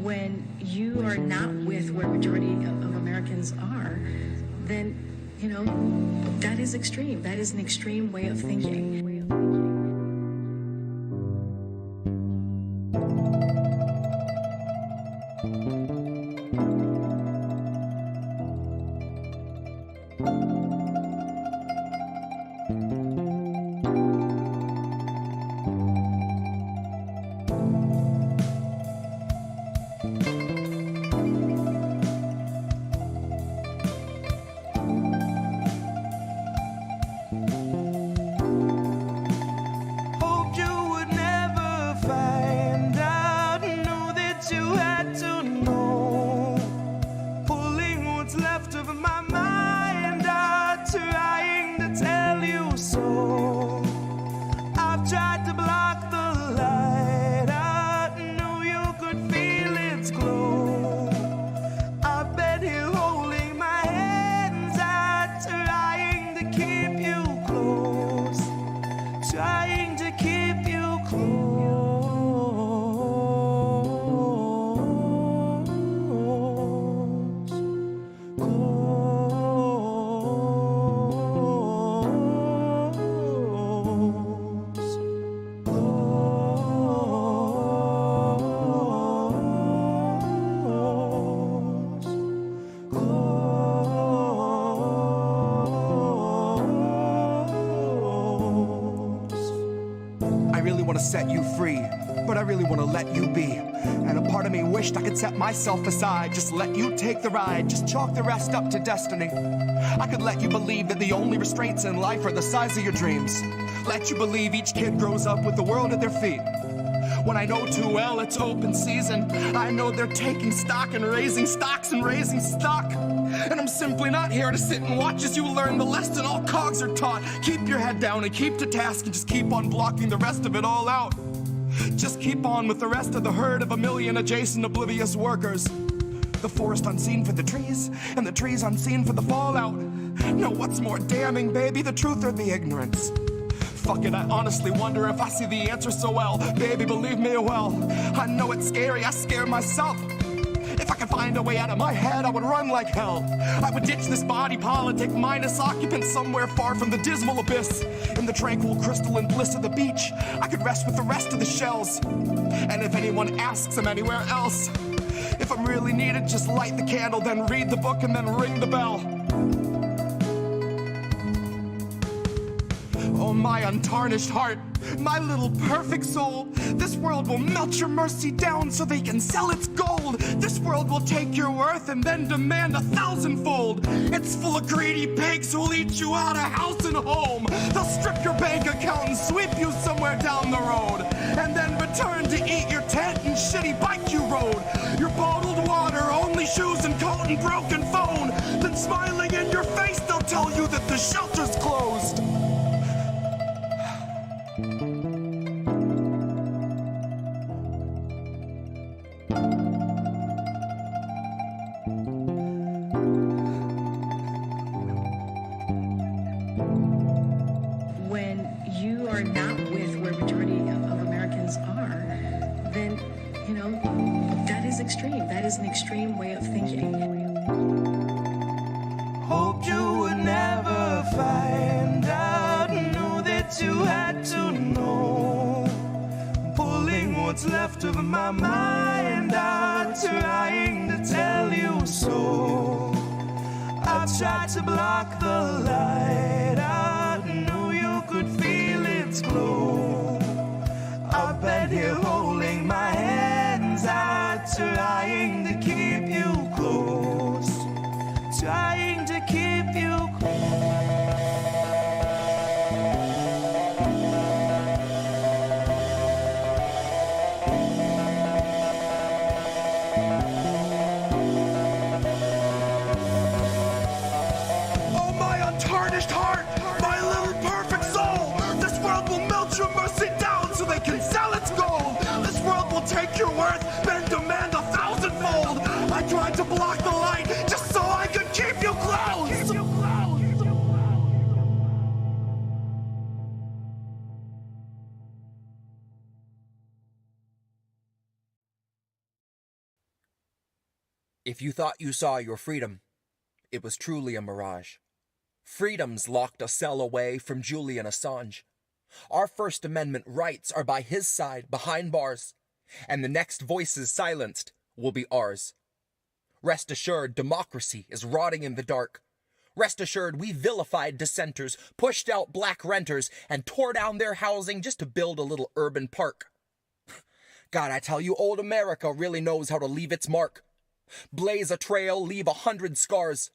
when you are not with where majority of Americans are, then, you know, that is extreme. That is an extreme way of thinking. Set you free, but I really want to let you be. And a part of me wished I could set myself aside, just let you take the ride, just chalk the rest up to destiny. I could let you believe that the only restraints in life are the size of your dreams. Let you believe each kid grows up with the world at their feet. When I know too well it's open season, I know they're taking stock and raising stocks and raising stock. And I'm simply not here to sit and watch as you learn the lesson all cogs are taught. Keep your head down and keep to task and just keep on blocking the rest of it all out. Just keep on with the rest of the herd of a million adjacent oblivious workers. The forest unseen for the trees, and the trees unseen for the fallout. No, what's more damning, baby, the truth or the ignorance? Fuck it, I honestly wonder if I see the answer so well. Baby, believe me, well, I know it's scary, I scare myself. If I could find a way out of my head, I would run like hell. I would ditch this body politic, mindless occupant somewhere far from the dismal abyss. In the tranquil crystalline bliss of the beach, I could rest with the rest of the shells. And if anyone asks I'm anywhere else, if I'm really needed, just light the candle, then read the book, and then ring the bell. Oh, my untarnished heart, my little perfect soul, this world will melt your mercy down so they can sell its gold. This world will take your worth and then demand 1,000-fold. It's full of greedy pigs who'll eat you out of house and home. They'll strip your bank account and sweep you somewhere down the road, and then return to eat your tent and shitty bike you rode. Your bottled water, only shoes and coat and broken phone. Then smiling in your face, they'll tell you that the shelter's closed. When you are not with where majority of Americans are, then, you know, that is extreme. That is an extreme way of thinking. Hoped you would never find out, knew that you had to know. Pulling what's left of my mind out, trying to tell you so. I tried to block the light out, knew you could feel its glow. I've been here holding my hands out, trying to keep you close, trying to keep you close. Take your worth, then demand 1,000-fold. If you thought you saw your freedom, it was truly a mirage. Freedom's locked a cell away from Julian Assange. Our First Amendment rights are by his side behind bars, and the next voices silenced will be ours. Rest assured, democracy is rotting in the dark. Rest assured, we vilified dissenters, pushed out black renters, and tore down their housing just to build a little urban park. God, I tell you, old America really knows how to leave its mark. Blaze a trail, leave 100 scars.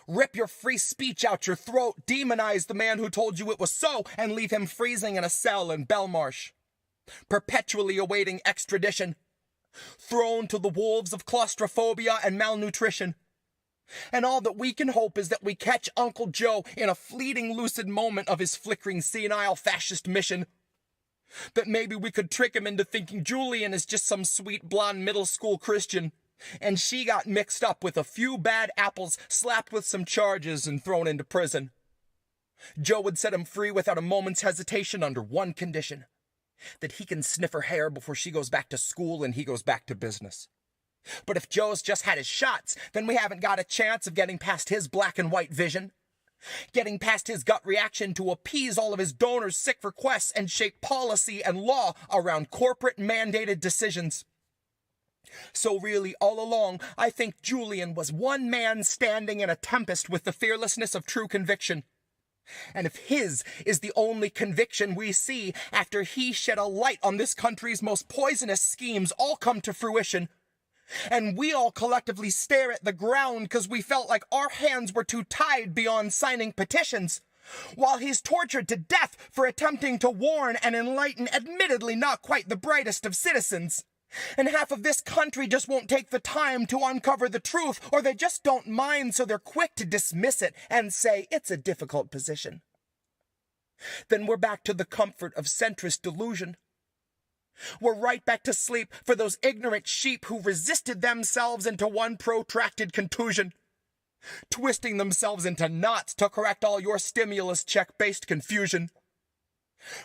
Rip your free speech out your throat, demonize the man who told you it was so, and leave him freezing in a cell in Belmarsh. Perpetually awaiting extradition. Thrown to the wolves of claustrophobia and malnutrition. And all that we can hope is that we catch Uncle Joe in a fleeting lucid moment of his flickering senile fascist mission. That maybe we could trick him into thinking Julian is just some sweet blonde middle school Christian, and she got mixed up with a few bad apples, slapped with some charges, and thrown into prison. Joe would set him free without a moment's hesitation under one condition: that he can sniff her hair before she goes back to school and he goes back to business. But if Joe's just had his shots, then we haven't got a chance of getting past his black and white vision. Getting past his gut reaction to appease all of his donors' sick requests and shape policy and law around corporate mandated decisions. So really, all along, I think Julian was one man standing in a tempest with the fearlessness of true conviction. And if his is the only conviction we see after he shed a light on this country's most poisonous schemes all come to fruition, and we all collectively stare at the ground because we felt like our hands were too tied beyond signing petitions, while he's tortured to death for attempting to warn and enlighten admittedly not quite the brightest of citizens, and half of this country just won't take the time to uncover the truth, or they just don't mind, so they're quick to dismiss it and say it's a difficult position. Then we're back to the comfort of centrist delusion. We're right back to sleep for those ignorant sheep who resisted themselves into one protracted contusion, twisting themselves into knots to correct all your stimulus check-based confusion,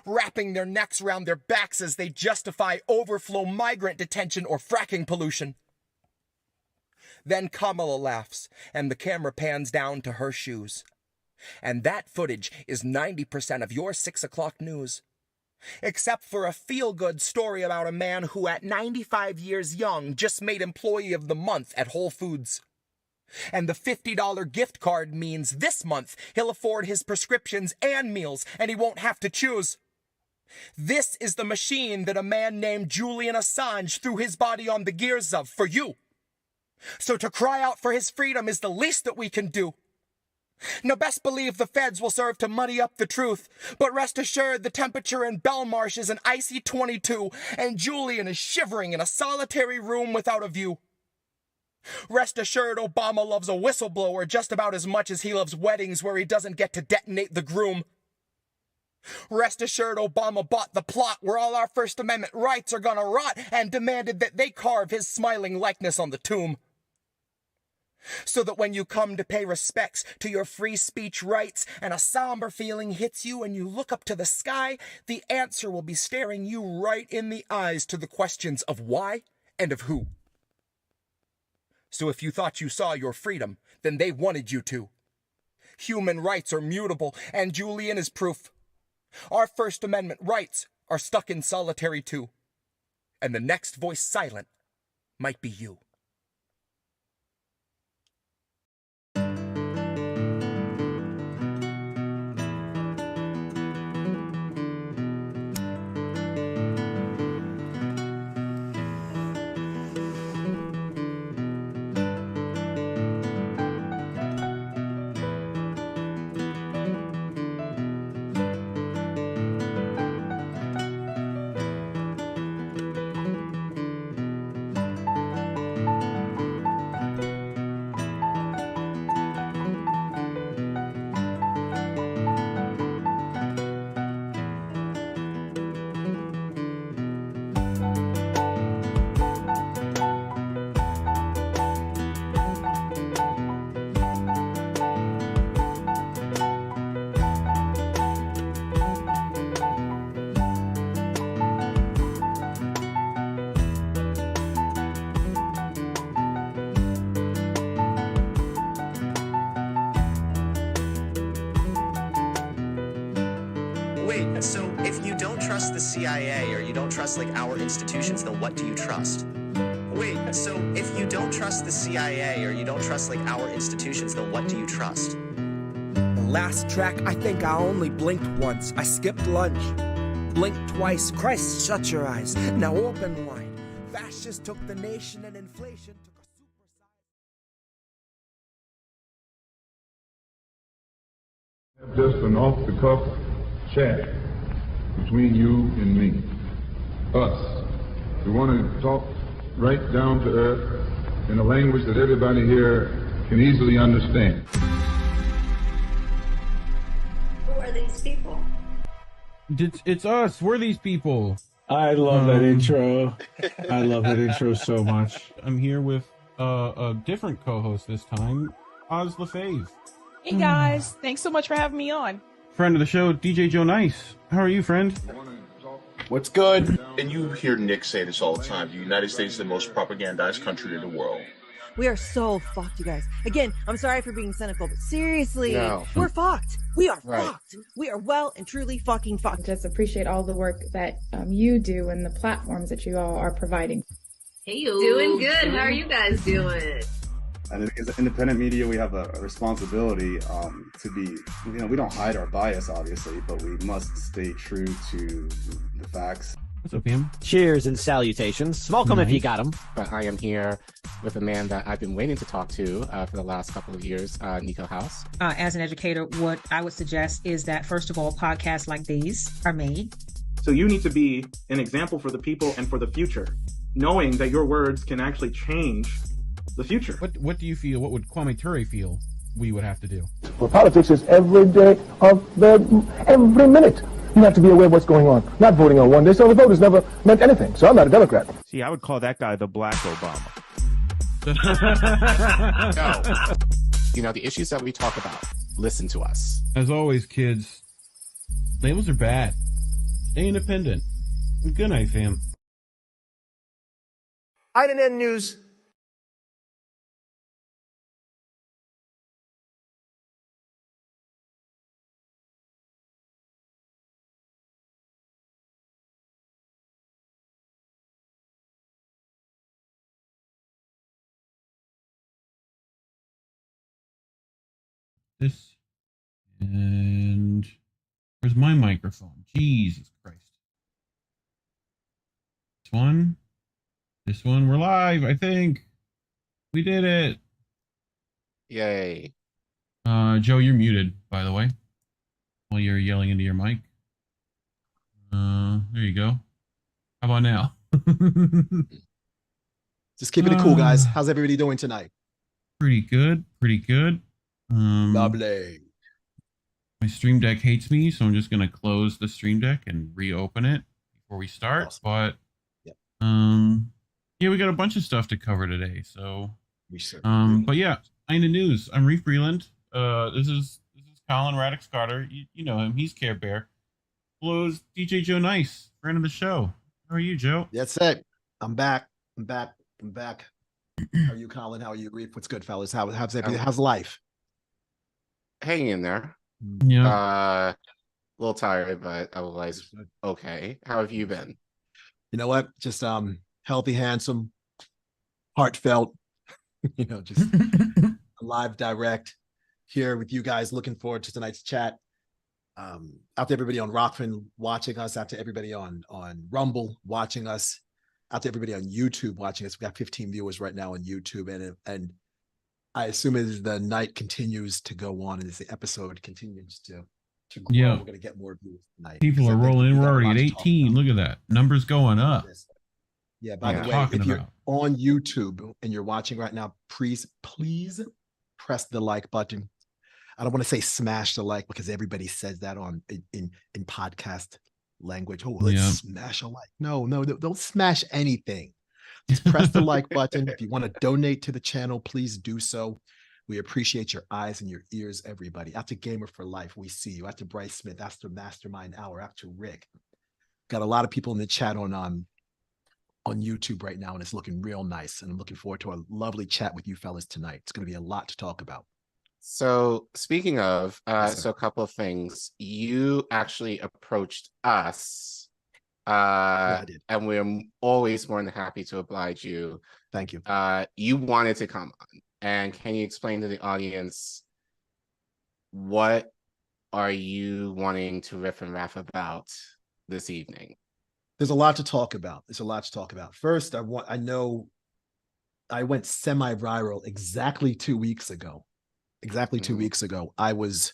wrapping their necks around their backs as they justify overflow migrant detention or fracking pollution. Then Kamala laughs, and the camera pans down to her shoes. And that footage is 90% of your 6 o'clock news. Except for a feel-good story about a man who at 95 years young just made Employee of the Month at Whole Foods. And the $50 gift card means this month he'll afford his prescriptions and meals, and he won't have to choose. This is the machine that a man named Julian Assange threw his body on the gears of for you. So to cry out for his freedom is the least that we can do. Now best believe the feds will serve to muddy up the truth, but rest assured the temperature in Belmarsh is an icy 22, and Julian is shivering in a solitary room without a view. Rest assured Obama loves a whistleblower just about as much as he loves weddings where he doesn't get to detonate the groom. Rest assured Obama bought the plot where all our First Amendment rights are gonna rot and demanded that they carve his smiling likeness on the tomb. So that when you come to pay respects to your free speech rights and a somber feeling hits you and you look up to the sky, the answer will be staring you right in the eyes to the questions of why and of who. So if you thought you saw your freedom, then they wanted you to. Human rights are mutable, and Julian is proof. Our First Amendment rights are stuck in solitary too. And the next voice silent might be you. CIA or you don't trust like our institutions, then what do you trust? Wait, so if you don't trust the CIA or you don't trust like our institutions, then what do you trust? The last track, I think I only blinked once. I skipped lunch. Blinked twice. Christ, shut your eyes. Now open wide. Fascists took the nation and inflation took a super size. Just an off-the-cuff chat between you and me. Us. We want to talk right down to earth in a language that everybody here can easily understand. Who are these people? It's us. We're these people. I love that intro. I love that intro so much. I'm here with a different co-host this time, Oz LaFave. Hey guys, thanks so much for having me on. Friend of the show, DJ Joe Nice. How are you, friend? What's good? And you hear Nick say this all the time. The United States is the most propagandized country in the world. We are so fucked, you guys. Again, I'm sorry for being cynical, but seriously, No. we're fucked. We are Right. fucked. We are well and truly fucking fucked. Just appreciate all the work that you do and the platforms that you all are providing. Hey, you. Doing good. How are you guys doing? I think as independent media, we have a responsibility to be, we don't hide our bias, obviously, but we must stay true to the facts. What's up, Pam? Cheers and salutations. Smoke 'em if you got 'em. But I am here with a man that I've been waiting to talk to for the last couple of years, Nico House. As an educator, what I would suggest is that, first of all, podcasts like these are made. So you need to be an example for the people and for the future, knowing that your words can actually change the future. What do you feel? What would Kwame Ture feel we would have to do? Well, politics is every day of every minute. You have to be aware of what's going on. Not voting on one day, so the vote has never meant anything. So I'm not a Democrat. See, I would call that guy the Black Obama. No. The issues that we talk about, listen to us. As always, kids, labels are bad. Stay independent. Good night, fam. INN News. This and where's my microphone? Jesus Christ. This one, we're live, I think. We did it. Yay. Joe, you're muted, by the way, while you're yelling into your mic. There you go. How about now? Just keeping it cool, guys. How's everybody doing tonight? Pretty good. Lovely. My Stream Deck hates me, so I'm just gonna close the Stream Deck and reopen it before we start. Awesome. But yeah, we got a bunch of stuff to cover today. So but yeah, in the news, I'm Reef Breland. This is Collin Radix-Carter. You know him. He's Care Bear. Blows DJ Joe Nice, friend of the show. How are you, Joe? That's it. I'm back. How are you, Collin? How are you, Reef? What's good, fellas? How's everything? How's life? Hanging in there. Yeah. A little tired, but otherwise okay. How have you been? You know what? Just healthy, handsome, heartfelt. Just live, direct here with you guys. Looking forward to tonight's chat. Out to everybody on Rockfin watching us, out to everybody on Rumble watching us, out to everybody on YouTube watching us. We got 15 viewers right now on YouTube, and I assume as the night continues to go on and as the episode continues to grow, yeah, we're gonna get more views tonight. People are rolling in. We're already at 18. Look at that. Numbers going up. Yeah, by the way, if you're on YouTube and you're watching right now, please press the like button. I don't want to say smash the like because everybody says that in podcast language. Oh, let's smash a like. No, don't smash anything. Just press the like button. If you want to donate to the channel, please do so. We appreciate your eyes and your ears, everybody. After Gamer for Life, we see you. After Bryce Smith, after Mastermind Hour, after Rick. Got a lot of people in the chat on YouTube right now, and it's looking real nice. And I'm looking forward to a lovely chat with you fellas tonight. It's going to be a lot to talk about. So speaking of, so a couple of things. You actually approached us I did. And we're always more than happy to oblige you. Thank you. You wanted to come on, and can you explain to the audience what are you wanting to riff and raff about this evening? There's a lot to talk about. First, I know I went semi-viral exactly 2 weeks ago. I was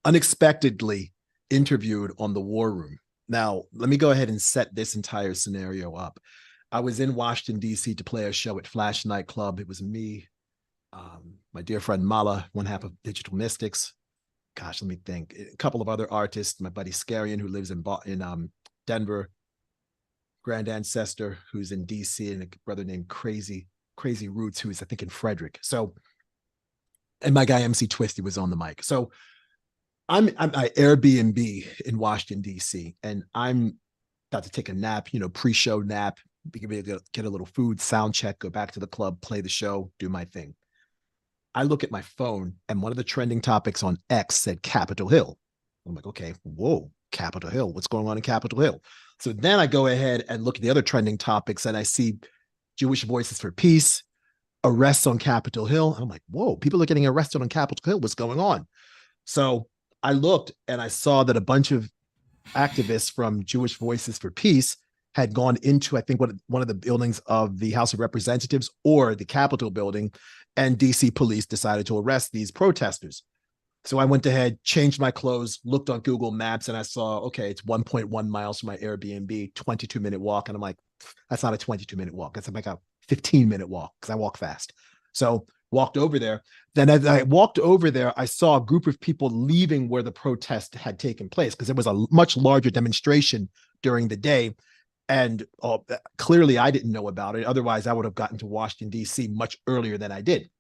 unexpectedly interviewed on the War Room. Now, let me go ahead and set this entire scenario up. I was in Washington, D.C. to play a show at Flash Nightclub. It was me, my dear friend Mala, one half of Digital Mystics. Gosh, let me think. A couple of other artists, my buddy Scarian, who lives in Denver, Grand Ancestor, who's in D.C., and a brother named Crazy Roots, who is, I think, in Frederick. So, and my guy MC Twisty was on the mic. So I'm at Airbnb in Washington, D.C., and I'm about to take a nap, pre-show nap, get a little food, sound check, go back to the club, play the show, do my thing. I look at my phone, and one of the trending topics on X said Capitol Hill. I'm like, okay, whoa, Capitol Hill. What's going on in Capitol Hill? So then I go ahead and look at the other trending topics, and I see Jewish Voices for Peace, arrests on Capitol Hill. I'm like, whoa, people are getting arrested on Capitol Hill. What's going on? So I looked, and I saw that a bunch of activists from Jewish Voices for Peace had gone into, I think, one of the buildings of the House of Representatives or the Capitol building, and DC police decided to arrest these protesters. So I went ahead, changed my clothes, looked on Google Maps, and I saw, okay, it's 1.1 miles from my Airbnb, 22-minute walk. And I'm like, that's not a 22-minute walk. That's like a 15-minute walk because I walk fast. So walked over there. Then as I walked over there, I saw a group of people leaving where the protest had taken place because there was a much larger demonstration during the day. And clearly I didn't know about it. Otherwise, I would have gotten to Washington, D.C. much earlier than I did.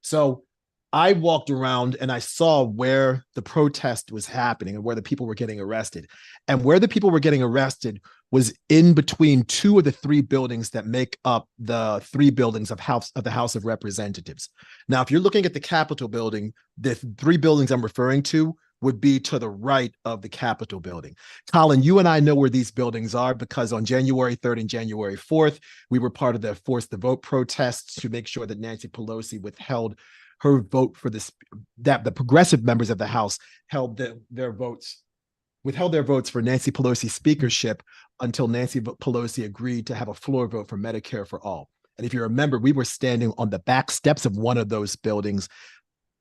So I walked around and I saw where the protest was happening and where the people were getting arrested. And where the people were getting arrested was in between two of the three buildings that make up the three buildings of the House of Representatives. Now, if you're looking at the Capitol building, the three buildings I'm referring to would be to the right of the Capitol building. Collin, you and I know where these buildings are because on January 3rd and January 4th, we were part of the Force the Vote protests to make sure that Nancy Pelosi withheld her vote for this, that the progressive members of the House withheld their votes for Nancy Pelosi's speakership until Nancy Pelosi agreed to have a floor vote for Medicare for all. And if you remember, we were standing on the back steps of one of those buildings.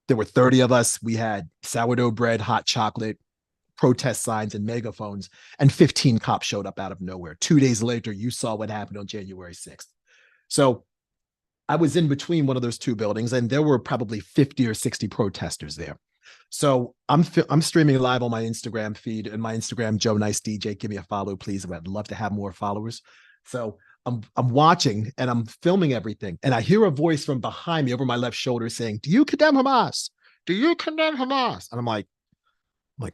There were 30 of us. We had sourdough bread, hot chocolate, protest signs, and megaphones, and 15 cops showed up out of nowhere. 2 days later, you saw what happened on January 6th. So I was in between one of those two buildings, and there were probably 50 or 60 protesters there. So I'm streaming live on my Instagram feed, and my Instagram, Joe Nice DJ. Give me a follow, please. I'd love to have more followers. So I'm watching and I'm filming everything. And I hear a voice from behind me over my left shoulder saying, "Do you condemn Hamas? Do you condemn Hamas?" And I'm like,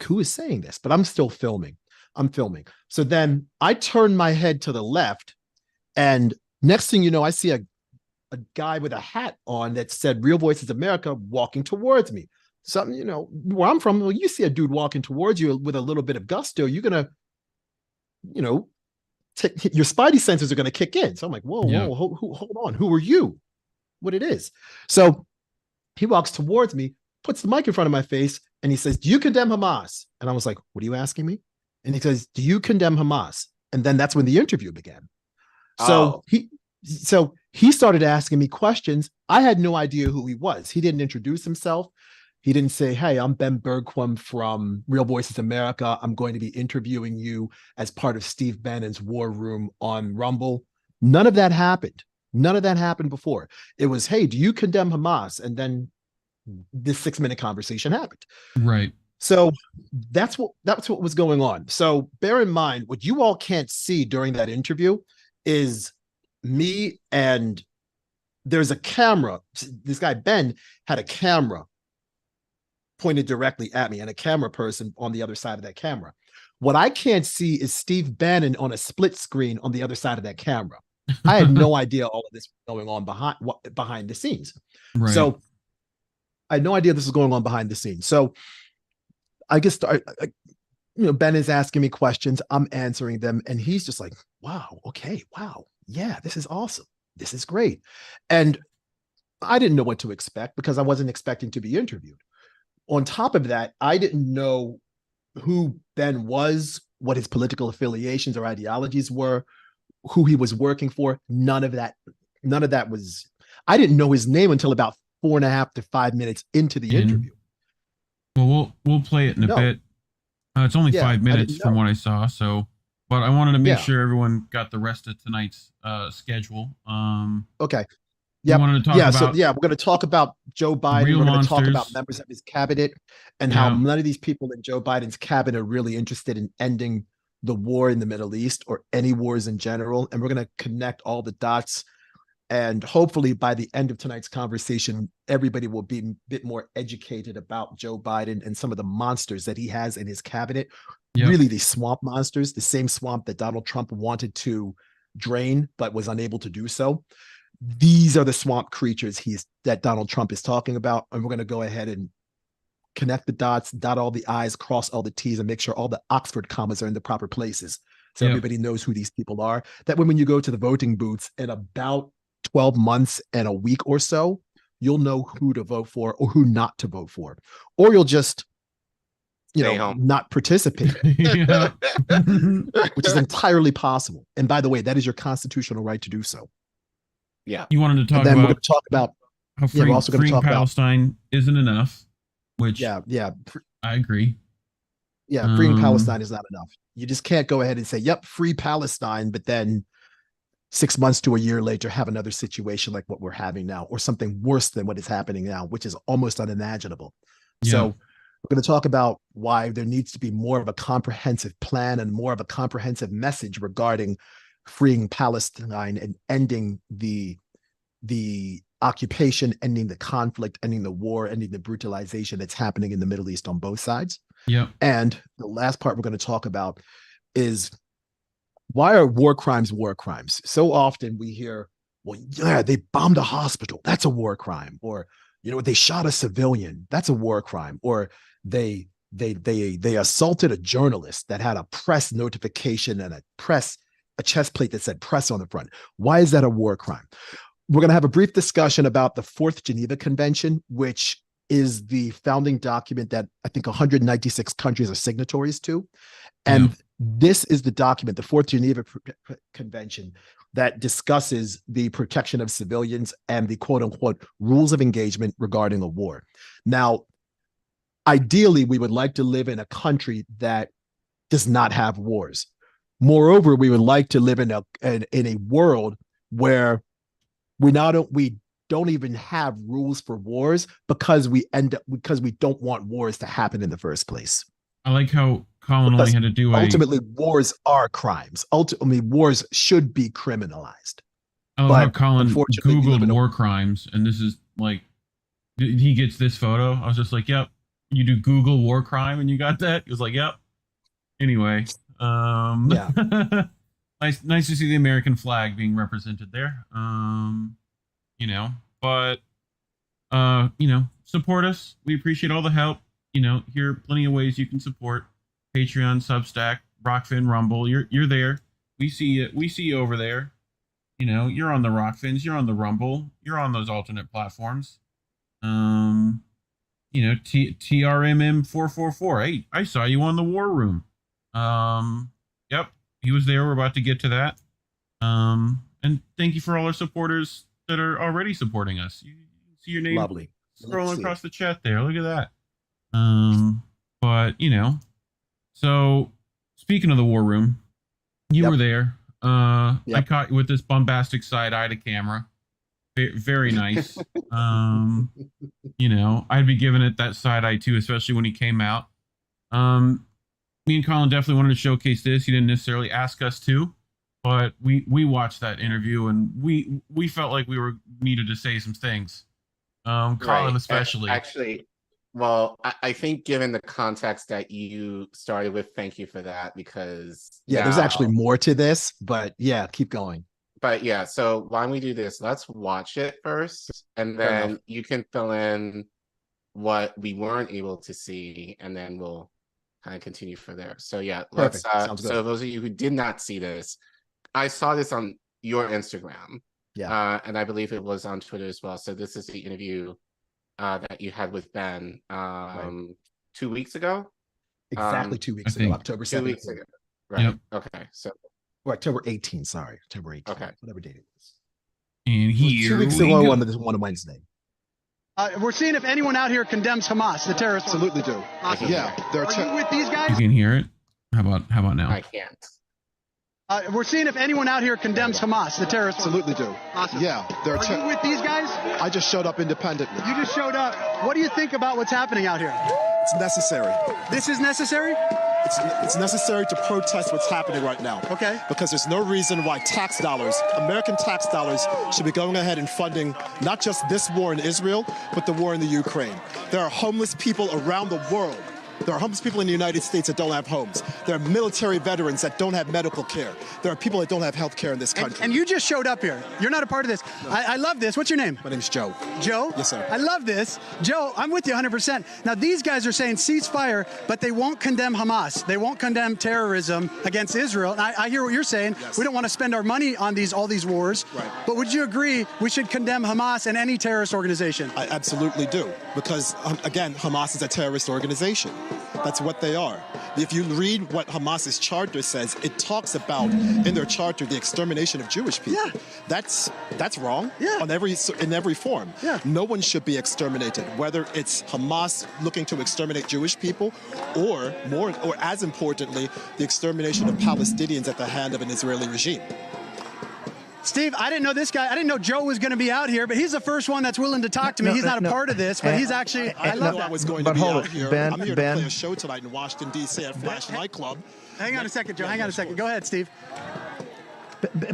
who is saying this? But I'm still filming. I'm filming. So then I turn my head to the left, and next thing you know, I see a guy with a hat on that said Real Voices America walking towards me. Something, where I'm from, you see a dude walking towards you with a little bit of gusto, you're going to, your spidey senses are going to kick in. So I'm like, whoa, hold on. Who are you? What it is? So he walks towards me, puts the mic in front of my face, and he says, "Do you condemn Hamas?" And I was like, "What are you asking me?" And he says, "Do you condemn Hamas?" And then that's when the interview began. So he started asking me questions. I had no idea who he was. He didn't introduce himself. He didn't say, "Hey, I'm Ben Bergquam from Real Voices America. I'm going to be interviewing you as part of Steve Bannon's War Room on Rumble." None of that happened. None of that happened before. It was, "Hey, do you condemn Hamas?" And then this 6-minute conversation happened. Right. So that's what was going on. So bear in mind, what you all can't see during that interview is me, and there's a camera. This guy, Ben, had a camera pointed directly at me and a camera person on the other side of that camera. What I can't see is Steve Bannon on a split screen on the other side of that camera. I had no idea all of this was going on behind the scenes. Right. So I had no idea this was going on behind the scenes. So I guess Ben is asking me questions, I'm answering them, and he's just like, wow, okay, wow, yeah, this is awesome, this is great. And I didn't know what to expect because I wasn't expecting to be interviewed. On top of that, I didn't know who Ben was, what his political affiliations or ideologies were, who he was working for. None of that was, I didn't know his name until about 4.5 to 5 minutes into the interview. Well, we'll play it in a bit. It's only 5 minutes from what I saw, so, but I wanted to make sure everyone got the rest of tonight's schedule. Okay. Yeah. Wanted to talk about we're going to talk about Joe Biden. We're going to talk about members of his cabinet and how none of these people in Joe Biden's cabinet are really interested in ending the war in the Middle East or any wars in general. And we're going to connect all the dots. And hopefully by the end of tonight's conversation, everybody will be a bit more educated about Joe Biden and some of the monsters that he has in his cabinet. Really, these swamp monsters, the same swamp that Donald Trump wanted to drain, but was unable to do so. These are the swamp creatures that Donald Trump is talking about. And we're going to go ahead and connect the dots, dot all the I's, cross all the T's, and make sure all the Oxford commas are in the proper places. So everybody knows who these people are. That way, when you go to the voting booths in about 12 months and a week or so, you'll know who to vote for or who not to vote for. Or you'll just, not participate, which is entirely possible. And by the way, that is your constitutional right to do so. Yeah. You wanted to talk about, we're going to talk about how freeing Palestine isn't enough, which I agree. Yeah, freeing Palestine is not enough. You just can't go ahead and say, yep, free Palestine, but then 6 months to a year later have another situation like what we're having now, or something worse than what is happening now, which is almost unimaginable. So we're going to talk about why there needs to be more of a comprehensive plan and more of a comprehensive message regarding freeing Palestine and ending the occupation, ending the conflict, ending the war, ending the brutalization that's happening in the Middle East on both sides. And the last part we're going to talk about is, why are war crimes war crimes? So often we hear, well, yeah, they bombed a hospital, that's a war crime. Or, they shot a civilian, that's a war crime. Or they assaulted a journalist that had a press notification and a chest plate that said press on the front. Why is that a war crime? We're going to have a brief discussion about the Fourth Geneva Convention, which is the founding document that I think 196 countries are signatories to. And this is the document, the Fourth Geneva Convention, that discusses the protection of civilians and the quote unquote rules of engagement regarding a war. Now, ideally, we would like to live in a country that does not have wars. Moreover, we would like to live in a world where we don't even have rules for wars because we don't want wars to happen in the first place. I like how Collin only had to do ultimately wars are crimes. Ultimately, wars should be criminalized. I love how Collin Googled war crimes, and this is like, he gets this photo. I was just like, yep, you do Google war crime and you got that? He was like, yep. Anyway, nice to see the American flag being represented there. Support us. We appreciate all the help. Here are plenty of ways you can support: Patreon, Substack, Rockfin, Rumble. You're there. We see it. We see you over there. You're on the Rockfins, you're on the Rumble, you're on those alternate platforms. TRMM 444. Hey, I saw you on the War Room. Yep, he was there. We're about to get to that. And thank you for all our supporters that are already supporting us. You see your name lovely scrolling across the chat there. Look at that. So speaking of the War Room, you were there. I caught you with this bombastic side eye to camera. Very nice. I'd be giving it that side eye too, especially when he came out. Me and Collin definitely wanted to showcase this. He didn't necessarily ask us to, but we watched that interview and we felt like we needed to say some things. Collin especially. Actually, well, I think given the context that you started with, thank you for that, because there's actually more to this, but keep going. But so why don't we do this? Let's watch it first, and then you can fill in what we weren't able to see, and then we'll kind of continue from there. So yeah, Perfect. let's. Sounds good. So those of you who did not see this, I saw this on your Instagram. Yeah. And I believe it was on Twitter as well. So this is the interview that you had with Ben 2 weeks ago. Exactly 2 weeks ago, October 17th. 2 weeks ago. Right. Yep. Okay. So or October 18th, sorry. October 18th. Okay. Whatever date it was. And here 2 weeks we ago go. on Wednesday. We're seeing if anyone out here condemns Hamas, the terrorists. Absolutely do. Awesome. Yeah, they're Are you with these You guys? can hear it. How about now? I can't. We're seeing if anyone out here condemns Hamas, the terrorists. Absolutely do. Awesome. Yeah, they're. Are you with these guys? I just showed up independently. You just showed up. What do you think about what's happening out here? It's necessary. This is necessary? It's necessary to protest what's happening right now. Okay. Because there's no reason why tax dollars, American tax dollars, should be going ahead and funding not just this war in Israel, but the war in the Ukraine. There are homeless people around the world. There are homeless people in the United States that don't have homes. There are military veterans that don't have medical care. There are people that don't have health care in this country. And you just showed up here. You're not a part of this. No. I love this. What's your name? My name's Joe. Joe? Yes, sir. I love this. Joe, I'm with you 100%. Now, these guys are saying ceasefire, but they won't condemn Hamas. They won't condemn terrorism against Israel. And I hear what you're saying. Yes. We don't want to spend our money on all these wars. Right. But would you agree we should condemn Hamas and any terrorist organization? I absolutely do. Because, again, Hamas is a terrorist organization. That's what they are. If you read what Hamas's charter says, it talks about in their charter the extermination of Jewish people. Yeah. That's wrong. Yeah. In every form. Yeah. No one should be exterminated, whether it's Hamas looking to exterminate Jewish people, or as importantly, the extermination of Palestinians at the hand of an Israeli regime. Steve, I didn't know this guy. I didn't know Joe was going to be out here, but he's the first one that's willing to talk to me. He's not a part of this, but he's actually. I love that. I was going to be out here. I'm here to play a show tonight in Washington, D.C. at Flash Nightclub. Hang on a second, Joe. Hang on a second. Go ahead, Steve.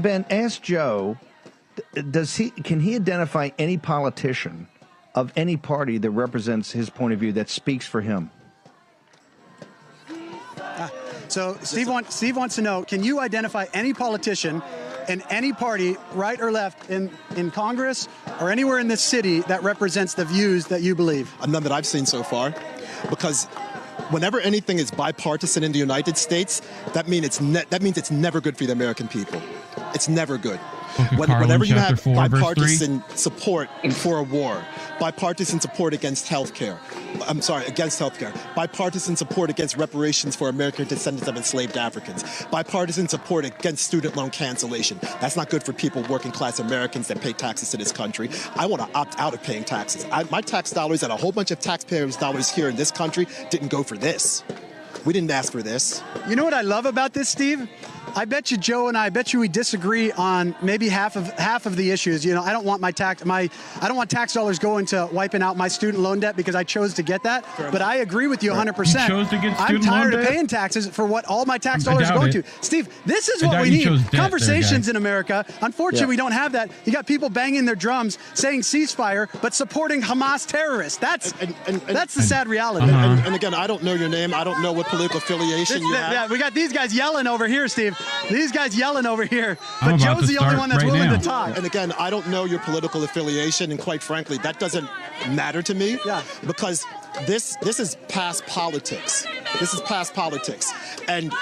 Ben, ask Joe, can he identify any politician of any party that represents his point of view that speaks for him? So Steve wants to know, can you identify any politician in any party, right or left, in Congress or anywhere in this city that represents the views that you believe? None that I've seen so far, because whenever anything is bipartisan in the United States, that means it's never good for the American people. It's never good. Whenever you have bipartisan support for a war, bipartisan support against healthcare, bipartisan support against reparations for American descendants of enslaved Africans, bipartisan support against student loan cancellation. That's not good for people, working class Americans that pay taxes to this country. I want to opt out of paying taxes. My tax dollars and a whole bunch of taxpayers' dollars here in this country didn't go for this. We didn't ask for this. You know what I love about this, Steve? I bet you Joe and I bet you we disagree on maybe half of the issues. You know, I don't want tax dollars going to wiping out my student loan debt because I chose to get that. But I agree with you 100%. You chose to get I'm student tired loan of debt? paying taxes for what all my tax dollars are going to. Steve, this is what we need. Conversations in America. Unfortunately, we don't have that. You got people banging their drums saying ceasefire, but supporting Hamas terrorists. That's the sad reality. And again, I don't know your name. I don't know what political affiliation you have. Yeah, we got these guys yelling over here, Steve. These guys yelling over here. But Joe's the only one that's willing to talk. And again, I don't know your political affiliation, and quite frankly, that doesn't matter to me. Yeah. Because this is past politics. This is past politics. And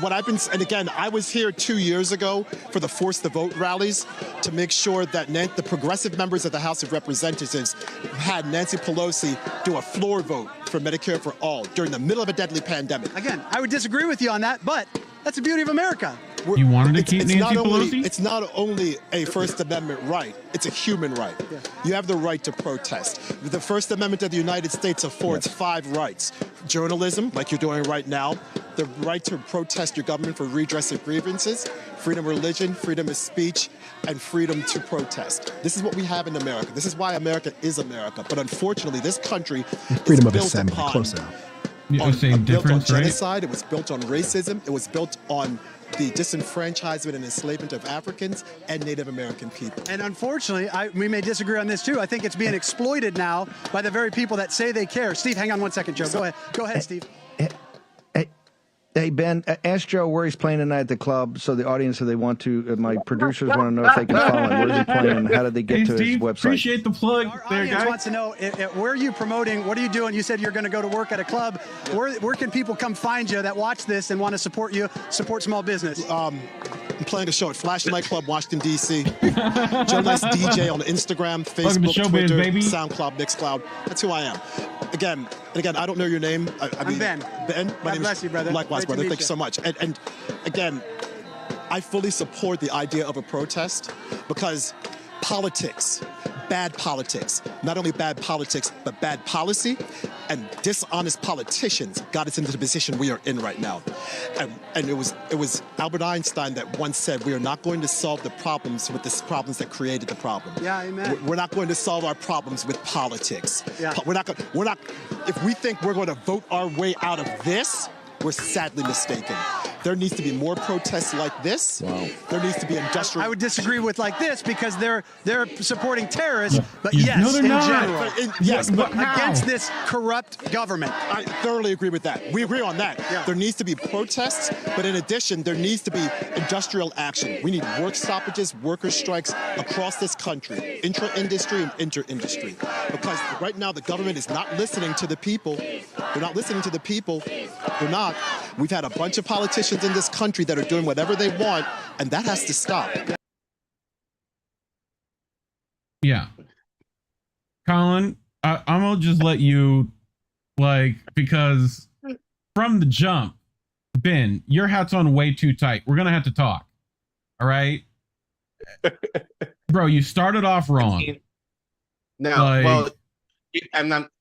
what I've been, and again, I was here 2 years ago for the Force the Vote rallies to make sure that the progressive members of the House of Representatives had Nancy Pelosi do a floor vote for Medicare for all during the middle of a deadly pandemic. Again, I would disagree with you on that, but that's the beauty of America. You wanted to keep Nancy Pelosi? It's not only a First Amendment right, it's a human right. Yeah. You have the right to protest. The First Amendment of the United States affords 5 rights. Journalism, like you're doing right now, the right to protest your government for redress of grievances, freedom of religion, freedom of speech, and freedom to protest. This is what we have in America. This is why America is America. But unfortunately, this country freedom is of assembly. Close enough. Built on genocide. It was built on racism. It was built on the disenfranchisement and enslavement of Africans and Native American people. And unfortunately, we may disagree on this too. I think it's being exploited now by the very people that say they care. Steve, hang on one second, Joe. Go ahead, Steve. Hey, Ben, ask Joe where he's playing tonight at the club so the audience, if they want to, my producers want to know if they can follow him. Where's he playing? How did they get to his website? Appreciate the plug. Our audience wants to know, where are you promoting? What are you doing? You said you're going to go to work at a club. Where can people come find you that watch this and want to support you, support small business? I'm playing a show at Flash Nightclub, Washington, D.C. Joe Nice DJ on Instagram, Facebook, Twitter, SoundCloud, Mixcloud. That's who I am. Again, I don't know your name. I'm Ben. Ben? God bless you, brother. Likewise, Great to brother. meet Thank you so much. And again, I fully support the idea of a protest because politics, bad politics, not only bad politics, but bad policy and dishonest politicians got us into the position we are in right now. And it was Albert Einstein that once said, we are not going to solve the problems with the problems that created the problem. Yeah, amen. We're not going to solve our problems with politics. Yeah. If we think we're going to vote our way out of this, we're sadly mistaken. There needs to be more protests like this. Wow. There needs to be industrial. I would disagree with like this because they're supporting terrorists, but No, yes, they're in not. general. Yes, but against this corrupt government. I thoroughly agree with that. We agree on that. Yeah. There needs to be protests, but in addition, there needs to be industrial action. We need work stoppages, worker strikes across this country, intra-industry and inter-industry. Because right now the government is not listening to the people. They're not listening to the people. They're not. We've had a bunch of politicians in this country that are doing whatever they want, and that has to stop. Yeah. Collin, I'm going to just let you, because from the jump, Ben, your hat's on way too tight. We're going to have to talk. All right? Bro, you started off wrong. No,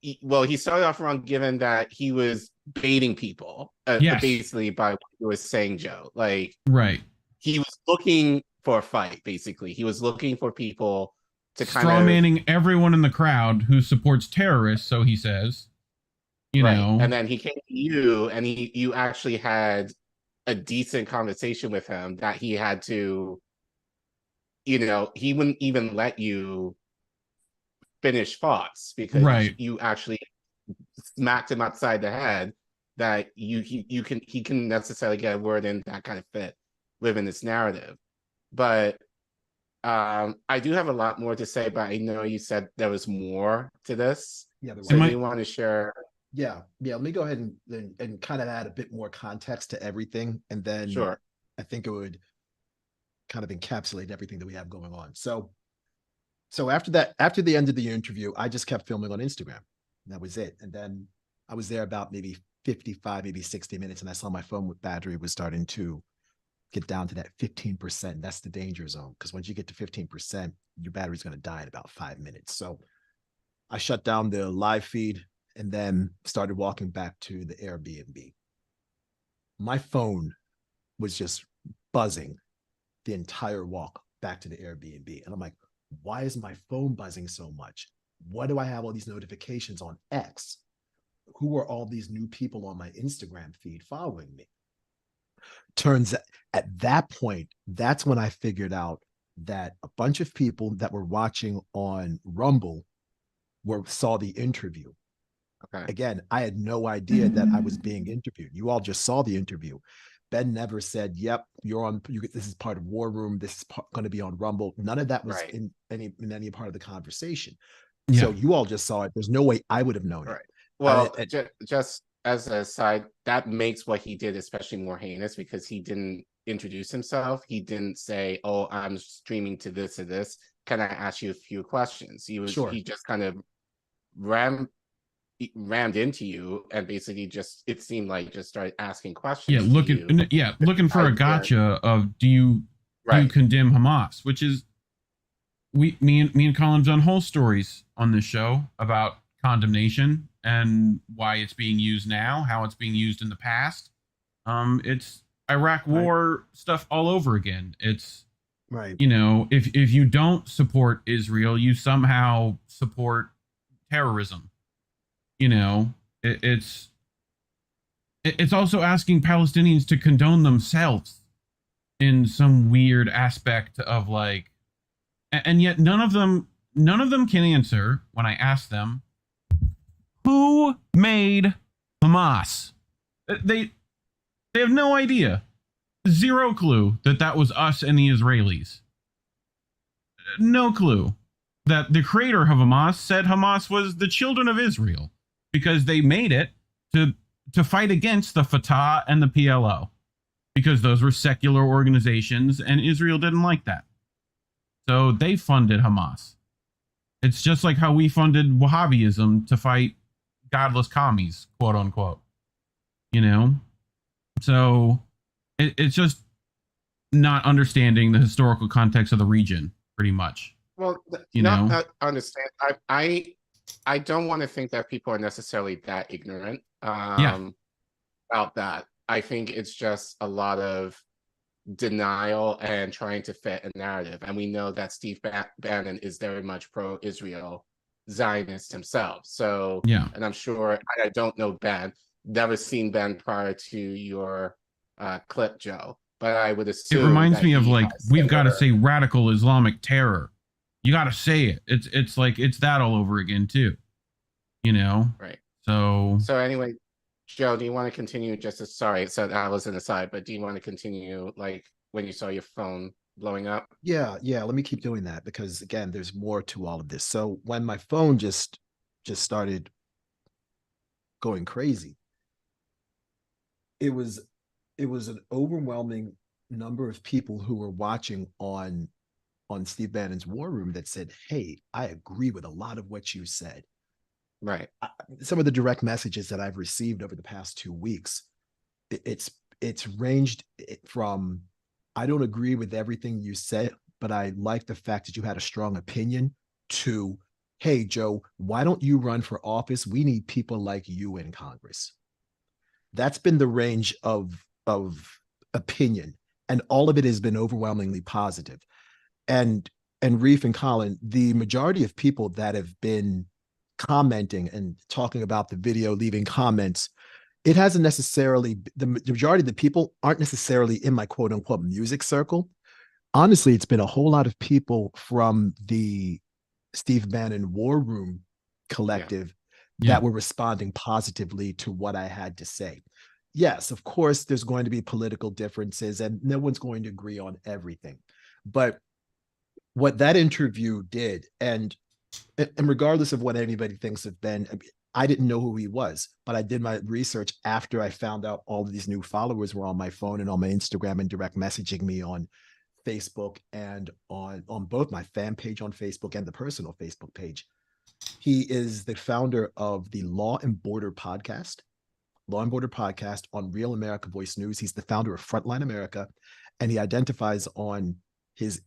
he started off wrong given that he was baiting people, Yes. basically by what he was saying, Joe. Right. He was looking for a fight, basically. He was looking for people to kind Straw of manning everyone in the crowd who supports terrorists, so he says. You know. And then he came to you, and you actually had a decent conversation with him that he had to, he wouldn't even let you finish thoughts because you actually smacked him upside the head that he can necessarily get a word in that kind of fit within this narrative. But I do have a lot more to say, but I know you said there was more to this. Yeah, so you want to share? Yeah. Let me go ahead and kind of add a bit more context to everything, and then Sure. I think it would kind of encapsulate everything that we have going on. So after the end of the interview, I just kept filming on Instagram. That was it. And then I was there about maybe 55, maybe 60 minutes, and I saw my phone with battery was starting to get down to that 15%. That's the danger zone, because once you get to 15%, your battery's going to die in about 5 minutes. So I shut down the live feed and then started walking back to the Airbnb. My phone was just buzzing the entire walk back to the Airbnb. And I'm like, why is my phone buzzing so much? Why do I have all these notifications on X? Who are all these new people on my Instagram feed following me? Turns out at that point, that's when I figured out that a bunch of people that were watching on Rumble saw the interview. Okay. Again, I had no idea that I was being interviewed. You all just saw the interview. Ben never said, yep, you're on, this is part of War Room. This is going to be on Rumble. None of that was in any part of the conversation. Yeah. So you all just saw it. There's no way I would have known it. Well, just as a side, that makes what he did especially more heinous because he didn't introduce himself. He didn't say, oh, I'm streaming to this or this. Can I ask you a few questions? He just kind of rammed into you and basically it seemed like just started asking questions. Looking for a gotcha of do you condemn Hamas, which is me and Collin done whole stories on this show about condemnation and why it's being used now, how it's being used in the past. It's Iraq war stuff all over again. It's if you don't support Israel, you somehow support terrorism. It's also asking Palestinians to condone themselves in some weird aspect of and yet none of them can answer when I ask them, who made Hamas? They have no idea. Zero clue that that was us and the Israelis. No clue that the creator of Hamas said Hamas was the children of Israel because they made it to fight against the Fatah and the PLO because those were secular organizations and Israel didn't like that. So they funded Hamas. It's just like how we funded Wahhabism to fight godless commies, quote unquote. You know? So it's just not understanding the historical context of the region, pretty much. Well, I understand. I don't want to think that people are necessarily that ignorant about that. I think it's just a lot of denial and trying to fit a narrative. And we know that Steve Bannon is very much pro-Israel Zionist himself. So, and I'm sure, I don't know Ben, never seen Ben prior to your clip, Joe, but I would assume it reminds me of like, we've got to say radical Islamic terror. You got to say it. It's like, it's that all over again too, you know? Right. So anyway, Joe, do you want to continue sorry, so that was an aside, but do you want to continue like when you saw your phone blowing up? Yeah. Let me keep doing that because again, there's more to all of this. So when my phone just started going crazy, it was an overwhelming number of people who were watching on Steve Bannon's War Room that said, hey, I agree with a lot of what you said. Right. Some of the direct messages that I've received over the past 2 weeks, it's ranged from, I don't agree with everything you said, but I like the fact that you had a strong opinion, to, hey, Joe, why don't you run for office? We need people like you in Congress. That's been the range of opinion, and all of it has been overwhelmingly positive. And Reef and Collin, the majority of people that have been commenting and talking about the video, leaving comments, it hasn't necessarily, the majority of the people aren't necessarily in my quote unquote music circle. Honestly, it's been a whole lot of people from the Steve Bannon War Room collective that were responding positively to what I had to say. Yes, of course, there's going to be political differences and no one's going to agree on everything. But what that interview did, and regardless of what anybody thinks of Ben, I didn't know who he was, but I did my research after I found out all of these new followers were on my phone and on my Instagram and direct messaging me on Facebook and on both my fan page on Facebook and the personal Facebook page. He is the founder of the Law and Border podcast on Real America Voice News. He's the founder of Frontline America, and he identifies on his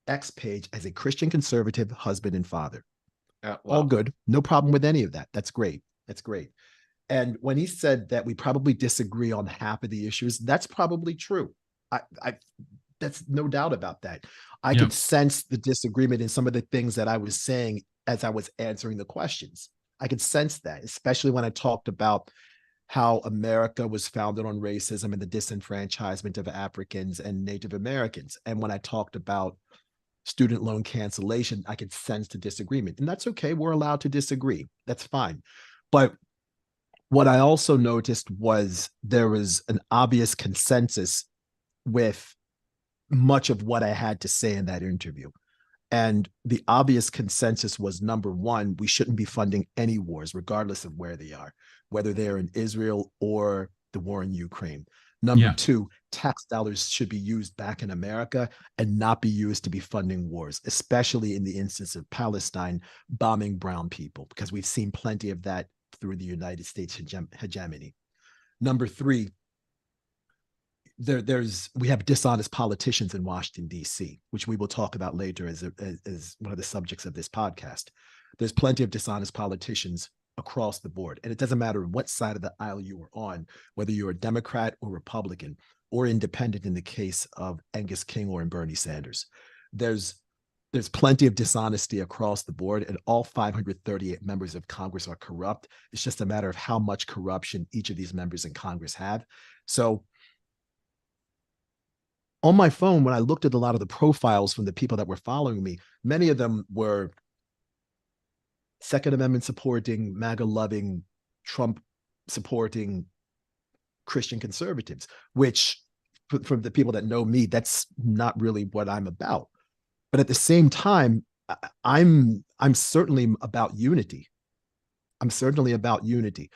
X page as a Christian conservative husband and father. All good. No problem with any of that. That's great. That's great. And when he said that we probably disagree on half of the issues, that's probably true. That's no doubt about that. I could sense the disagreement in some of the things that I was saying as I was answering the questions. I could sense that, especially when I talked about how America was founded on racism and the disenfranchisement of Africans and Native Americans. And when I talked about student loan cancellation, I could sense the disagreement. And that's okay. We're allowed to disagree. That's fine. But what I also noticed was there was an obvious consensus with much of what I had to say in that interview. And the obvious consensus was, number one, we shouldn't be funding any wars, regardless of where they are, whether they're in Israel or the war in Ukraine. Number two, tax dollars should be used back in America and not be used to be funding wars, especially in the instance of Palestine bombing brown people, because we've seen plenty of that through the United States hegemony. Number three, we have dishonest politicians in Washington, D.C., which we will talk about later as one of the subjects of this podcast. There's plenty of dishonest politicians across the board. And it doesn't matter what side of the aisle you are on, whether you're a Democrat or Republican or independent in the case of Angus King or in Bernie Sanders. There's plenty of dishonesty across the board, and all 538 members of Congress are corrupt. It's just a matter of how much corruption each of these members in Congress have. So on my phone, when I looked at a lot of the profiles from the people that were following me, many of them were Second Amendment supporting, MAGA loving, Trump supporting Christian conservatives, which from the people that know me, that's not really what I'm about. But at the same time, I'm certainly about unity. I'm certainly about unity.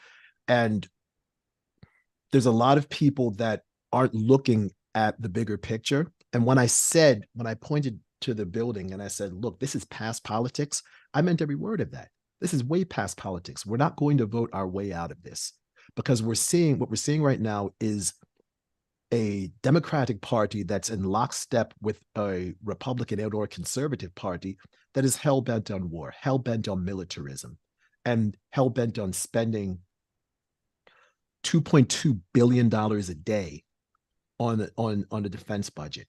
And there's a lot of people that aren't looking at the bigger picture. And when I pointed to the building and I said, look, this is past politics, I meant every word of that. This is way past politics. We're not going to vote our way out of this, because what we're seeing right now is a Democratic Party that's in lockstep with a Republican and/or conservative party that is hell-bent on war, hell-bent on militarism, and hell-bent on spending $2.2 billion a day on the defense budget.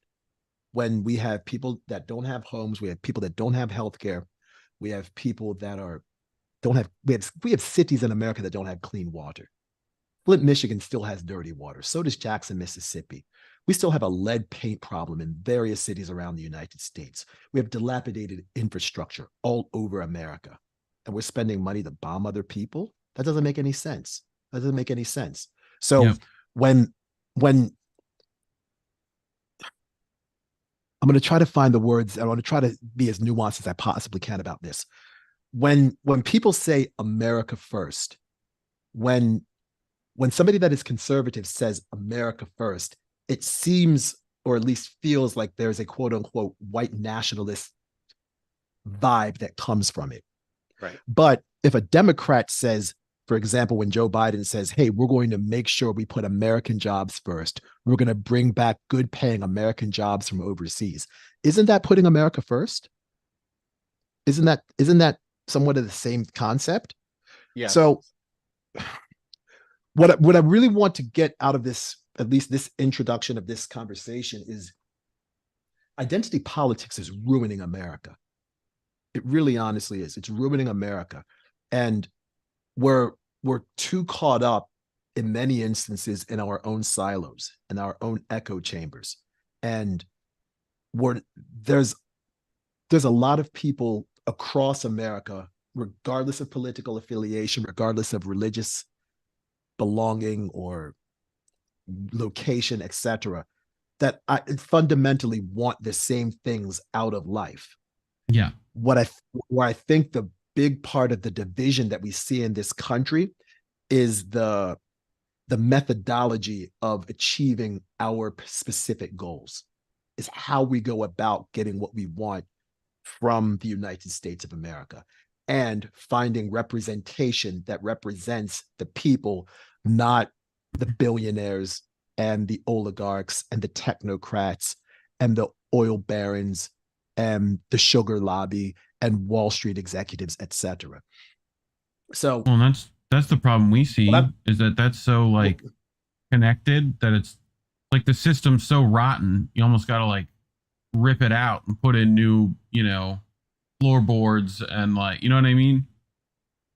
When we have people that don't have homes, we have people that don't have health care, we have people that we have cities in America that don't have clean water. Flint, Michigan still has dirty water. So does Jackson, Mississippi. We still have a lead paint problem in various cities around the United States. We have dilapidated infrastructure all over America. And we're spending money to bomb other people? That doesn't make any sense. That doesn't make any sense. So when I'm going to try to find the words, I want to try to be as nuanced as I possibly can about this. When people say America first, when somebody that is conservative says America first, it seems, or at least feels like there's a quote unquote white nationalist vibe that comes from it. Right. But if a Democrat says, for example, when Joe Biden says, hey, we're going to make sure we put American jobs first, we're going to bring back good paying American jobs from overseas, isn't that putting America first? Isn't that somewhat of the same concept? Yeah. So what I really want to get out of this, at least this introduction of this conversation, is identity politics is ruining America. It really honestly is. It's ruining America. And we're too caught up in many instances in our own silos, in our own echo chambers. And there's a lot of people across America, regardless of political affiliation, regardless of religious belonging or location, etc., that I fundamentally want the same things out of life. Yeah. Where I think the big part of the division that we see in this country is the methodology of achieving our specific goals, is how we go about getting what we want from the United States of America, and finding representation that represents the people, not the billionaires and the oligarchs and the technocrats and the oil barons and the sugar lobby and Wall Street executives, etc. So, well, that's the problem we see, is that's so like connected that it's like the system's so rotten, you almost got to like rip it out and put in new, floorboards and like, you know what I mean?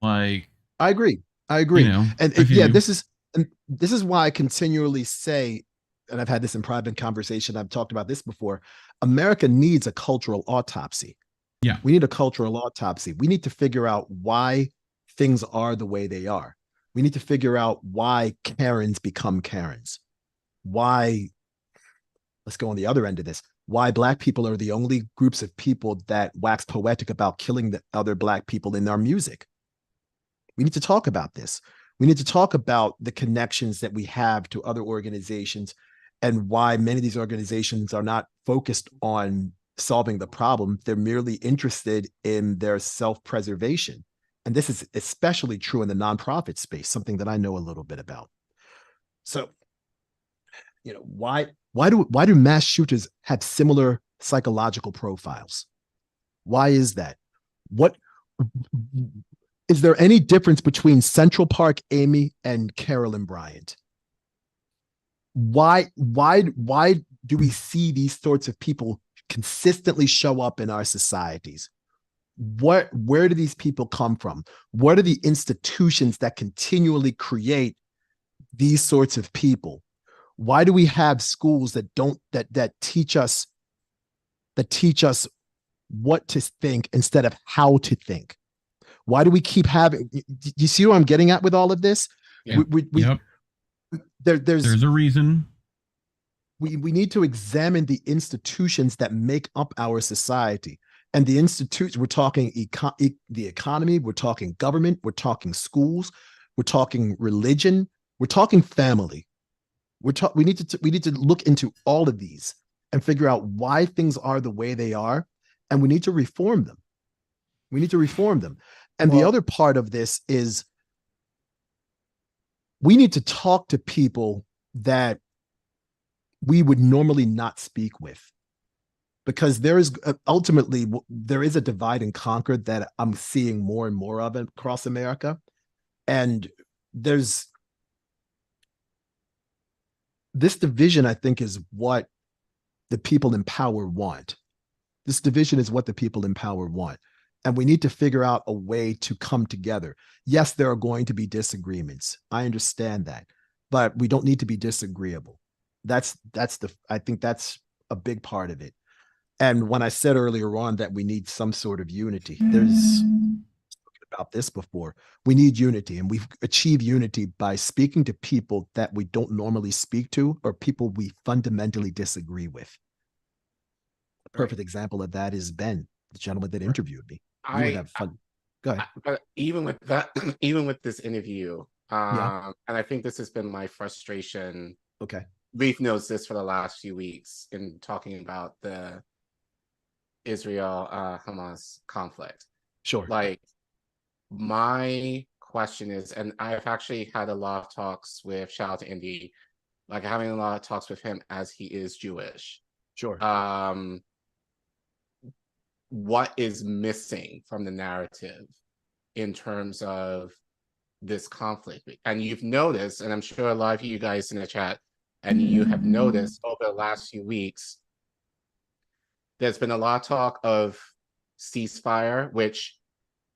Like, I agree. This is why I continually say, and I've had this in private conversation, I've talked about this before, America needs a cultural autopsy. Yeah. We need a cultural autopsy. We need to figure out why things are the way they are. We need to figure out why Karens become Karens. Why, let's go on the other end of this, why Black people are the only groups of people that wax poetic about killing the other Black people in our music. We need to talk about this. We need to talk about the connections that we have to other organizations and why many of these organizations are not focused on solving the problem. They're merely interested in their self-preservation. And this is especially true in the nonprofit space, something that I know a little bit about. So, why do mass shooters have similar psychological profiles? Why is that? What is there any difference between Central Park Amy and Carolyn Bryant? Why do we see these sorts of people consistently show up in our societies? Where do these people come from? What are the institutions that continually create these sorts of people? Why do we have schools that teach us what to think instead of how to think? Why do we keep having, you see what I'm getting at with all of this? Yeah. there's a reason. We need to examine the institutions that make up our society. And the institutes, we're talking the economy, we're talking government, we're talking schools, we're talking religion, we're talking family. We need to look into all of these and figure out why things are the way they are, and we need to reform them. And the other part of this is we need to talk to people that we would normally not speak with, because there is ultimately a divide and conquer that I'm seeing more and more of across America. And there's this division, I think, is what the people in power want. This division is what the people in power want. And we need to figure out a way to come together. Yes, there are going to be disagreements. I understand that, but we don't need to be disagreeable. I think that's a big part of it. And when I said earlier on that we need some sort of unity, there's about this before. We need unity, and we achieve unity by speaking to people that we don't normally speak to, or people we fundamentally disagree with. A perfect example of that is Ben, the gentleman that interviewed me. You would have fun. Go ahead. But even with that, even with this interview, and I think this has been my frustration. Okay. Reef knows this for the last few weeks in talking about the Israel-Hamas conflict. Sure. Like, my question is, and I've actually had a lot of talks with, shout out to Indy, like having a lot of talks with him as he is Jewish. Sure. What is missing from the narrative in terms of this conflict? And you've noticed, and I'm sure a lot of you guys in the chat, and you have noticed over the last few weeks, there's been a lot of talk of ceasefire, which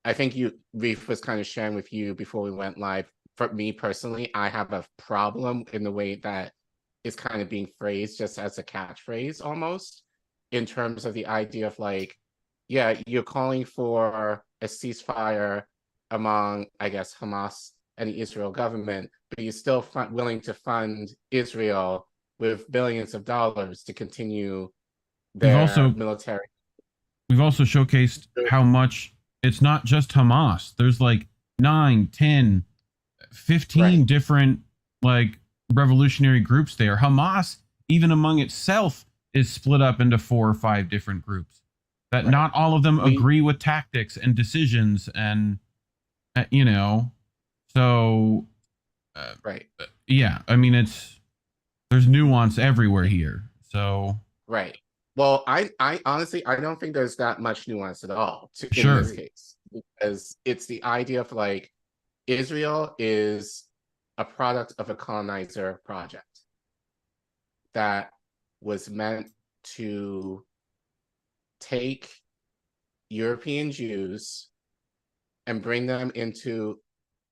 I think Reef was kind of sharing with you before we went live. For me personally, I have a problem in the way that it's kind of being phrased just as a catchphrase almost, in terms of the idea of like, yeah, you're calling for a ceasefire among, I guess, Hamas and the Israel government, but you're still willing to fund Israel with billions of dollars to continue their military. We've also showcased how much it's not just Hamas. There's like 9, 10, 15 different like revolutionary groups there. Hamas, even among itself, is split up into 4 or 5 different groups. That not all of them agree with tactics and decisions, and so yeah, I mean, there's nuance everywhere here. So well, I honestly, I don't think there's that much nuance at all in this case, because it's the idea of like, Israel is a product of a colonizer project that was meant to take European Jews and bring them into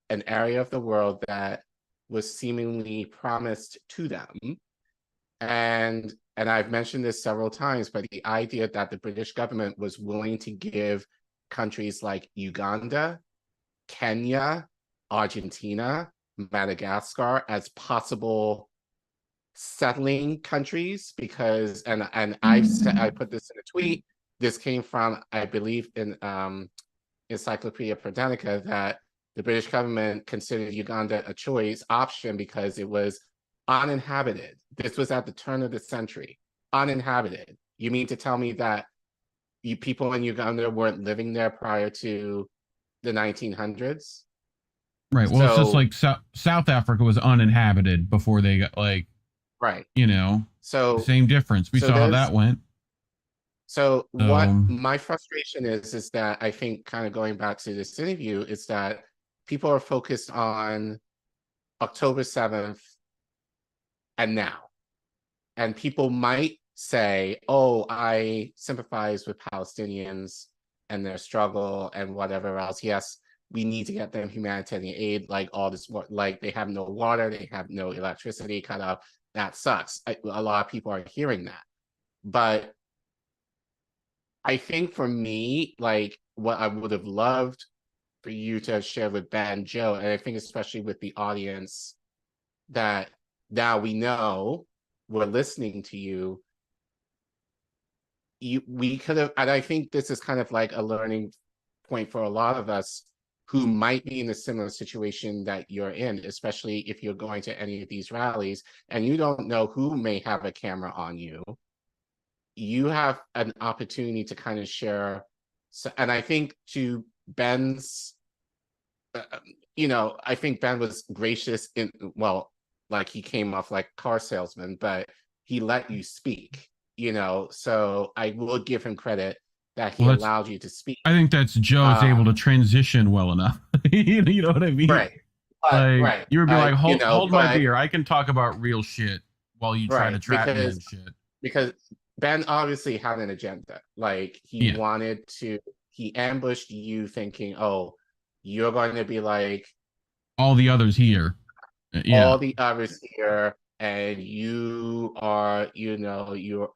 an area of the world that was seemingly promised to them. And I've mentioned this several times, but the idea that the British government was willing to give countries like Uganda, Kenya, Argentina, Madagascar as possible settling countries, because and I put this in a tweet. This came from, I believe, in Encyclopedia Britannica, that the British government considered Uganda a choice option because it was uninhabited. This was at the turn of the century. Uninhabited. You mean to tell me that people in Uganda weren't living there prior to the 1900s? Right. Well, it's just like South Africa was uninhabited before they got like, so same difference. We saw how that went. So what my frustration is that I think, kind of going back to this interview, is that people are focused on October 7th and now. And people might say, oh, I sympathize with Palestinians and their struggle and whatever else. Yes, we need to get them humanitarian aid, like all this, like they have no water, they have no electricity cut off. That sucks. A lot of people are hearing that. But I think for me, like what I would have loved for you to have shared with Ben and Joe, and I think especially with the audience that now we know, we're listening to you. We could have, and I think this is kind of like a learning point for a lot of us who might be in a similar situation that you're in, especially if you're going to any of these rallies and you don't know who may have a camera on you. You have an opportunity to kind of share. So, and I think to Ben's, I think Ben was gracious in, well, like he came off like car salesman, but he let you speak, so I will give him credit that he allowed you to speak. I think that's Joe's able to transition well enough. You know what I mean? Right. Right. You would be like, hold my beer. I can talk about real shit while you try to trap me and shit. Because Ben obviously had an agenda. Like he wanted to, he ambushed you thinking, oh, you're going to be like all the others here. All the others here. And you are, you're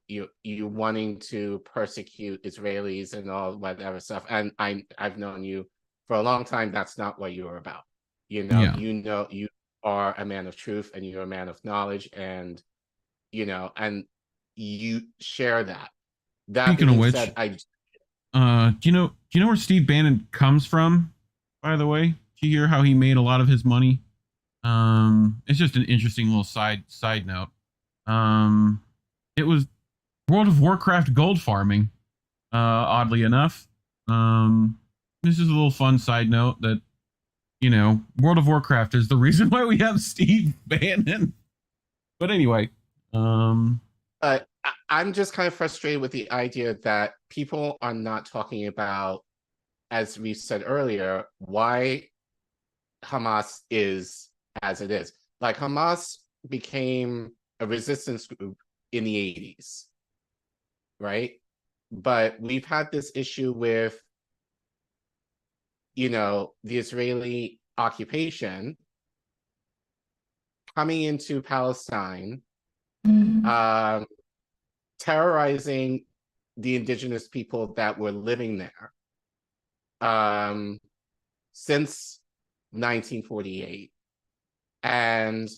wanting to persecute Israelis and all whatever stuff. And I've known you for a long time. That's not what you're about. You are a man of truth and you're a man of knowledge, and and you share that. Speaking of which, do you know where Steve Bannon comes from? By the way, do you hear how he made a lot of his money? It's just an interesting little side note. It was World of Warcraft gold farming, oddly enough. This is a little fun side note that, World of Warcraft is the reason why we have Steve Bannon. But anyway, I'm just kind of frustrated with the idea that people are not talking about, as we said earlier, why Hamas is as it is. Like Hamas became a resistance group in the 80s, right? But we've had this issue with, the Israeli occupation coming into Palestine, terrorizing the indigenous people that were living there since 1948. And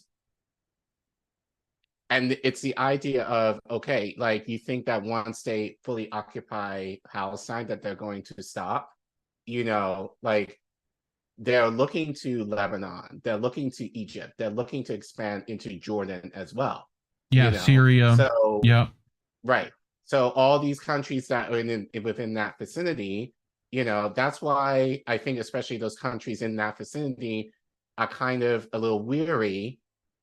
it's the idea of, okay, like you think that once they fully occupy Palestine that they're going to stop, like they're looking to Lebanon, they're looking to Egypt, they're looking to expand into Jordan as well. Syria. So right. So all these countries that are within that vicinity, that's why I think especially those countries in that vicinity are kind of a little weary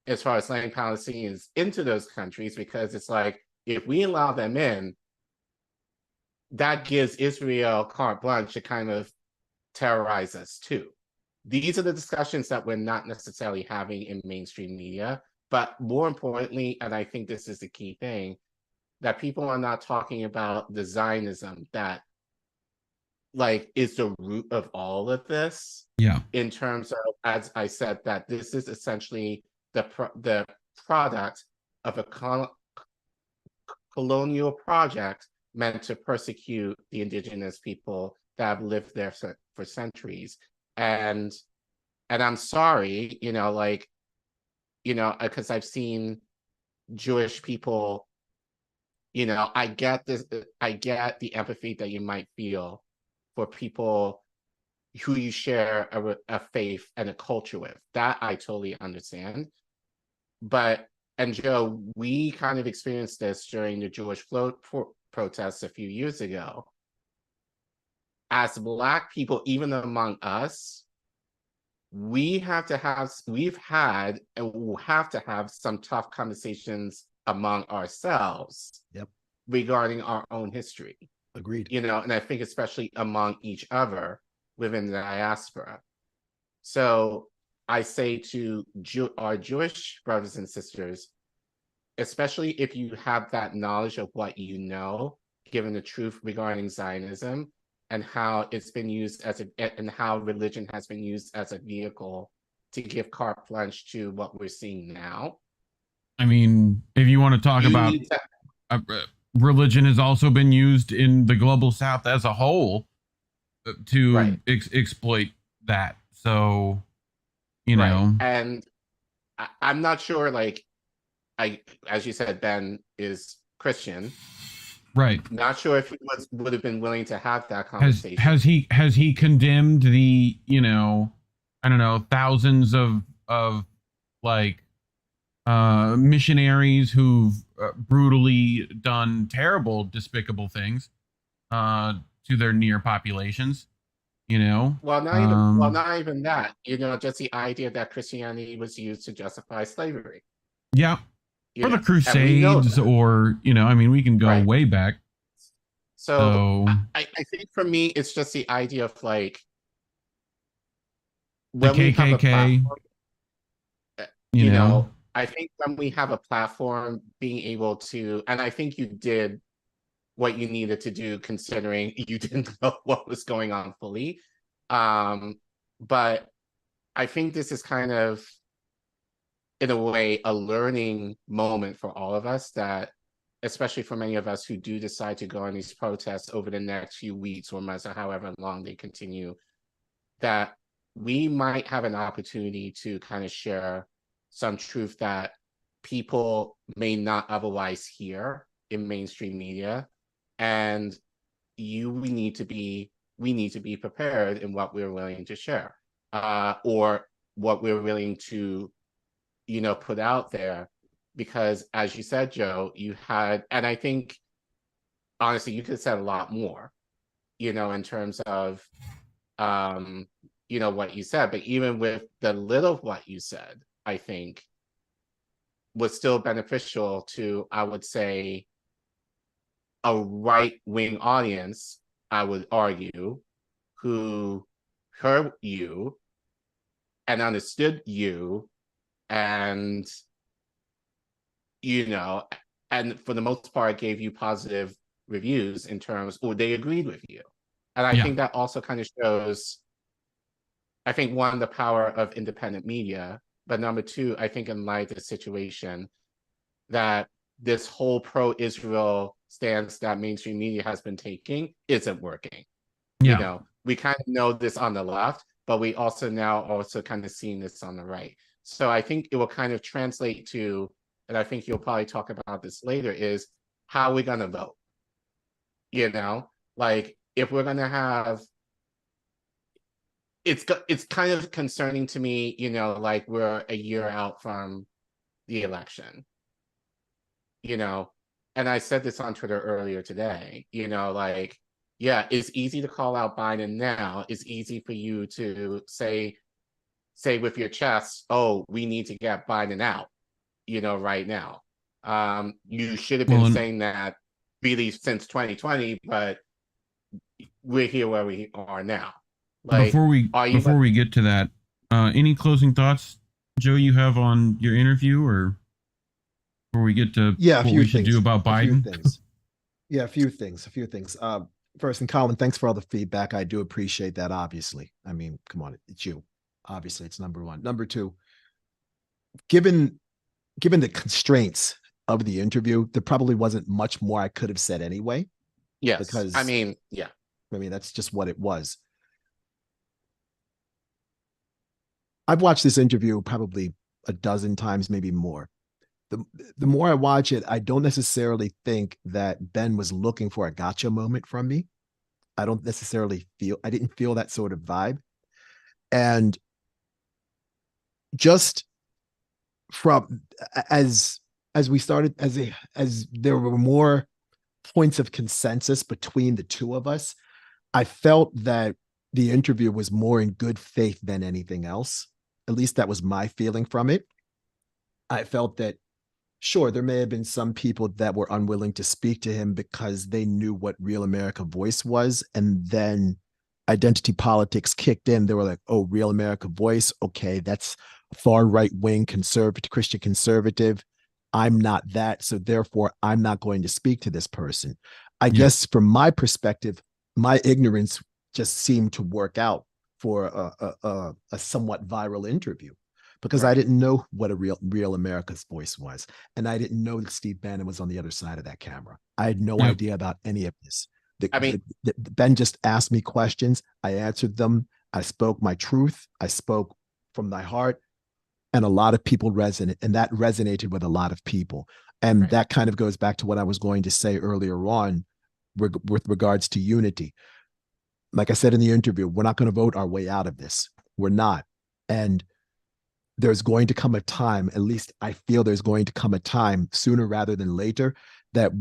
as far as letting Palestinians into those countries, because it's like, if we allow them in, that gives Israel carte blanche to kind of terrorize us too. These are the discussions that we're not necessarily having in mainstream media, but more importantly, and I think this is the key thing, that people are not talking about the Zionism that is the root of all of this. In terms of, as I said, that this is essentially the product of a colonial project meant to persecute the indigenous people that have lived there for centuries. And I'm sorry, because I've seen Jewish people, I get this, I get the empathy that you might feel for people who you share a faith and a culture with. That I totally understand. But, and Joe, we kind of experienced this during the Jewish float protests a few years ago. As Black people, even among us, we've had and will have to have some tough conversations among ourselves regarding our own history. Agreed. And I think especially among each other within the diaspora. So I say to our Jewish brothers and sisters, especially if you have that knowledge of what given the truth regarding Zionism and how it's been used and how religion has been used as a vehicle to give carte blanche to what we're seeing now. I mean, if you want to talk about religion has also been used in the global South as a whole to exploit that. So, And I'm not sure, as you said, Ben is Christian. Right. Not sure if he would have been willing to have that conversation. Has he condemned the, you know, I don't know, thousands of like missionaries who've brutally done terrible, despicable things to their near populations, you know? Not even that. You know, just the idea that Christianity was used to justify slavery. Yeah. You Or know, the Crusades, or, you know, I mean, we can go way back. So I think for me, it's just the idea of like, when the we have a KKK, platform, you know, I think when we have a platform, being able to, and I think you did what you needed to do, considering you didn't know what was going on fully. But I think this is kind of, in a way, a learning moment for all of us, that, especially for many of us who do decide to go on these protests over the next few weeks or months or however long they continue, that we might have an opportunity to kind of share some truth that people may not otherwise hear in mainstream media. And we need to be prepared in what we're willing to share, or what we're willing to, you know, put out there. Because as you said, Joe, you had, and I think, honestly, you could have said a lot more, you know, in terms of, you know, what you said. But even with the little of what you said, I think was still beneficial to, I would say, a right-wing audience, I would argue, who heard you and understood you, and, you know, and for the most part gave you positive reviews in terms, or they agreed with you. And I think that also kind of shows, I think, one, the power of independent media, but number two, I think in light of the situation, that this whole pro-Israel stance that mainstream media has been taking isn't working. You know, we kind of know this on the left, but we also now kind of seeing this on the right. So I think it will kind of translate to, and I think you'll probably talk about this later, is how we're going to vote. You know, like, if we're going to have, it's kind of concerning to me, you know, like, we're a year out from the election, you know, and I said this on Twitter earlier today, you know, like, yeah, it's easy to call out Biden now. It's easy for you to say with your chest, oh, we need to get Biden out, you know, right now. You should have been saying that really since 2020, but we're here where we are now. Like, before we get to that, any closing thoughts, Joe, you have on your interview, or before we get to what we should do about Biden? A few things. First, and Collin, thanks for all the feedback. I do appreciate that, obviously. I mean, come on, it's you. Obviously, it's number one. Number two, given the constraints of the interview, there probably wasn't much more I could have said anyway. Yes, because I mean, that's just what it was. I've watched this interview probably a dozen times, maybe more. The more I watch it, I don't necessarily think that Ben was looking for a gotcha moment from me. I didn't feel that sort of vibe. And just from as we started, as there were more points of consensus between the two of us, I felt that the interview was more in good faith than anything else. At least that was my feeling from it. I felt that, sure, there may have been some people that were unwilling to speak to him because they knew what Real America Voice was. And then identity politics kicked in. They were like, oh, Real America Voice. Okay, that's far right-wing conservative, Christian conservative. I'm not that. So therefore, I'm not going to speak to this person. I guess from my perspective, my ignorance just seemed to work out for a somewhat viral interview, because I didn't know what a Real America's Voice was. And I didn't know that Steve Bannon was on the other side of that camera. I had no idea about any of this. Ben just asked me questions. I answered them. I spoke my truth. I spoke from my heart. and a lot of people resonate, and that resonated with a lot of people. And that kind of goes back to what I was going to say earlier on with regards to unity. Like I said in the interview, we're not going to vote our way out of this. We're not. And there's going to come a time, at least I feel there's going to come a time sooner rather than later, that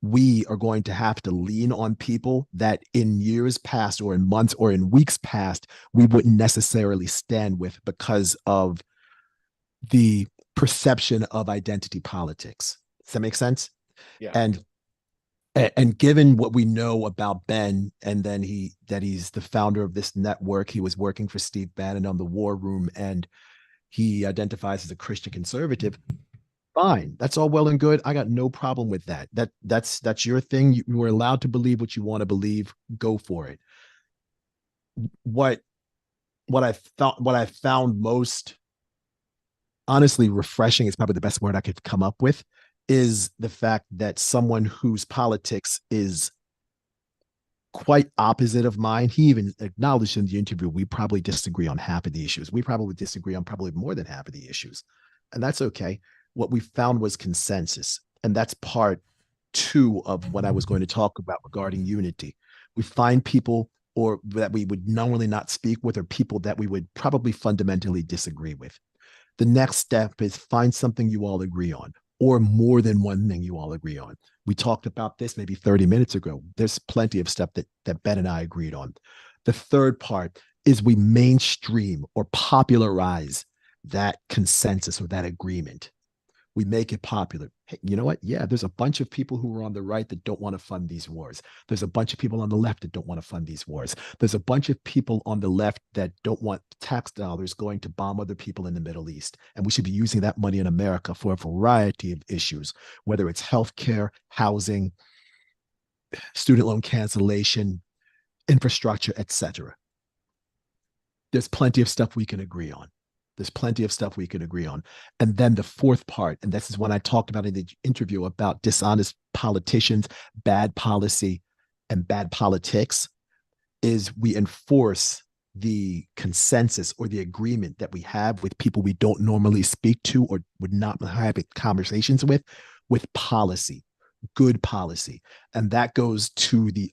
we are going to have to lean on people that in years past or in months or in weeks past, we wouldn't necessarily stand with because of the perception of identity politics. Does that make sense? Yeah. And given what we know about Ben, and then he's the founder of this network, he was working for Steve Bannon on the War Room, and he identifies as a Christian conservative. Fine, that's all well and good. I got no problem with that. That's your thing. You are allowed to believe what you want to believe. Go for it. What I found most honestly refreshing is probably the best word I could come up with, is the fact that someone whose politics is quite opposite of mine, he even acknowledged in the interview, we probably disagree on half of the issues. We probably disagree on probably more than half of the issues. And that's okay. What we found was consensus. And that's part 2 of what I was going to talk about regarding unity. We find people or that we would normally not speak with, or people that we would probably fundamentally disagree with. The next step is find something you all agree on, or more than one thing you all agree on. We talked about this maybe 30 minutes ago. There's plenty of stuff that Ben and I agreed on. The third part is we mainstream or popularize that consensus or that agreement. We make it popular. Hey, you know what? Yeah, there's a bunch of people who are on the right that don't want to fund these wars. There's a bunch of people on the left that don't want to fund these wars. There's a bunch of people on the left that don't want tax dollars going to bomb other people in the Middle East. And we should be using that money in America for a variety of issues, whether it's healthcare, housing, student loan cancellation, infrastructure, etc. There's plenty of stuff we can agree on. There's plenty of stuff we can agree on. And then the fourth part, and this is what I talked about in the interview about dishonest politicians, bad policy, and bad politics, is we enforce the consensus or the agreement that we have with people we don't normally speak to or would not have conversations with policy, good policy. And that goes to the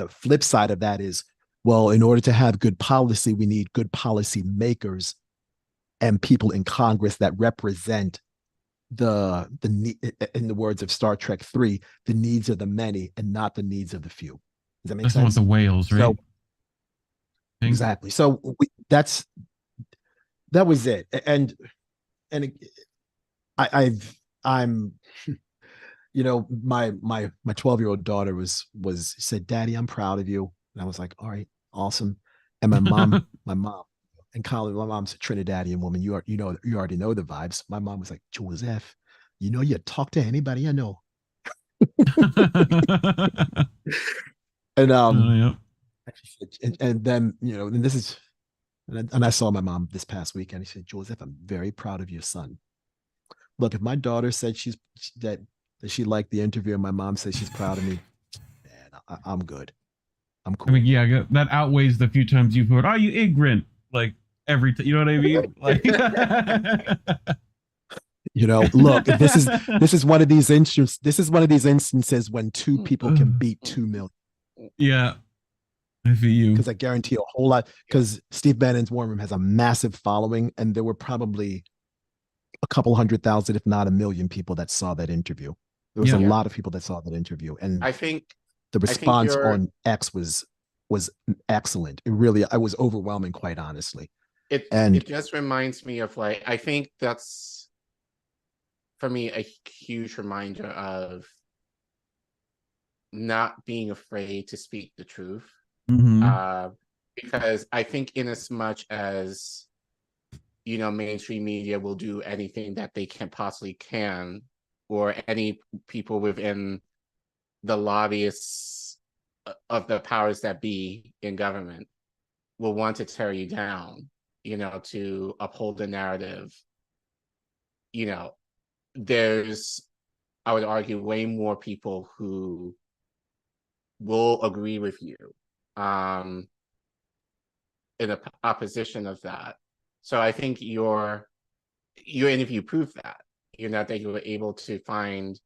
flip side of that is, well, in order to have good policy, we need good policy makers and people in Congress that represent the in the words of Star Trek 3, the needs of the many and not the needs of the few. Does that make That's sense? what the whales, right? So, exactly. So that was it. And I'm, you know, my 12-year-old daughter said, "Daddy, I'm proud of you." And I was like, "All right, awesome." And my mom. And Collin, my mom's a Trinidadian woman. You already know the vibes. My mom was like, "Joseph, you know, you talk to anybody I know." And and then, you know, and this is, and I saw my mom this past weekend. She said, "Joseph, I'm very proud of your son." Look, if my daughter said that she liked the interview and my mom says she's proud of me, man, I'm good. I'm cool. I mean, yeah, that outweighs the few times you've heard, "Are you ignorant?" Like every you know what I mean? Like, you know, look, this is one of these instances. This is one of these instances when 2 people can beat 2 million. Yeah, I feel you. Because I guarantee a whole lot. Because Steve Bannon's War Room has a massive following, and there were probably a couple 100,000, if not 1 million, people that saw that interview. There was a lot of people that saw that interview, and I think the response on X was excellent. It really, I was overwhelming, quite honestly. It just reminds me of, like, I think that's, for me, a huge reminder of not being afraid to speak the truth. Mm-hmm. Because I think in as much as, you know, mainstream media will do anything that they possibly can, or any people within the lobbyists of the powers that be in government will want to tear you down, you know, to uphold the narrative. You know, there's, I would argue, way more people who will agree with you in opposition of that. So I think your your interview proved that, that you were able to find,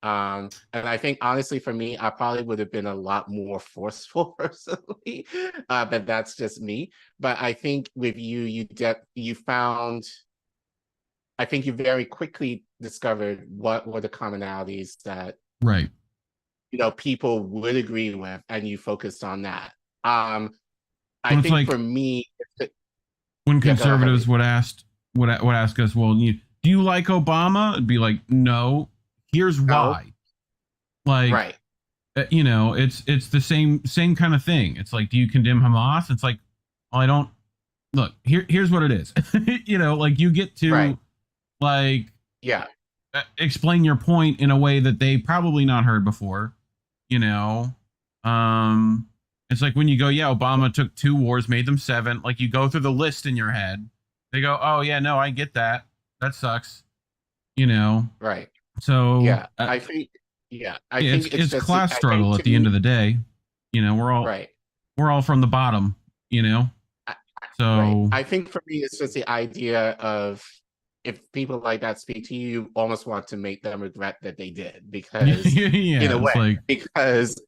and I think honestly for me, I probably would have been a lot more forceful personally, but that's just me. But I think with you, you found, I think you very quickly discovered what were the commonalities that Right. people would agree with, and you focused on that. I Well, think for me, when conservatives would ask us, well, do you like Obama? It'd be like, no. Here's why. Like, right. It's the same kind of thing. It's like, do you condemn Hamas? It's like, well, I don't. Look, here's what it is. Like you get to explain your point in a way that they probably not heard before. It's like when you go, yeah, Obama took 2 wars, made them 7. Like you go through the list in your head. They go, oh yeah, no, I get that. That sucks. Right. So yeah, I think I think it's class struggle at the end of the day. We're all from the bottom. So right. I think for me, it's just the idea of if people like that speak to you, you almost want to make them regret that they did, because in a way, because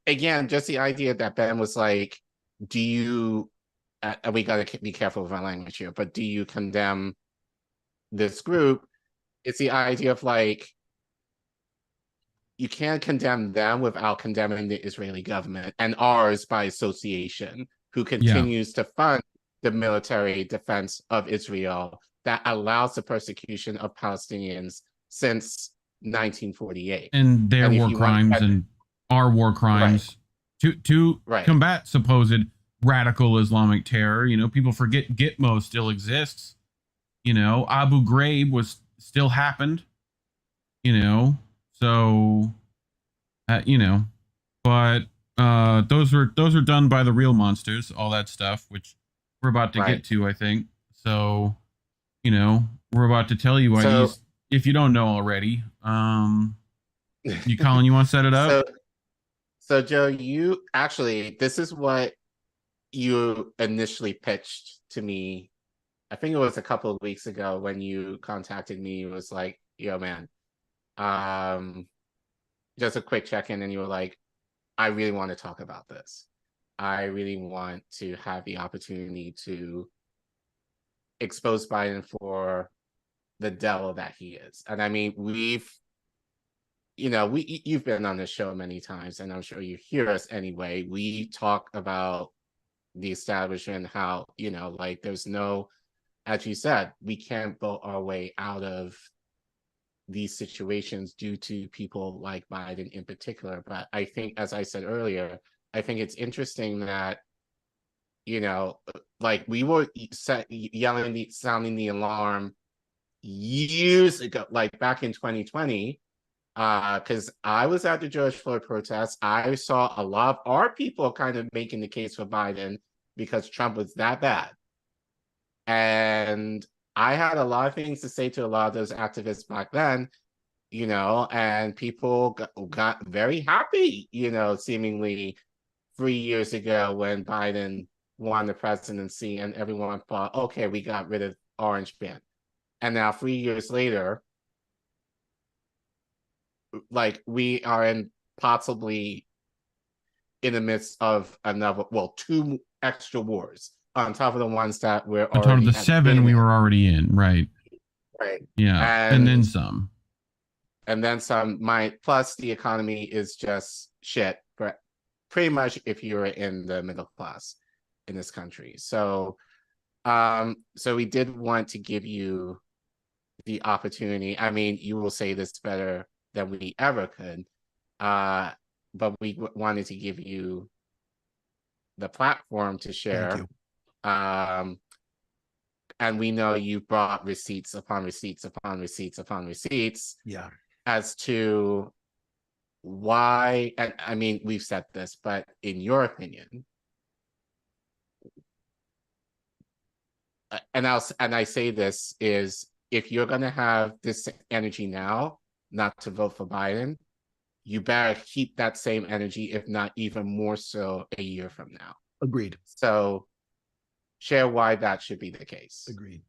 again, just the idea that Ben was like, do you? And we got to be careful with our language here, but do you condemn this group? It's the idea of like, you can't condemn them without condemning the Israeli government and ours by association, who continues to fund the military defense of Israel that allows the persecution of Palestinians since 1948. And their war crimes and our war crimes to combat supposed radical Islamic terror. People forget Gitmo still exists. Abu Ghraib still happened. So but those are done by the real monsters, all that stuff, which we're about to get to, I think. So we're about to tell you why if you don't know already. Collin, you want to set it up? So Joe, you actually, this is what you initially pitched to me. I think it was a couple of weeks ago when you contacted me. It was like, yo, man, just a quick check-in, and you were like, I really want to talk about this. I really want to have the opportunity to expose Biden for the devil that he is. And I mean, you've been on this show many times, and I'm sure you hear us anyway. We talk about the establishment, how, there's no, as you said, we can't vote our way out of these situations due to people like Biden in particular. But I think, as I said earlier, I think it's interesting that, we were sounding the alarm years ago, like back in 2020, because I was at the George Floyd protests. I saw a lot of our people kind of making the case for Biden because Trump was that bad. And I had a lot of things to say to a lot of those activists back then, and people got very happy, seemingly 3 years ago when Biden won the presidency, and everyone thought, okay, we got rid of Orange Bin. And now 3 years later, we are possibly in the midst of another, 2 extra wars on top of the ones that we're on top of the 7 we were already in, right? Right. Yeah, and then some. And then some. Plus the economy is just shit, but pretty much if you're in the middle class in this country. So, so we did want to give you the opportunity. I mean, you will say this better than we ever could, but we wanted to give you the platform to share. And we know you brought receipts upon receipts upon receipts upon receipts. Yeah. As to why, and I mean, we've said this, but in your opinion, and I say this is, if you're going to have this energy now, not to vote for Biden, you better keep that same energy, if not even more so, a year from now. Agreed. So share why that should be the case. Agreed.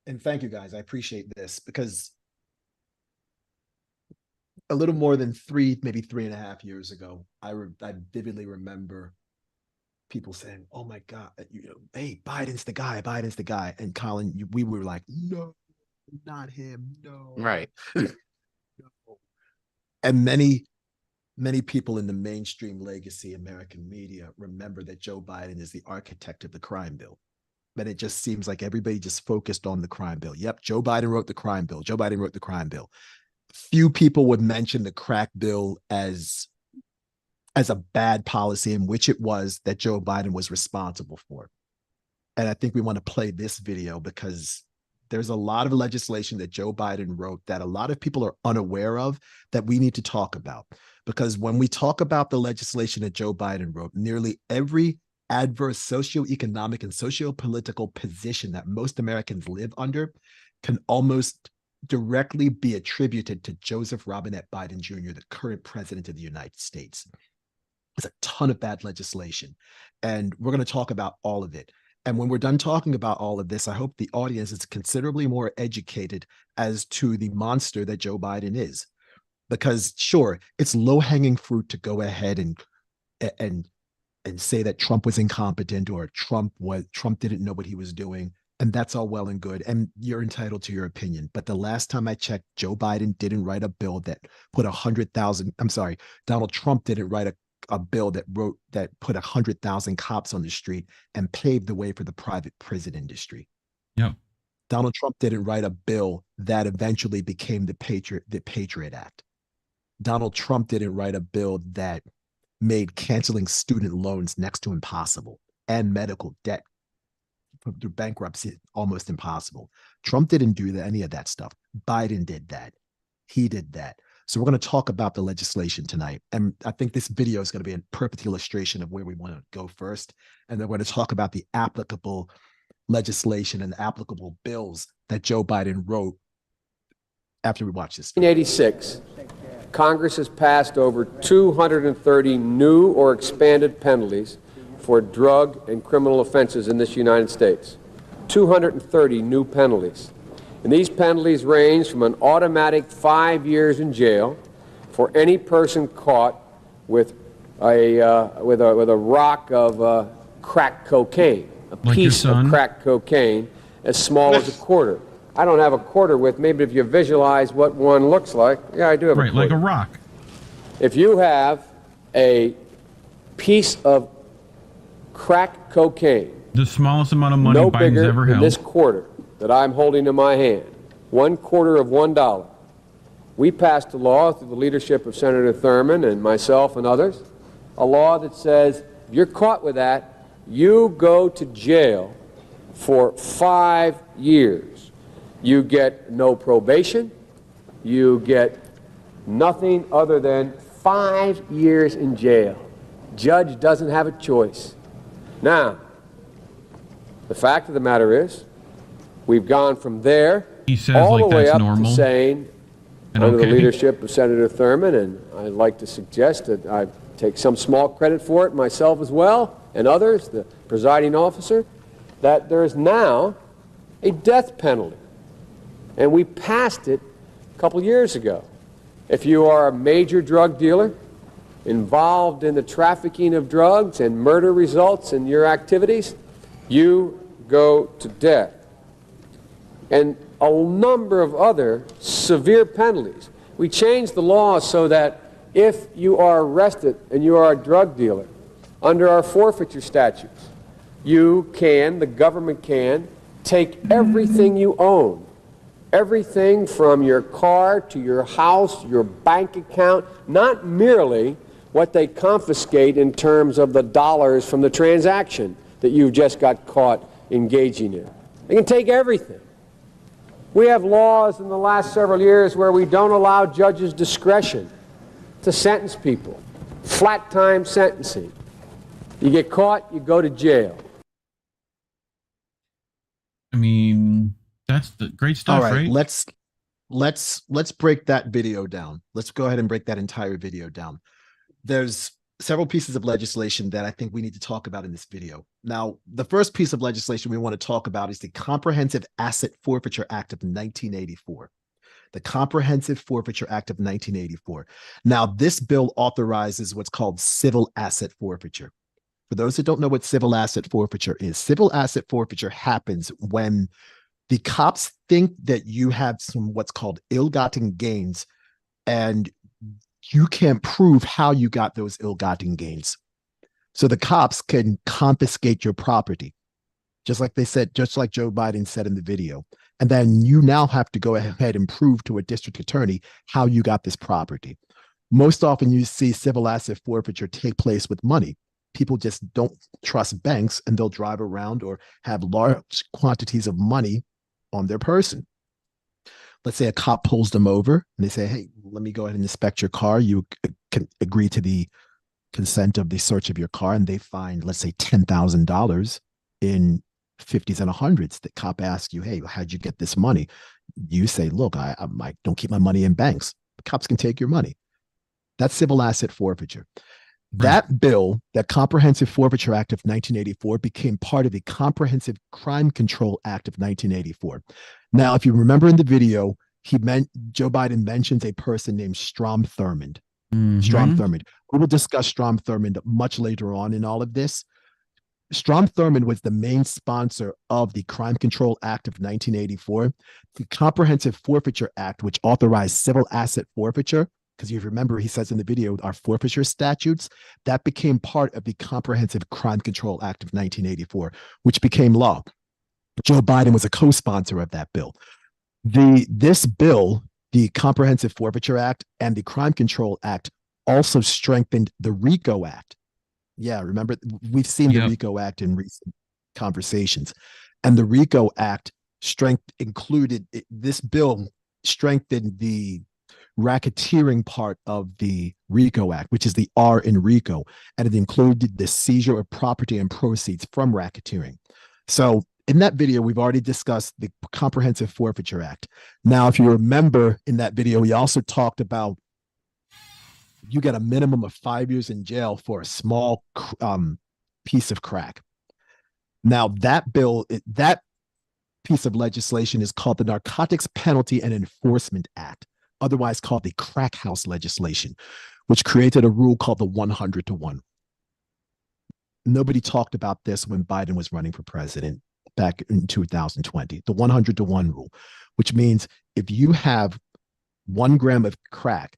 And thank you guys. I appreciate this because a little more than maybe 3.5 years ago, I vividly remember people saying, "Oh my God, hey, Biden's the guy." And Collin, we were like, "No, not him, no." Right. No. And many people in the mainstream legacy American media remember that Joe Biden is the architect of the crime bill. But it just seems like everybody just focused on the crime bill. Yep, Joe Biden wrote the crime bill. Few people would mention the crack bill as a bad policy, in which it was, that Joe Biden was responsible for. And I think we want to play this video because there's a lot of legislation that Joe Biden wrote that a lot of people are unaware of that we need to talk about. Because when we talk about the legislation that Joe Biden wrote, nearly every adverse socioeconomic and sociopolitical position that most Americans live under can almost directly be attributed to Joseph Robinette Biden Jr., the current president of the United States. There's a ton of bad legislation, and we're going to talk about all of it. And when we're done talking about all of this, I hope the audience is considerably more educated as to the monster that Joe Biden is. Because sure, it's low-hanging fruit to go ahead and say that Trump was incompetent or Trump didn't know what he was doing. And that's all well and good. And you're entitled to your opinion. But the last time I checked, Joe Biden didn't write a bill that put Donald Trump didn't write a bill that put 100,000 cops on the street and paved the way for the private prison industry. Yep. Donald Trump didn't write a bill that eventually became the Patriot Act. Donald Trump didn't write a bill that made canceling student loans next to impossible and medical debt through bankruptcy almost impossible. Trump didn't do any of that stuff. Biden did that. He did that. So we're going to talk about the legislation tonight. And I think this video is going to be a perfect illustration of where we want to go first. And then we're going to talk about the applicable legislation and the applicable bills that Joe Biden wrote after we watch this. In 1986, Congress has passed over 230 new or expanded penalties for drug and criminal offenses in this United States. 230 new penalties. And these penalties range from an automatic 5 years in jail for any person caught with a rock of crack cocaine, a piece of crack cocaine as small as a quarter. I don't have a quarter with me, but if you visualize what one looks like, yeah, I do have a quarter. Right, like a rock. If you have a piece of crack cocaine, the smallest amount of money no Biden's bigger ever than held, this quarter that I'm holding in my hand, 1/4 of $1. We passed a law through the leadership of Senator Thurmond and myself and others, a law that says if you're caught with that, you go to jail for 5 years. You get no probation. You get nothing other than 5 years in jail. Judge doesn't have a choice. Now, the fact of the matter is, we've gone from there all the way up to saying, under the leadership of Senator Thurmond, and I'd like to suggest that I take some small credit for it myself as well, and others, the presiding officer, that there is now a death penalty. And we passed it a couple years ago. If you are a major drug dealer involved in the trafficking of drugs and murder results in your activities, you go to death. And a number of other severe penalties. We changed the law so that if you are arrested and you are a drug dealer, under our forfeiture statutes, the government can take everything you own, everything from your car to your house, your bank account, not merely what they confiscate in terms of the dollars from the transaction that you just got caught engaging in. They can take everything. We have laws in the last several years where we don't allow judges discretion to sentence people. Flat time sentencing. You get caught, you go to jail. I mean, that's the great stuff, all right? right? Let's break that video down. Let's go ahead and break that entire video down. There's several pieces of legislation that I think we need to talk about in this video. Now, the first piece of legislation we want to talk about is the Comprehensive Asset Forfeiture Act of 1984. The Comprehensive Forfeiture Act of 1984. Now, this bill authorizes what's called civil asset forfeiture. For those who don't know what civil asset forfeiture is, civil asset forfeiture happens when the cops think that you have some what's called ill-gotten gains, and you can't prove how you got those ill-gotten gains. So the cops can confiscate your property, just like they said, just like Joe Biden said in the video. And then you now have to go ahead and prove to a district attorney how you got this property. Most often you see civil asset forfeiture take place with money. People just don't trust banks, and they'll drive around or have large quantities of money on their person. Let's say a cop pulls them over and they say, hey, let me go ahead and inspect your car. You can agree to the consent of the search of your car, and they find, let's say, $10,000 in 50s and 100s. The cop asks you, hey, how'd you get this money? You say, look, I don't keep my money in banks. The cops can take your money. That's civil asset forfeiture. That bill, that Comprehensive Forfeiture Act of 1984, became part of the Comprehensive Crime Control Act of 1984. Now, if you remember in the video, Joe Biden mentions a person named Strom Thurmond. Strom Thurmond. We will discuss Strom Thurmond much later on in all of this. Strom Thurmond was the main sponsor of the Crime Control Act of 1984, the Comprehensive Forfeiture Act, which authorized civil asset forfeiture. Because you remember, he says in the video, our forfeiture statutes, that became part of the Comprehensive Crime Control Act of 1984, which became law. Joe Biden was a co-sponsor of that bill. This bill, the Comprehensive Forfeiture Act and the Crime Control Act, also strengthened the RICO Act. Yeah, remember, we've seen the RICO Act in recent conversations. And the RICO Act this bill strengthened the racketeering part of the RICO Act, which is the R in RICO, and it included the seizure of property and proceeds from racketeering. So in that video, we've already discussed the Comprehensive Forfeiture Act. Now, if you remember in that video, we also talked about you get a minimum of 5 years in jail for a small piece of crack. Now, that bill, that piece of legislation is called the Narcotics Penalty and Enforcement Act, otherwise called the Crack House legislation, which created a rule called the 100-to-1. Nobody talked about this when Biden was running for president back in 2020, the 100-to-1 rule, which means if you have 1 gram of crack,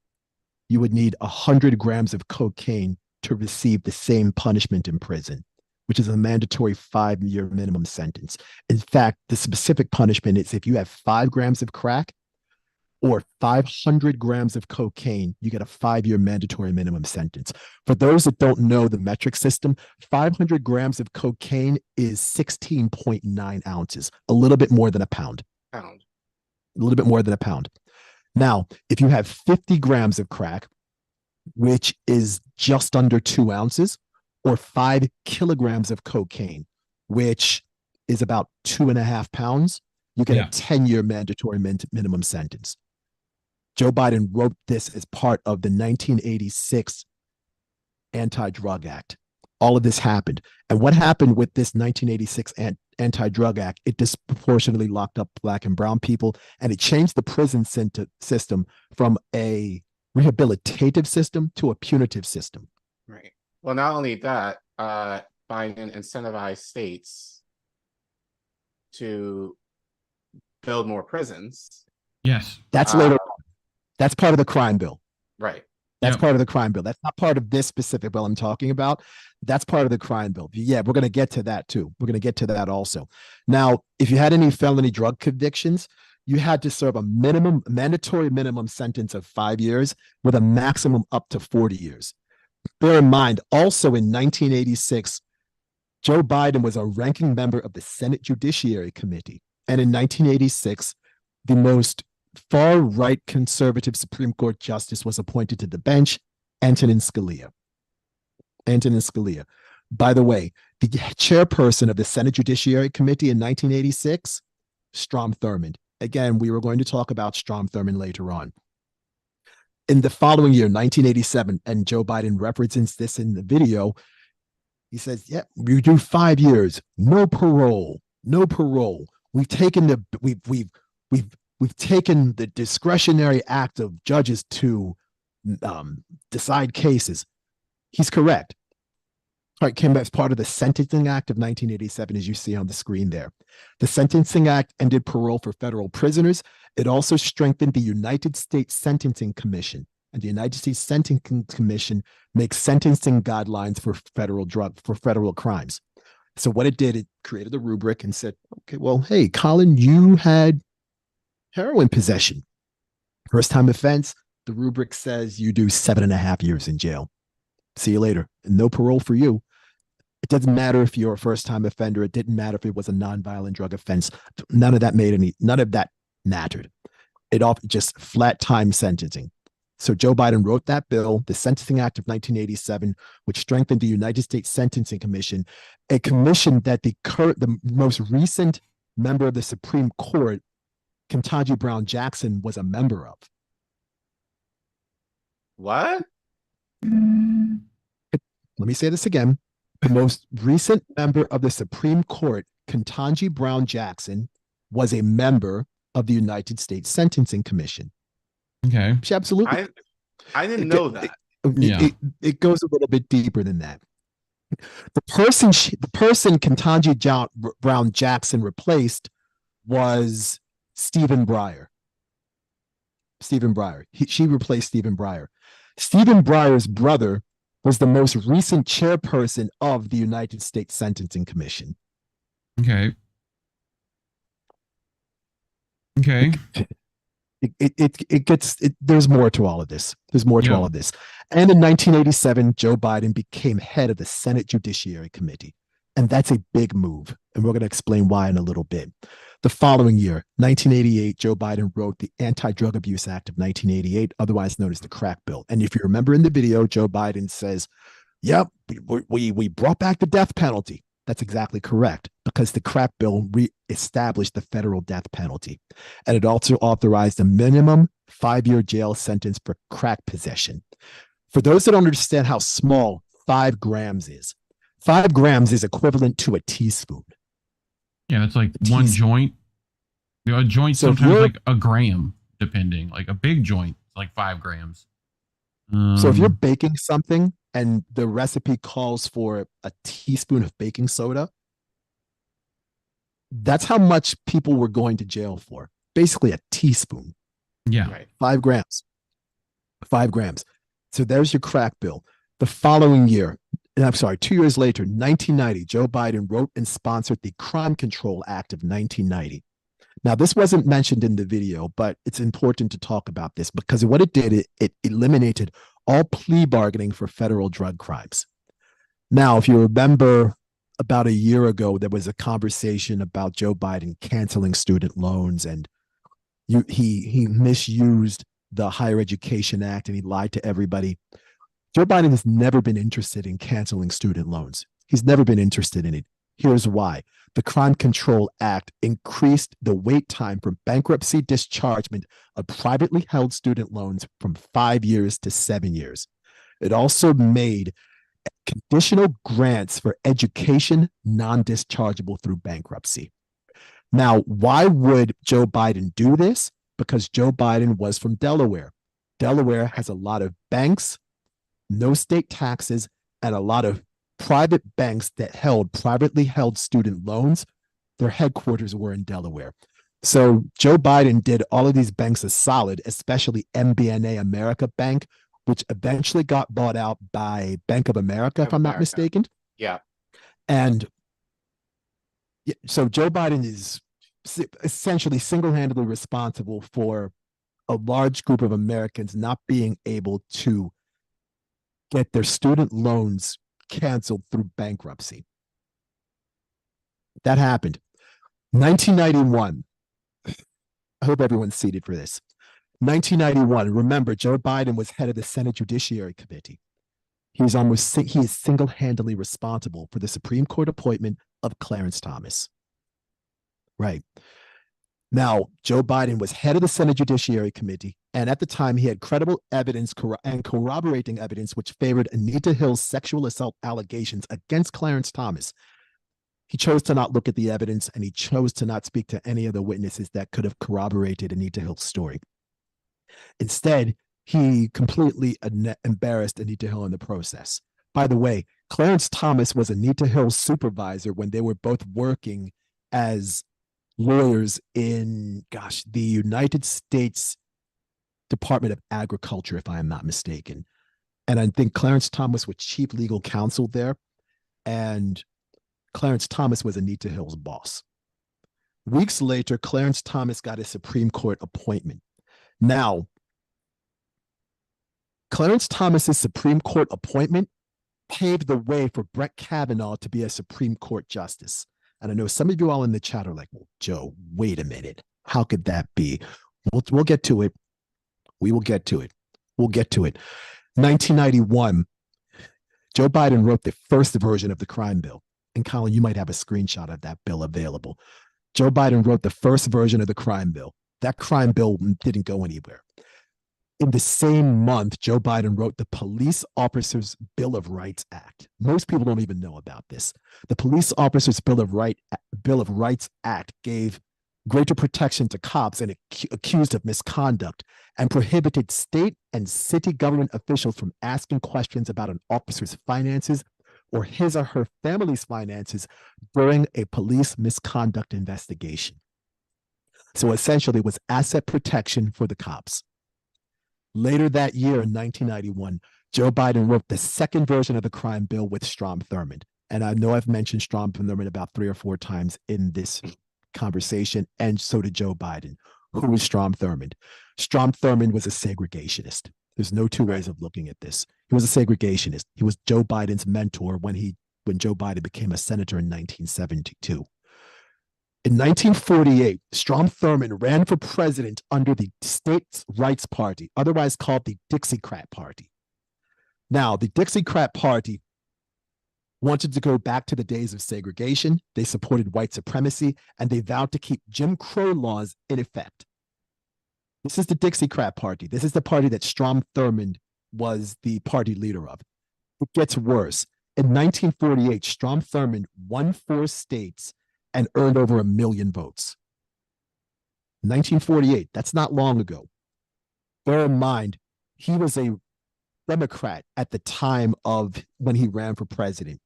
you would need 100 grams of cocaine to receive the same punishment in prison, which is a mandatory 5-year minimum sentence. In fact, the specific punishment is if you have 5 grams of crack or 500 grams of cocaine, you get a 5-year mandatory minimum sentence. For those that don't know the metric system, 500 grams of cocaine is 16.9 ounces, a little bit more than a pound. A little bit more than a pound. Now, if you have 50 grams of crack, which is just under 2 ounces, or 5 kilograms of cocaine, which is about 2.5 pounds, you get a 10-year mandatory minimum sentence. Joe Biden wrote this as part of the 1986 Anti-Drug Act. All of this happened. And what happened with this 1986 Anti-Drug Act, it disproportionately locked up Black and brown people, and it changed the prison system from a rehabilitative system to a punitive system. Right. Well, not only that, Biden incentivized states to build more prisons. Yes. That's later on. That's part of the crime bill. Right. That's part of the crime bill. That's not part of this specific bill I'm talking about. That's part of the crime bill. Yeah, we're going to get to that too. We're going to get to that also. Now, if you had any felony drug convictions, you had to serve a mandatory minimum sentence of 5 years with a maximum up to 40 years. Bear in mind, also in 1986, Joe Biden was a ranking member of the Senate Judiciary Committee. And in 1986, the most far-right conservative Supreme Court justice was appointed to the bench, Antonin Scalia. Antonin Scalia. By the way, the chairperson of the Senate Judiciary Committee in 1986, Strom Thurmond. Again, we were going to talk about Strom Thurmond later on. In the following year, 1987, and Joe Biden represents this in the video, he says, "Yeah, you do 5 years, no parole, no parole. We've taken the discretionary act of judges to decide cases." He's correct. It came as part of the Sentencing Act of 1987, as you see on the screen there. The Sentencing Act ended parole for federal prisoners. It also strengthened the United States Sentencing Commission. And the United States Sentencing Commission makes sentencing guidelines for federal crimes. So what it did, it created a rubric and said, okay, well, hey, Collin, you had heroin possession. First time offense, the rubric says you do 7.5 years in jail. See you later. And no parole for you. It doesn't matter if you're a first-time offender. It didn't matter if it was a nonviolent drug offense. None of that mattered. It all just flat time sentencing. So Joe Biden wrote that bill, the Sentencing Act of 1987, which strengthened the United States Sentencing Commission, a commission that the most recent member of the Supreme Court, Ketanji Brown Jackson, was a member of. What? Let me say this again. The most recent member of the Supreme Court, Ketanji Brown Jackson, was a member of the United States Sentencing Commission. Okay. She absolutely. I didn't know that. It goes a little bit deeper than that. The person Ketanji Brown Jackson replaced was Stephen Breyer. She replaced Stephen Breyer. Stephen Breyer's brother was the most recent chairperson of the United States Sentencing Commission. Okay. There's more to all of this. All of this. And in 1987, Joe Biden became head of the Senate Judiciary Committee. And that's a big move. And we're going to explain why in a little bit. The following year, 1988, Joe Biden wrote the Anti-Drug Abuse Act of 1988, otherwise known as the crack bill. And if you remember in the video, Joe Biden says, yep, we brought back the death penalty. That's exactly correct, because the crack bill re-established the federal death penalty. And it also authorized a minimum 5-year jail sentence for crack possession. For those that don't understand how small 5 grams is, 5 grams is equivalent to a teaspoon. Yeah, it's like one joint. A joint sometimes like a gram, depending. Like a big joint, like 5 grams. So if you're baking something and the recipe calls for a teaspoon of baking soda, that's how much people were going to jail for. Basically a teaspoon. Yeah. Right. 5 grams. 5 grams. So there's your crack bill. The following year, 2 years later, 1990, Joe Biden wrote and sponsored the Crime Control Act of 1990. Now, this wasn't mentioned in the video, but it's important to talk about this because what it did, it eliminated all plea bargaining for federal drug crimes. Now, if you remember, about a year ago, there was a conversation about Joe Biden canceling student loans, and he misused the Higher Education Act, and he lied to everybody. Joe Biden has never been interested in canceling student loans. He's never been interested in it. Here's why. The Crime Control Act increased the wait time for bankruptcy dischargement of privately held student loans from 5 years to 7 years. It also made conditional grants for education non-dischargeable through bankruptcy. Now, why would Joe Biden do this? Because Joe Biden was from Delaware. Delaware has a lot of banks, no state taxes, and a lot of private banks that held privately held student loans. Their headquarters were in Delaware. So Joe Biden did all of these banks a solid, especially MBNA America Bank, which eventually got bought out by Bank of America, if I'm not mistaken. Yeah. And so Joe Biden is essentially single-handedly responsible for a large group of Americans not being able to get their student loans canceled through bankruptcy. That happened. 1991. I hope everyone's seated for this. 1991. Remember, Joe Biden was head of the Senate Judiciary Committee. He is single-handedly responsible for the Supreme Court appointment of Clarence Thomas. Right. Now, Joe Biden was head of the Senate Judiciary Committee, and at the time he had credible evidence and corroborating evidence which favored Anita Hill's sexual assault allegations against Clarence Thomas. He chose to not look at the evidence, and he chose to not speak to any of the witnesses that could have corroborated Anita Hill's story. Instead, he completely embarrassed Anita Hill in the process. By the way, Clarence Thomas was Anita Hill's supervisor when they were both working as lawyers in, the United States Department of Agriculture, if I am not mistaken. And I think Clarence Thomas was chief legal counsel there, and Clarence Thomas was Anita Hill's boss. Weeks later, Clarence Thomas got a Supreme Court appointment. Now, Clarence Thomas's Supreme Court appointment paved the way for Brett Kavanaugh to be a Supreme Court justice. And I know some of you all in the chat are like, well, Joe, wait a minute. How could that be? We'll get to it. We will get to it. We'll get to it. 1991, Joe Biden wrote the first version of the crime bill. And Collin, you might have a screenshot of that bill available. Joe Biden wrote the first version of the crime bill. That crime bill didn't go anywhere. In the same month, Joe Biden wrote the Police Officers Bill of Rights Act. Most people don't even know about this. The Police Officers Bill of Rights Act gave greater protection to cops and accused of misconduct, and prohibited state and city government officials from asking questions about an officer's finances or his or her family's finances during a police misconduct investigation. So essentially, it was asset protection for the cops. Later that year, in 1991, Joe Biden wrote the second version of the crime bill with Strom Thurmond. And I know I've mentioned Strom Thurmond about 3 or 4 times in this conversation, and so did Joe Biden. Who was Strom Thurmond? Strom Thurmond was a segregationist. There's no two ways of looking at this. He was a segregationist. He was Joe Biden's mentor when Joe Biden became a senator in 1972. In 1948, Strom Thurmond ran for president under the States' Rights Party, otherwise called the Dixiecrat Party. Now, the Dixiecrat Party wanted to go back to the days of segregation. They supported white supremacy, and they vowed to keep Jim Crow laws in effect. This is the Dixiecrat Party. This is the party that Strom Thurmond was the party leader of. It gets worse. In 1948, Strom Thurmond won 4 states and earned over 1 million votes. 1948, that's not long ago. Bear in mind, he was a Democrat at the time of when he ran for president.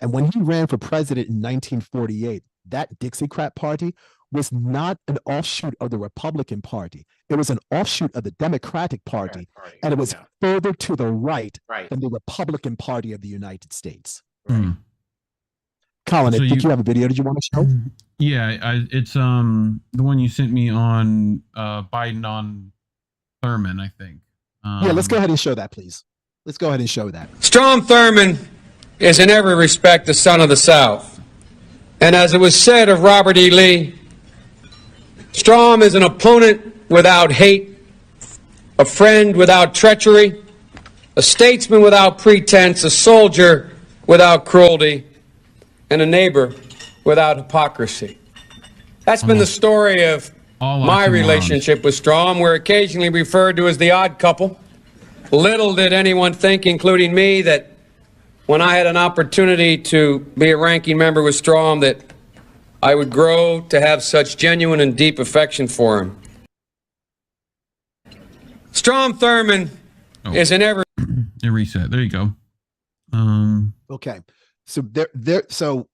And when he ran for president in 1948, that Dixiecrat Party was not an offshoot of the Republican Party. It was an offshoot of the Democratic Party, and it was further to the right than the Republican Party of the United States. Mm. Collin, so I think you have a video. Did you want to show? Yeah, it's the one you sent me on Biden on Thurmond, I think. Yeah, let's go ahead and show that, please. Let's go ahead and show that. Strom Thurmond is in every respect the son of the South. And as it was said of Robert E. Lee, Strom is an opponent without hate, a friend without treachery, a statesman without pretense, a soldier without cruelty, and a neighbor without hypocrisy. That's been the story of my relationship with Strom. We're occasionally referred to as the odd couple. Little did anyone think, including me, that when I had an opportunity to be a ranking member with Strom, that I would grow to have such genuine and deep affection for him. Strom Thurmond is in every... It reset. There you go. Okay. So so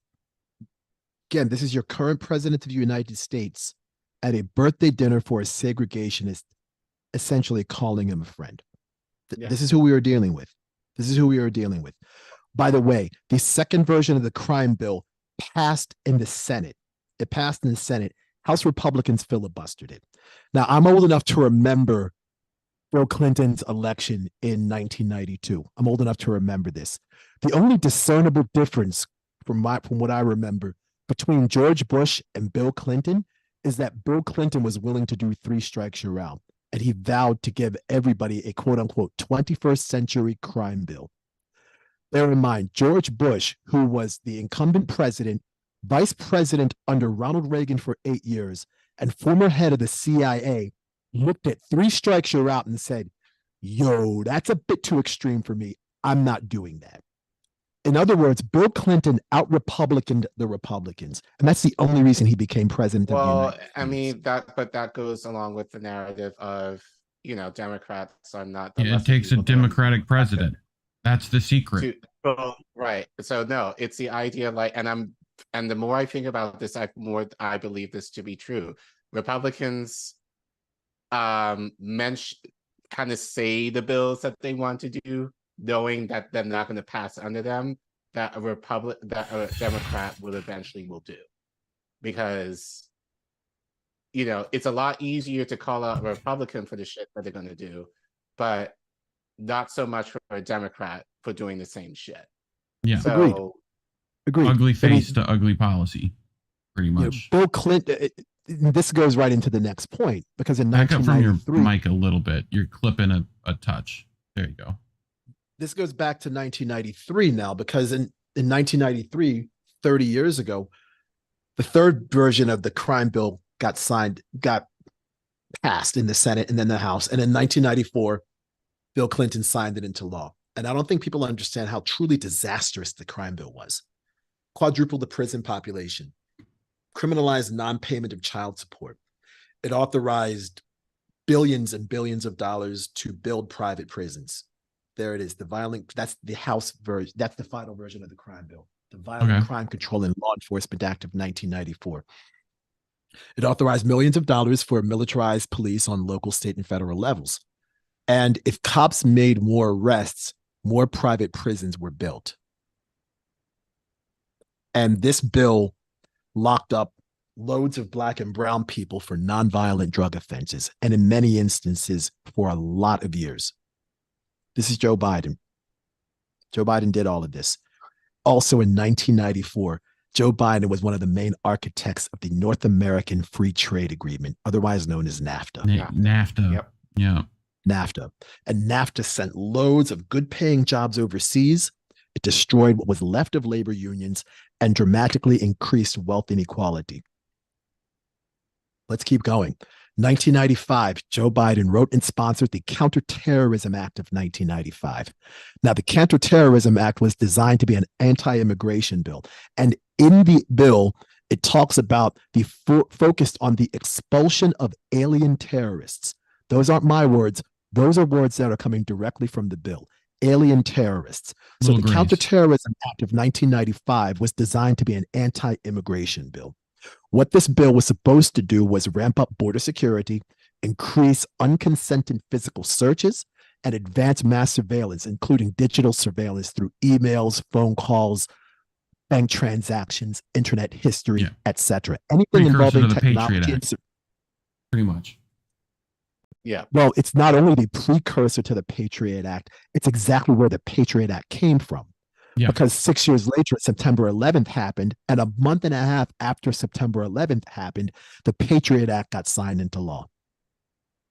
again, this is your current president of the United States at a birthday dinner for a segregationist, essentially calling him a friend. This is who we are dealing with. This is who we are dealing with. By the way, the second version of the crime bill passed in the Senate. It passed in the Senate. House Republicans filibustered it. Now, I'm old enough to remember Bill Clinton's election in 1992. I'm old enough to remember this. The only discernible difference from what I remember between George Bush and Bill Clinton is that Bill Clinton was willing to do 3 strikes you're out, and he vowed to give everybody a quote-unquote 21st century crime bill. Bear in mind, George Bush, who was the incumbent president, vice president under Ronald Reagan for 8 years, and former head of the CIA looked at 3 strikes you're out and said, yo, that's a bit too extreme for me. I'm not doing that. In other words, Bill Clinton out-Republicaned the Republicans, and that's the only reason he became president of the United States. I mean, that goes along with the narrative of, Democrats are not. It takes a Democratic president. That's the secret. Right. So no, it's the idea and the more I think about this, I believe this to be true. Republicans kind of say the bills that they want to do, knowing that they're not going to pass under them, that a Democrat will eventually do. Because it's a lot easier to call out a Republican for the shit that they're going to do, but not so much for a Democrat for doing the same shit. Yeah. So, Agreed. Ugly face to ugly policy, pretty much. Bill Clinton, this goes right into the next point, because in Back up from your 1993, mic a little bit. You're clipping a touch. There you go. this goes back to 1993 now, because in 1993, 30 years ago, the third version of the crime bill got passed in the Senate and then the House. And in 1994, Bill Clinton signed it into law. And I don't think people understand how truly disastrous the crime bill was. Quadrupled the prison population, criminalized non-payment of child support. It authorized billions and billions of dollars to build private prisons. There it is. That's the House version. That's the final version of the crime bill. The Violent Crime Control and Law Enforcement Act of 1994. It authorized millions of dollars for militarized police on local, state, and federal levels. And if cops made more arrests, more private prisons were built. And this bill locked up loads of Black and brown people for nonviolent drug offenses, and in many instances for a lot of years. This is Joe Biden. Joe Biden did all of this. Also in 1994, Joe Biden was one of the main architects of the North American Free Trade Agreement, otherwise known as NAFTA. NAFTA. Yep. Yeah. NAFTA. And NAFTA sent loads of good-paying jobs overseas. It destroyed what was left of labor unions and dramatically increased wealth inequality. Let's keep going. 1995, Joe Biden wrote and sponsored the Counterterrorism Act of 1995. Now, the Counterterrorism Act was designed to be an anti-immigration bill. And in the bill, it talks about the focused on the expulsion of alien terrorists. Those aren't my words. Those are words that are coming directly from the bill. Alien terrorists. So the Counterterrorism Act of 1995 was designed to be an anti-immigration bill. What this bill was supposed to do was ramp up border security, increase unconsented physical searches, and advance mass surveillance, including digital surveillance through emails, phone calls, bank transactions, internet history, etc. Anything involving technology. Pretty much. Yeah. Well, it's not only the precursor to the Patriot Act, it's exactly where the Patriot Act came from. Yeah. Because 6 years later, September 11th happened, and a month and a half after September 11th happened, the Patriot Act got signed into law.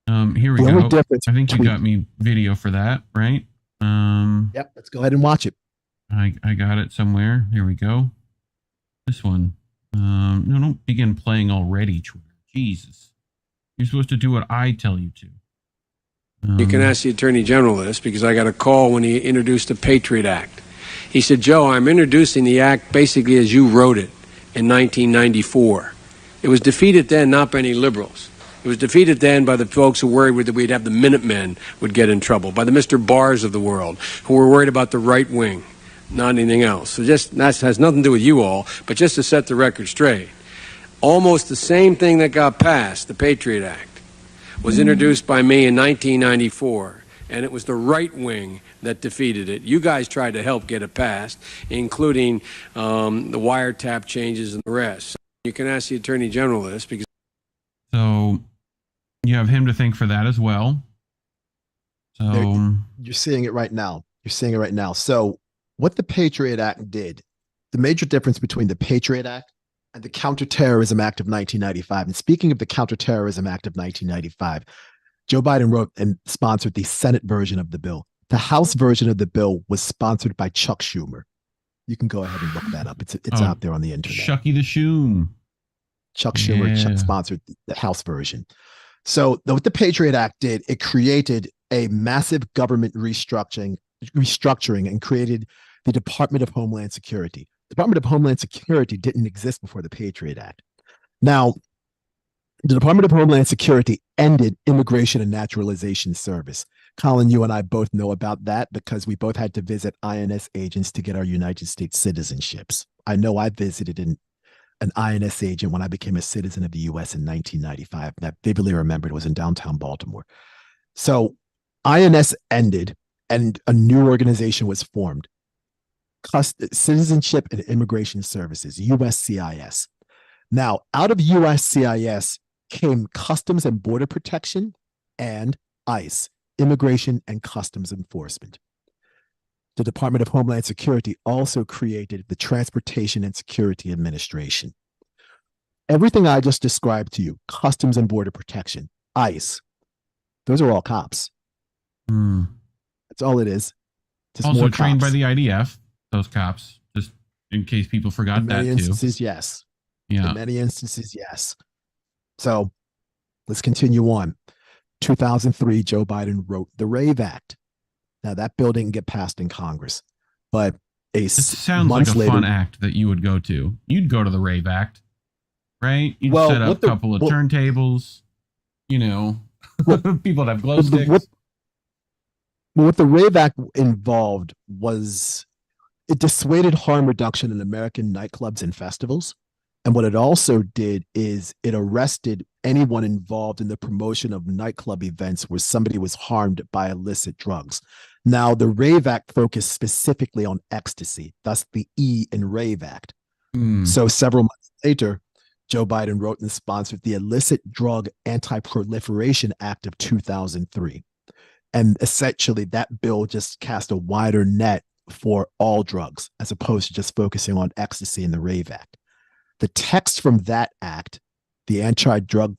Here we go. I think you got me video for that, right? Yep, let's go ahead and watch it. I got it somewhere. Here we go. This one. No, don't begin playing already, Twitter. Jesus. You're supposed to do what I tell you to. You can ask the Attorney General this, because I got a call when he introduced the Patriot Act. He said, Joe, I'm introducing the act basically as you wrote it in 1994. It was defeated then not by any liberals. It was defeated then by the folks who worried that we'd have the Minutemen would get in trouble, by the Mr. Barrs of the world, who were worried about the right wing, not anything else. So that has nothing to do with you all, but just to set the record straight. Almost the same thing that got passed, the Patriot Act, was introduced by me in 1994, and it was the right wing that defeated it. You guys tried to help get it passed, including the wiretap changes and the rest. So you can ask the Attorney General this, because... So you have him to thank for that as well. So you're seeing it right now. You're seeing it right now. So what the Patriot Act did, the major difference between the Patriot Act and the Counterterrorism Act of 1995, and speaking of the Counterterrorism Act of 1995, Joe Biden wrote and sponsored the Senate version of the bill. The House version of the bill was sponsored by Chuck Schumer. You can go ahead and look that up. It's out there on the internet. Shucky the Shoom. Chuck Schumer sponsored the House version. So what the Patriot Act did, it created a massive government restructuring and created the Department of Homeland Security. The Department of Homeland Security didn't exist before the Patriot Act. Now, the Department of Homeland Security ended Immigration and Naturalization Service. Collin, you and I both know about that because we both had to visit INS agents to get our United States citizenships. I know I visited an INS agent when I became a citizen of the U.S. in 1995. And I vividly remembered it was in downtown Baltimore. So INS ended and a new organization was formed. Citizenship and Immigration Services, USCIS. Now, out of USCIS came Customs and Border Protection and ICE, Immigration and Customs Enforcement. The Department of Homeland Security also created the Transportation and Security Administration. Everything I just described to you, Customs and Border Protection, ICE, those are all cops. That's all it is. Just also trained by the IDF, those cops, just in case people forgot that too. In many instances, yes. Yeah. In many instances, yes. So let's continue on. 2003, Joe Biden wrote the RAVE Act. Now that bill didn't get passed in Congress, but it sounds like a fun act that you would go to. You'd go to the RAVE Act, right? You'd set up a couple of turntables, you know, people would have glow sticks. What the RAVE Act involved was it dissuaded harm reduction in American nightclubs and festivals. And what it also did is it arrested anyone involved in the promotion of nightclub events where somebody was harmed by illicit drugs. Now, the RAVE Act focused specifically on ecstasy, thus the E in RAVE Act. So several months later, Joe Biden wrote and sponsored the Illicit Drug Anti-Proliferation Act of 2003. And essentially, that bill just cast a wider net for all drugs, as opposed to just focusing on ecstasy in the RAVE Act. The text from that act, the Anti-Drug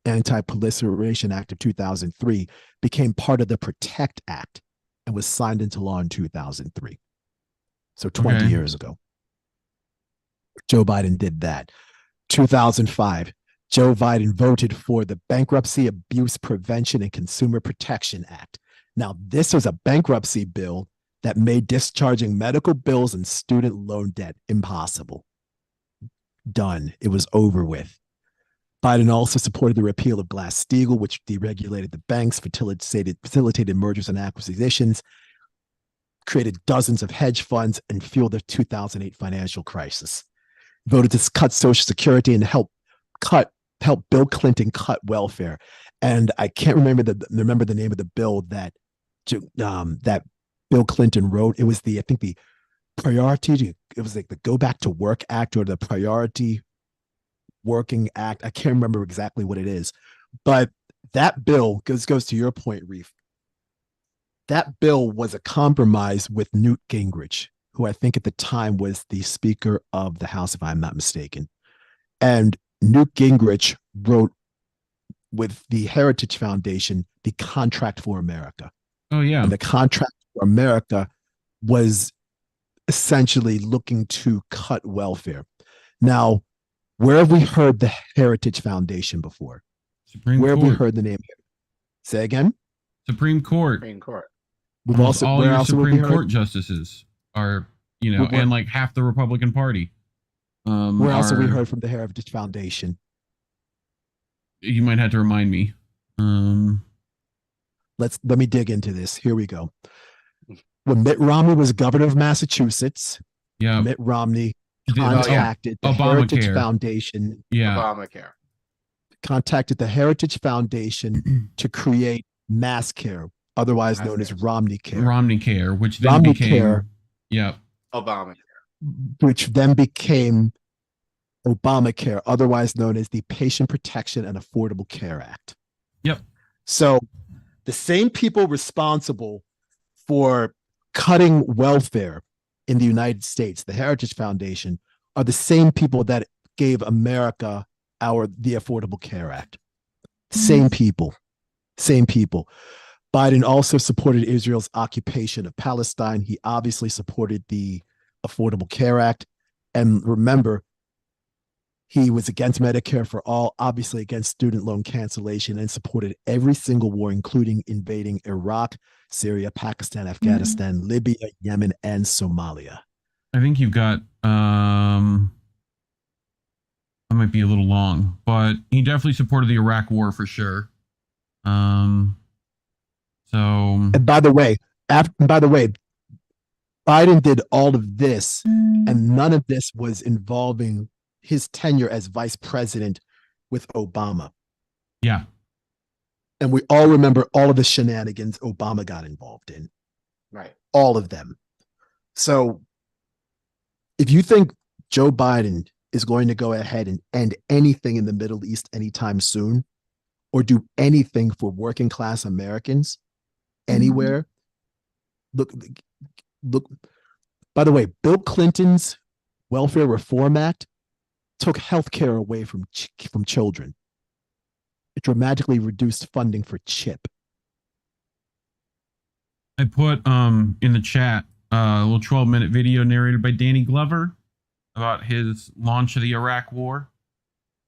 Anti-Proliferation Act of 2003, became part of the PROTECT Act and was signed into law in 2003. So 20 years ago. Joe Biden did that. 2005, Joe Biden voted for the Bankruptcy Abuse Prevention and Consumer Protection Act. Now, this was a bankruptcy bill that made discharging medical bills and student loan debt impossible. Done. It was over with. Biden also supported the repeal of Glass-Steagall, which deregulated the banks, facilitated mergers and acquisitions, created dozens of hedge funds, and fueled the 2008 financial crisis. Voted to cut Social Security and help Bill Clinton cut welfare. And I can't remember the name of the bill that Bill Clinton wrote. It was I think the priority. It was like the Go Back to Work Act or the Priority Working Act. I can't remember exactly what it is, but that bill goes to your point, Reef. That bill was a compromise with Newt Gingrich, who I think at the time was the Speaker of the House, if I'm not mistaken. And Newt Gingrich wrote with the Heritage Foundation, the Contract for America. Oh, yeah. And the Contract for America was essentially looking to cut welfare. Now, where have we heard the Heritage Foundation before? Where have we heard the name? Say again? Supreme Court. Supreme Court. We've also, all your Supreme Court justices are, and like half the Republican Party. Where else have we heard from the Heritage Foundation? You might have to remind me. Let me dig into this. Here we go. When Mitt Romney was governor of Massachusetts, Mitt Romney contacted the Heritage Foundation. Obamacare. Contacted the Heritage Foundation to create Mass Care, otherwise known as Romney Care. Romney Care, which then became Obamacare. Which then became Obamacare, otherwise known as the Patient Protection and Affordable Care Act. Yep. So the same people responsible for cutting welfare in the United States, the Heritage Foundation, are the same people that gave America the Affordable Care Act. Same people. Biden also supported Israel's occupation of Palestine. He obviously supported the Affordable Care Act. And remember, He was against Medicare for all, obviously against student loan cancellation, and supported every single war, including invading Iraq, Syria, Pakistan, Afghanistan, Libya, Yemen, and Somalia. I think you've got, I might be a little long, but he definitely supported the Iraq war for sure. And by the way, Biden did all of this, and none of this was involving his tenure as vice president with Obama. Yeah. And we all remember all of the shenanigans Obama got involved in. Right. All of them. So if you think Joe Biden is going to go ahead and end anything in the Middle East anytime soon, or do anything for working class Americans anywhere, look, by the way, Bill Clinton's Welfare Reform Act took health care away from children. It dramatically reduced funding for CHIP. I put in the chat a little 12-minute video narrated by Danny Glover about his launch of the Iraq War.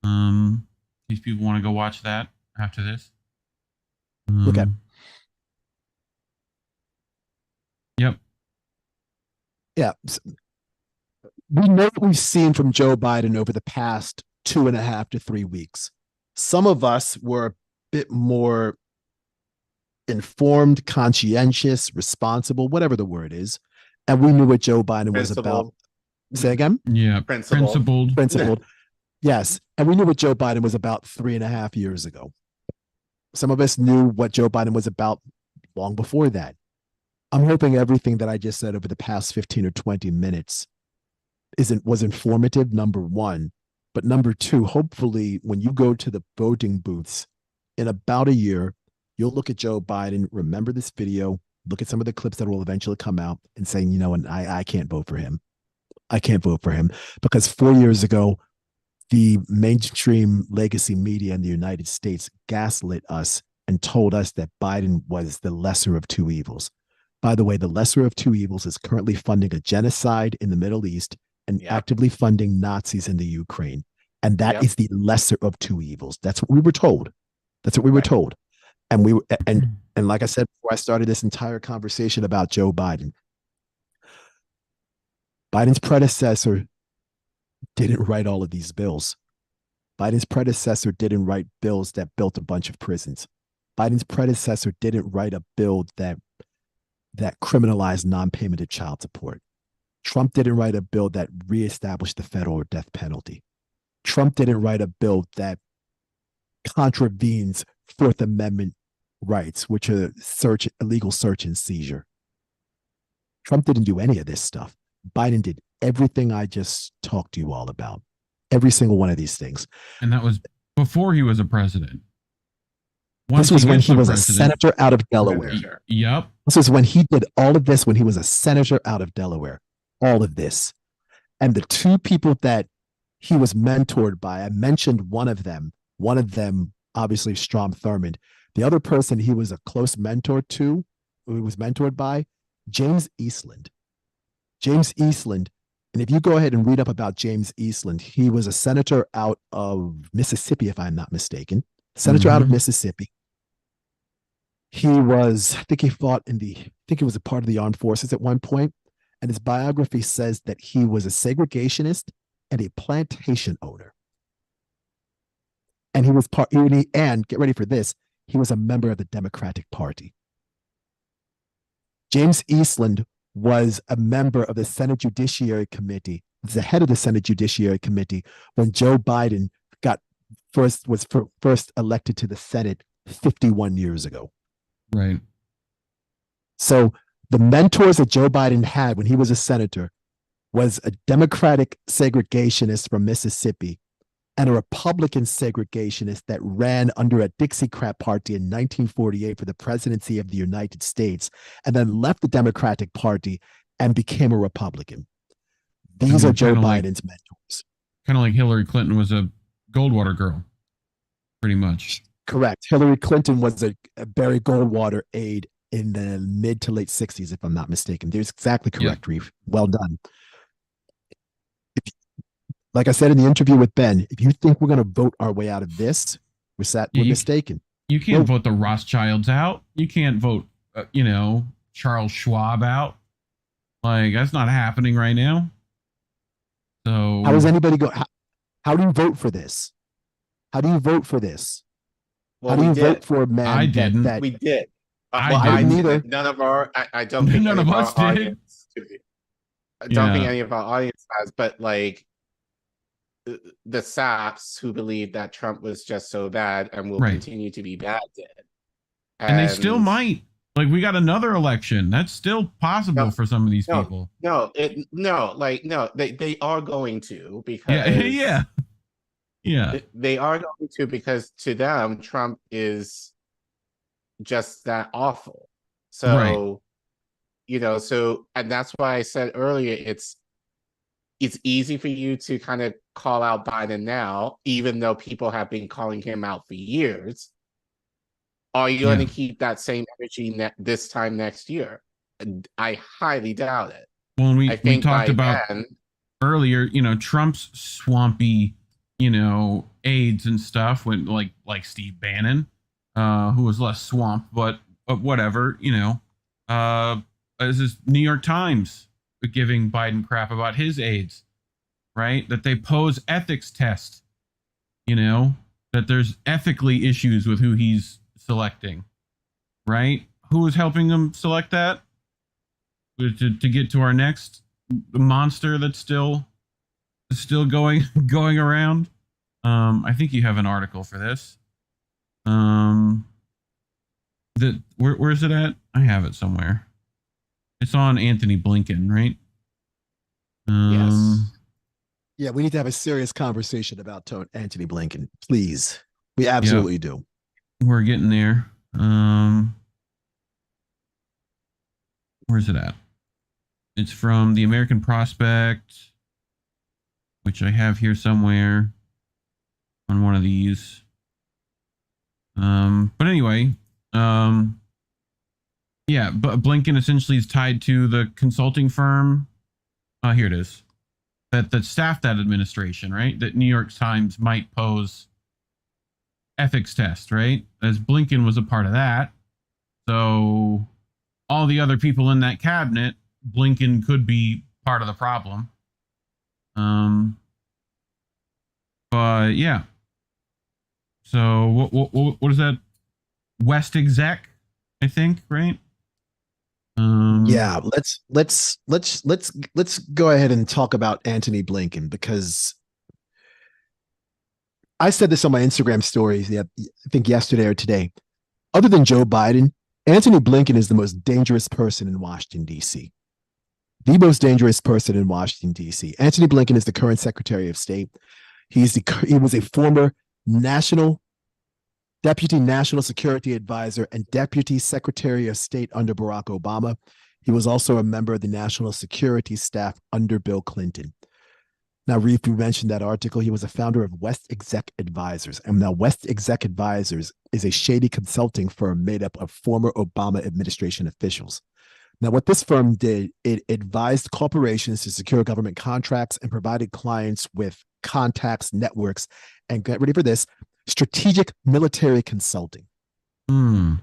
These people want to go watch that after this. Look at. Yep. Yeah. We know what we've seen from Joe Biden over the past 2.5 to 3 weeks. Some of us were a bit more informed, conscientious, responsible, whatever the word is. And we knew what Joe Biden was about. Say again? Yeah. Principled. Yes. And we knew what Joe Biden was about 3.5 years ago. Some of us knew what Joe Biden was about long before that. I'm hoping everything that I just said over the past 15 or 20 minutes was informative, number one. But number two, hopefully when you go to the voting booths in about a year, you'll look at Joe Biden, remember this video, look at some of the clips that will eventually come out and saying, you know what, I can't vote for him. I can't vote for him because 4 years ago, the mainstream legacy media in the United States gaslit us and told us that Biden was the lesser of two evils. By the way, the lesser of two evils is currently funding a genocide in the Middle East and actively funding Nazis in the Ukraine. And that is the lesser of two evils. That's what we were told. That's what we were told. And and like I said before I started this entire conversation about Joe Biden, Biden's predecessor didn't write all of these bills. Biden's predecessor didn't write bills that built a bunch of prisons. Biden's predecessor didn't write a bill that criminalized non-payment of child support. Trump didn't write a bill that reestablished the federal death penalty. Trump didn't write a bill that contravenes Fourth Amendment rights, which are illegal search and seizure. Trump didn't do any of this stuff. Biden did everything I just talked to you all about. Every single one of these things. And that was before he was a president. This was when he was a senator out of Delaware. Yep. This was when he did all of this, when he was a senator out of Delaware. All of this. And the two people that he was mentored by, I mentioned one of them, obviously Strom Thurmond. The other person he was a close mentor to, who he was mentored by, James Eastland. James Eastland, and if you go ahead and read up about James Eastland, he was a senator out of Mississippi, if I'm not mistaken. Senator out of Mississippi. He was, I think he was a part of the armed forces at one point. And his biography says that he was a segregationist and a plantation owner. And he was and get ready for this, he was a member of the Democratic Party. James Eastland was a member of the Senate Judiciary Committee, was the head of the Senate Judiciary Committee when Joe Biden was first elected to the Senate 51 years ago. Right. So the mentors that Joe Biden had when he was a senator was a Democratic segregationist from Mississippi and a Republican segregationist that ran under a Dixiecrat party in 1948 for the presidency of the United States and then left the Democratic Party and became a Republican. These are Joe Biden's mentors. Kind of like Hillary Clinton was a Goldwater girl, pretty much. Correct. Hillary Clinton was a Barry Goldwater aide in the mid to late 60s, if I'm not mistaken. There's exactly correct, Reef. Well done. like I said in the interview with Ben, if you think we're going to vote our way out of this, we're mistaken. You can't vote the Rothschilds out. You can't vote, Charles Schwab out. Like, that's not happening right now. So how does anybody go? How do you vote for this? How do you vote for this? Well, how do you vote for a man? I didn't. We did. I didn't either. None of our. I don't think none of us did. I don't think any of our audience has, but like the saps who believe that Trump was just so bad and will continue to be bad did. And they still might. Like, we got another election. That's still possible for some of these people. They are going to, because yeah. They are going to, because to them, Trump is just that awful. So, and that's why I said earlier, it's easy for you to kind of call out Biden now, even though people have been calling him out for years. Are you going to keep that same energy this time next year? I highly doubt it. Well, we talked about earlier, Trump's swampy, aides and stuff, when like Steve Bannon, who was less swamp, but whatever, this is New York Times giving Biden crap about his aides, right? That they pose ethics tests, that there's ethically issues with who he's selecting, right? Who is helping them select that? To get to our next monster that's still going around. I think you have an article for this. Where is it at? I have it somewhere. It's on Anthony Blinken, right? Yes. Yeah, we need to have a serious conversation about Anthony Blinken, please. We absolutely do. We're getting there. Where's it at? It's from the American Prospect, which I have here somewhere on one of these. But anyway, but Blinken essentially is tied to the consulting firm. Here it is. That staffed that administration, right? That New York Times might pose ethics test, right? As Blinken was a part of that. So all the other people in that cabinet, Blinken could be part of the problem. But yeah. So what is that? West exec, I think, right? Yeah, let's go ahead and talk about Anthony Blinken, because I said this on my Instagram stories, I think yesterday or today. Other than Joe Biden, Anthony Blinken is the most dangerous person in Washington, D.C. The most dangerous person in Washington, D.C. Anthony Blinken is the current Secretary of State. He was a former Deputy National Security Advisor and Deputy Secretary of State under Barack Obama. He was also a member of the National Security Staff under Bill Clinton. Now, Reef, you mentioned that article. He was a founder of West Exec Advisors. And now West Exec Advisors is a shady consulting firm made up of former Obama administration officials. Now, what this firm did, it advised corporations to secure government contracts and provided clients with contacts, networks, and get ready for this, strategic military consulting. The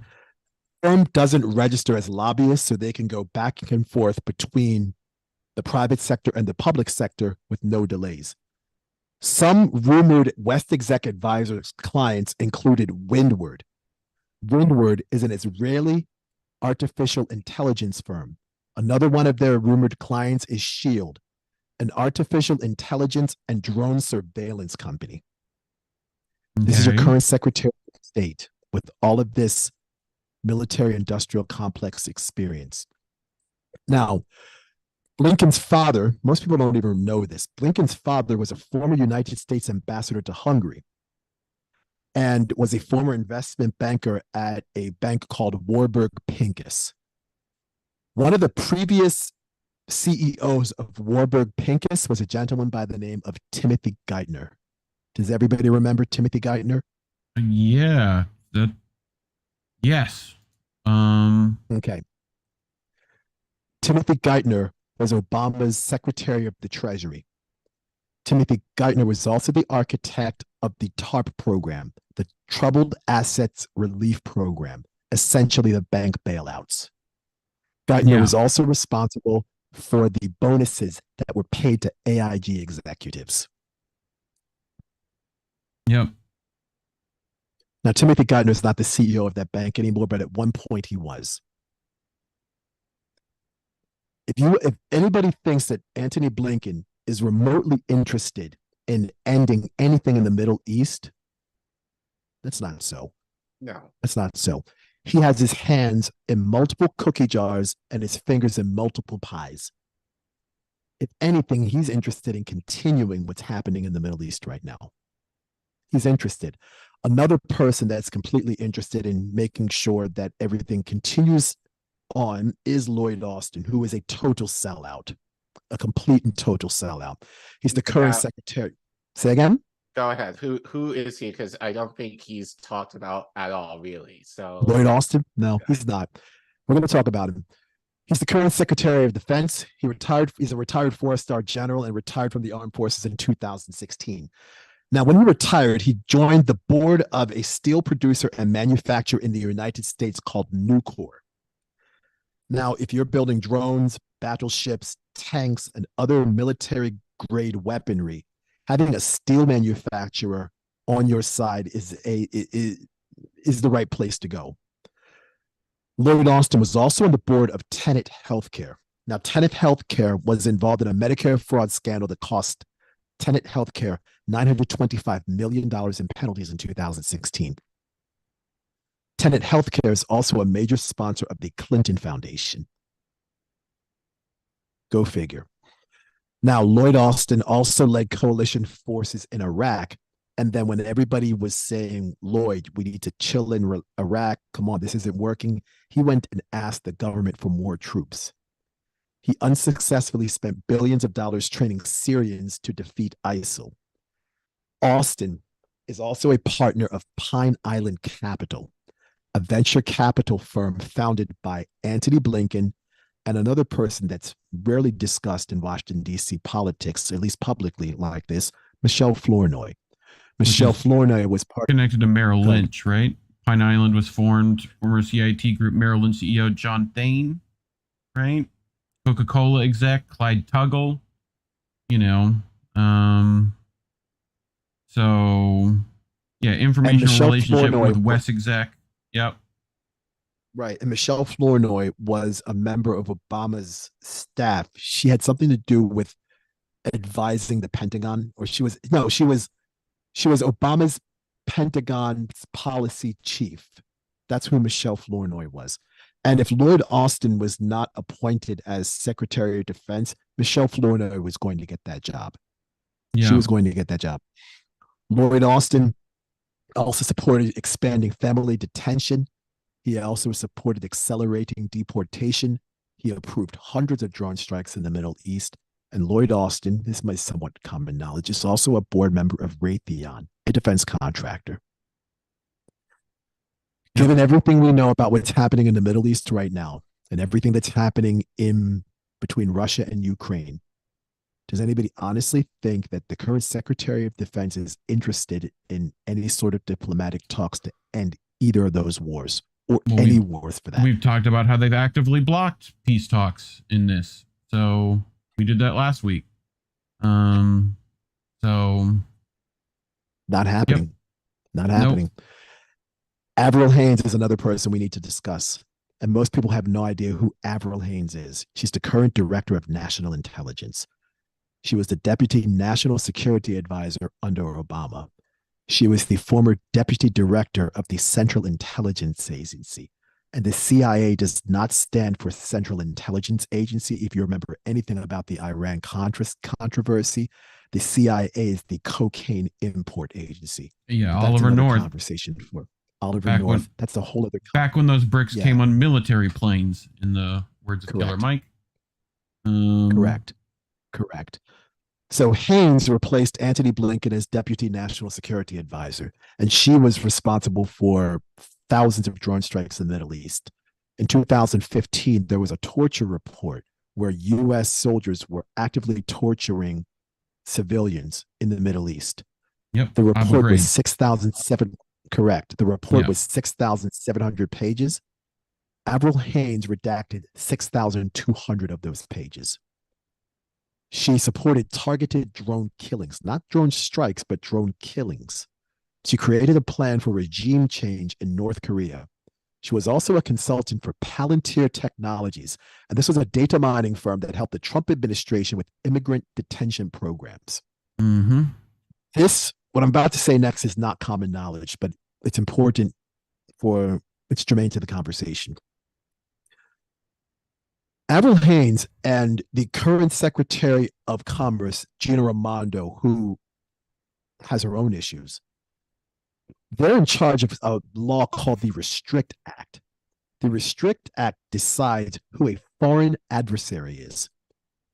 firm doesn't register as lobbyists, so they can go back and forth between the private sector and the public sector with no delays. Some rumored West Exec Advisors clients included Windward. Windward is an Israeli artificial intelligence firm. Another one of their rumored clients is Shield, an artificial intelligence and drone surveillance company. This is your current Secretary of State with all of this military industrial complex experience. Now, Blinken's father, most people don't even know this. Blinken's father was a former United States ambassador to Hungary and was a former investment banker at a bank called Warburg Pincus. One of the previous CEOs of Warburg Pincus was a gentleman by the name of Timothy Geithner. Does everybody remember Timothy Geithner? Yeah. Yes. Okay. Timothy Geithner was Obama's Secretary of the Treasury. Timothy Geithner was also the architect of the TARP program, the Troubled Assets Relief Program, essentially the bank bailouts. Geithner was also responsible for the bonuses that were paid to AIG executives. Yep. Now, Timothy Geithner is not the CEO of that bank anymore, but at one point he was. If anybody thinks that Antony Blinken is remotely interested in ending anything in the Middle East, that's not so. No. That's not so. He has his hands in multiple cookie jars and his fingers in multiple pies. If anything, he's interested in continuing what's happening in the Middle East right now. He's interested. Another person that's completely interested in making sure that everything continues on is Lloyd Austin, who is a total sellout, a complete and total sellout. He's the current secretary. Say again? Go ahead. Who is he? Because I don't think he's talked about at all, really. So Lloyd Austin? No, he's not. We're going to talk about him. He's the current Secretary of Defense. He's a retired four-star general and retired from the armed forces in 2016. Now, when he retired, he joined the board of a steel producer and manufacturer in the United States called Nucor. Now, if you're building drones, battleships, tanks, and other military-grade weaponry, having a steel manufacturer on your side is the right place to go. Lloyd Austin was also on the board of Tenet Healthcare. Now, Tenet Healthcare was involved in a Medicare fraud scandal that cost Tenet Healthcare $925 million in penalties in 2016. Tenet Healthcare is also a major sponsor of the Clinton Foundation. Go figure. Now, Lloyd Austin also led coalition forces in Iraq. And then when everybody was saying, Lloyd, we need to chill in Iraq, come on, this isn't working, he went and asked the government for more troops. He unsuccessfully spent billions of dollars training Syrians to defeat ISIL. Austin is also a partner of Pine Island Capital, a venture capital firm founded by Antony Blinken and another person that's rarely discussed in Washington, D.C. politics, at least publicly like this, Michelle Flournoy. Michelle Flournoy was connected to Merrill Lynch, right? Pine Island was formed, former CIT Group Merrill Lynch CEO John Thain, right? Coca-Cola exec Clyde Tuggle, so yeah, informational relationship Flournoy with West exec. Yep. Right. And Michelle Flournoy was a member of Obama's staff. She had something to do with advising the Pentagon, or she was Obama's Pentagon's policy chief. That's who Michelle Flournoy was. And if Lloyd Austin was not appointed as Secretary of Defense, Michelle Flournoy was going to get that job. Yeah. She was going to get that job. Lloyd Austin also supported expanding family detention. He also supported accelerating deportation. He approved hundreds of drone strikes in the Middle East. And Lloyd Austin, this is somewhat common knowledge, is also a board member of Raytheon, a defense contractor. Given everything we know about what's happening in the Middle East right now and everything that's happening in between Russia and Ukraine, does anybody honestly think that the current Secretary of Defense is interested in any sort of diplomatic talks to end either of those wars or any wars for that? We've talked about how they've actively blocked peace talks in this. So we did that last week. So not happening. Yep. Not happening. Nope. Avril Haines is another person we need to discuss. And most people have no idea who Avril Haines is. She's the current director of national intelligence. She was the deputy national security advisor under Obama. She was the former deputy director of the Central Intelligence Agency. And the CIA does not stand for Central Intelligence Agency. If you remember anything about the Iran-Contra controversy, the CIA is the cocaine import agency. Yeah, Oliver North. Conversation for Oliver North. That's a whole other. Back when those bricks came on military planes, in the words of Killer Mike. Correct. So Haines replaced Antony Blinken as Deputy National Security Advisor, and she was responsible for thousands of drone strikes in the Middle East. In 2015, there was a torture report where U.S. soldiers were actively torturing civilians in the Middle East. Yep. The report was 6,007. Correct. The report was 6,700 pages. Avril Haines redacted 6,200 of those pages. She supported targeted drone killings, not drone strikes, but drone killings. She created a plan for regime change in North Korea. She was also a consultant for Palantir Technologies, and this was a data mining firm that helped the Trump administration with immigrant detention programs. Mm-hmm. What I'm about to say next is not common knowledge, but it's important it's germane to the conversation. Avril Haines and the current Secretary of Commerce, Gina Raimondo, who has her own issues, they're in charge of a law called the Restrict Act. The Restrict Act decides who a foreign adversary is.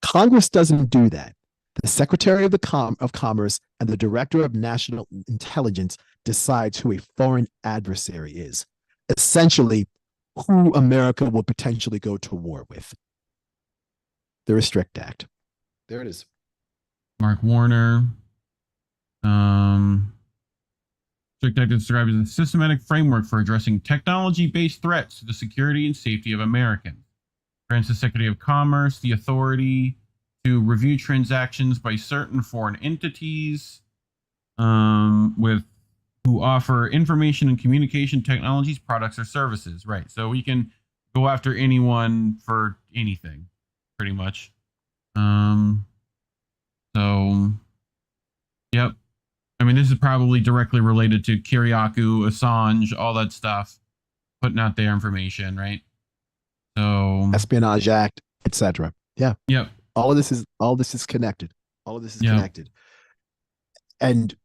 Congress doesn't do that. The Secretary of Commerce and the Director of National Intelligence decides who a foreign adversary is. Essentially, who America will potentially go to war with. The Restrict Act. There it is. Mark Warner. Restrict Act describes a systematic framework for addressing technology-based threats to the security and safety of Americans. Grants the Secretary of Commerce the authority to review transactions by certain foreign entities who offer information and communication technologies, products, or services. Right. So we can go after anyone for anything, pretty much. Yep. I mean, this is probably directly related to Kiriakou, Assange, all that stuff, putting out their information, right? So Espionage Act, etc. Yeah. Yep. All of this is connected. All of this is connected. And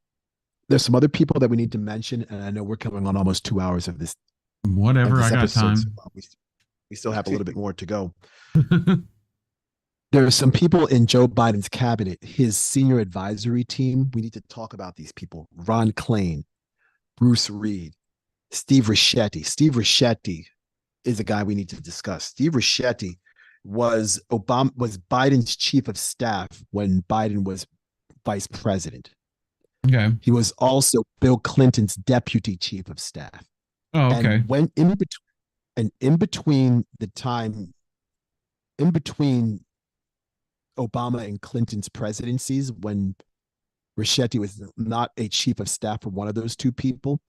there's some other people that we need to mention, and I know we're coming on almost 2 hours of this. Whatever, I got time. So we still have a little bit more to go. There are some people in Joe Biden's cabinet, his senior advisory team. We need to talk about these people. Ron Klain, Bruce Reed, Steve Ricchetti. Steve Ricchetti is a guy we need to discuss. Steve Ricchetti was Biden's chief of staff when Biden was vice president. Okay. He was also Bill Clinton's deputy chief of staff. Oh, okay. And when in between Obama and Clinton's presidencies, when Ricchetti was not a chief of staff for one of those two people,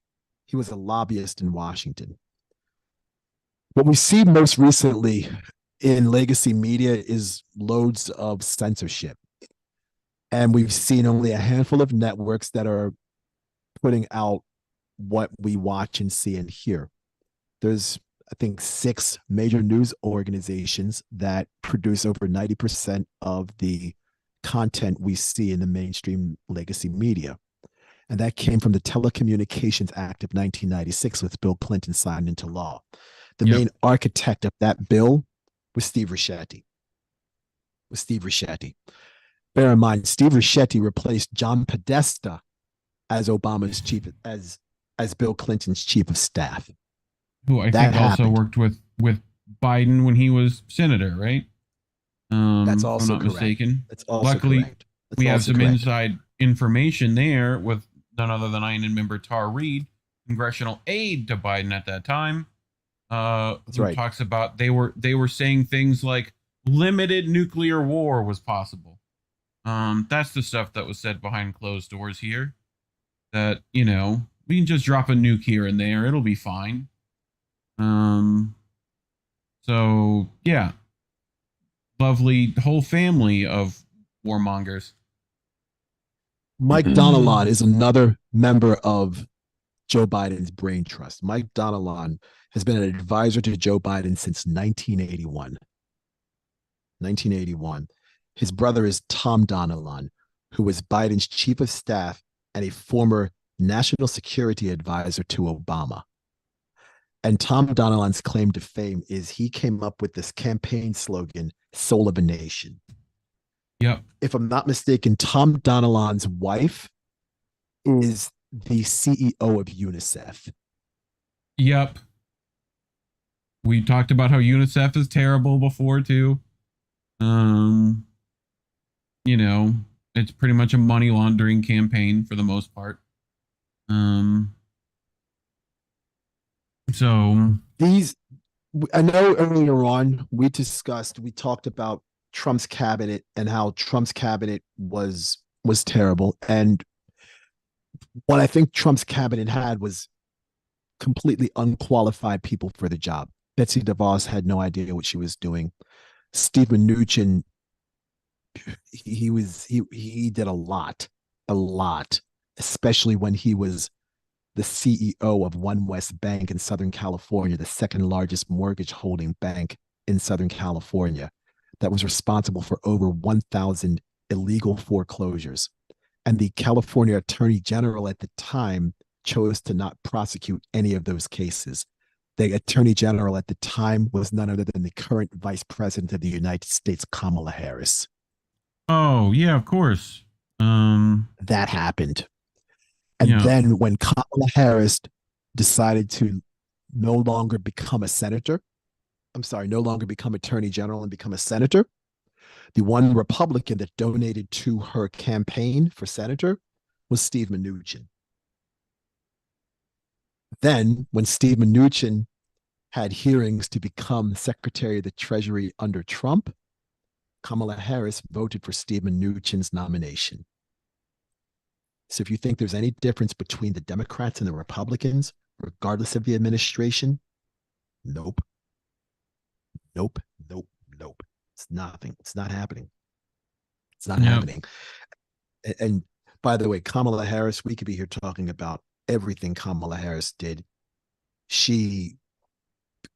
he was a lobbyist in Washington. What we see most recently in legacy media is loads of censorship. And we've seen only a handful of networks that are putting out what we watch and see and hear. There's, I think, 6 major news organizations that produce over 90% of the content we see in the mainstream legacy media. And that came from the Telecommunications Act of 1996, which Bill Clinton signed into law. The main architect of that bill was Steve Ricchetti. Bear in mind, Steve Ricchetti replaced John Podesta as Obama's chief, as Bill Clinton's chief of staff. Who I think also worked with Biden when he was senator, right? That's also if I'm not mistaken. That's also Luckily, correct. we have some inside information there with none other than INN member Tar Reid, congressional aide to Biden at that time. That's who right. Talks about they were saying things like limited nuclear war was possible. That's the stuff that was said behind closed doors here. That, we can just drop a nuke here and there, it'll be fine. So yeah, lovely whole family of warmongers. Mike Donilon is another member of Joe Biden's brain trust. Mike Donilon has been an advisor to Joe Biden since 1981. His brother is Tom Donilon, who was Biden's chief of staff and a former national security advisor to Obama. And Tom Donilon's claim to fame is he came up with this campaign slogan, Soul of a Nation. Yep. If I'm not mistaken, Tom Donilon's wife is the CEO of UNICEF. Yep. We talked about how UNICEF is terrible before too. it's pretty much a money laundering campaign for the most part. So I know earlier on we talked about Trump's cabinet and how Trump's cabinet was terrible. And what I think Trump's cabinet had was completely unqualified people for the job. Betsy DeVos had no idea what she was doing. Steve Mnuchin, he did a lot, especially when he was the CEO of One West Bank in Southern California, the second largest mortgage holding bank in Southern California, that was responsible for over 1,000 illegal foreclosures. And the California Attorney General at the time chose to not prosecute any of those cases. The Attorney General at the time was none other than the current Vice President of the United States, Kamala Harris. Oh, yeah, of course. That happened. And then when Kamala Harris decided to no longer become Attorney General and become a senator, the one Republican that donated to her campaign for senator was Steve Mnuchin. Then, when Steve Mnuchin had hearings to become Secretary of the Treasury under Trump, Kamala Harris voted for Steve Mnuchin's nomination. So if you think there's any difference between the Democrats and the Republicans, regardless of the administration, nope. It's nothing. It's not happening. It's not happening. And by the way, Kamala Harris, we could be here talking about everything Kamala Harris did.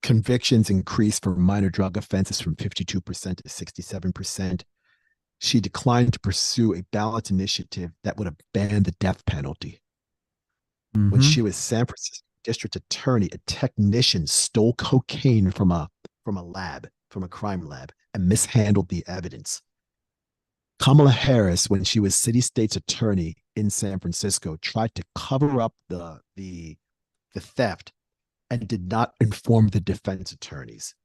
Convictions increased for minor drug offenses from 52% to 67%. She declined to pursue a ballot initiative that would have banned the death penalty. Mm-hmm. When she was San Francisco District Attorney, a technician stole cocaine from a crime lab, and mishandled the evidence. Kamala Harris, when she was City State's Attorney in San Francisco, tried to cover up the theft and did not inform the defense attorneys.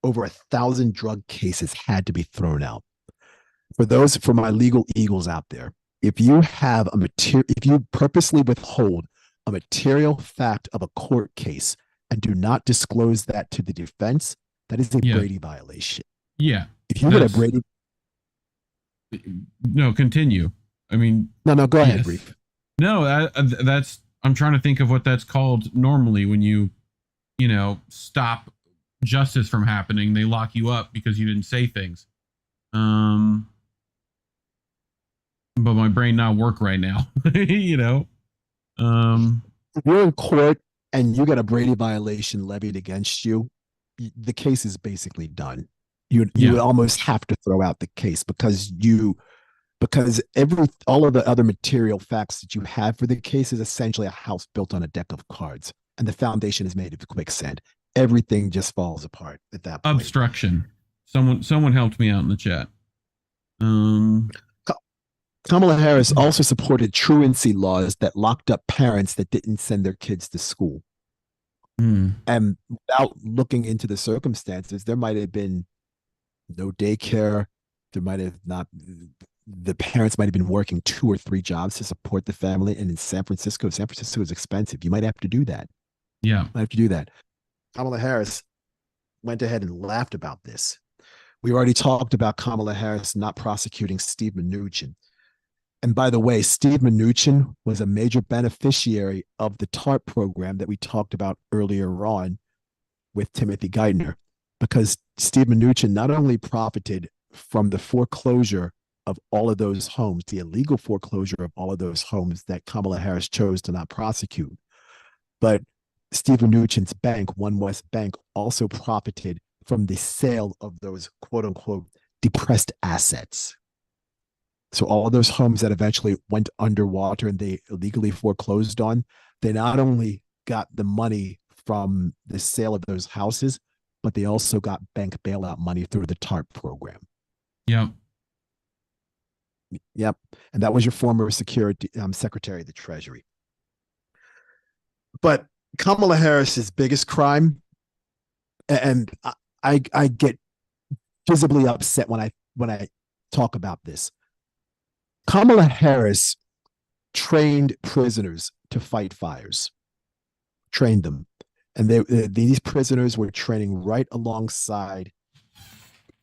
Over 1,000 drug cases had to be thrown out. For my legal eagles out there, if you purposely withhold a material fact of a court case and do not disclose that to the defense, that is a Brady violation. Yeah. If you get a Brady, no, continue. I mean, no, go ahead, Reef. No, that's. I'm trying to think of what that's called normally when you stop justice from happening. They lock you up because you didn't say things. But my brain not work right now. If you're in court and you get a Brady violation levied against you, the case is basically done. You would almost have to throw out the case because all of the other material facts that you have for the case is essentially a house built on a deck of cards, and the foundation is made of quicksand. Everything just falls apart at that point. Obstruction. Someone helped me out in the chat. Kamala Harris also supported truancy laws that locked up parents that didn't send their kids to school. And without looking into the circumstances, there might have been no daycare. There might have not. The parents might have been working 2 or 3 jobs to support the family. And in San Francisco is expensive. You might have to do that. Yeah. Might have to do that. Kamala Harris went ahead and laughed about this. We already talked about Kamala Harris not prosecuting Steve Mnuchin. And by the way, Steve Mnuchin was a major beneficiary of the TARP program that we talked about earlier on with Timothy Geithner, because Steve Mnuchin not only profited from the foreclosure of all of those homes, the illegal foreclosure of all of those homes that Kamala Harris chose to not prosecute, but Steve Mnuchin's bank, One West Bank, also profited from the sale of those quote unquote depressed assets. So all of those homes that eventually went underwater and they illegally foreclosed on, they not only got the money from the sale of those houses, but they also got bank bailout money through the TARP program. Yep. And that was your former Secretary of the Treasury. But Kamala Harris's biggest crime, and I get visibly upset when I talk about this. Kamala Harris trained prisoners to fight fires, trained them. And these prisoners were training right alongside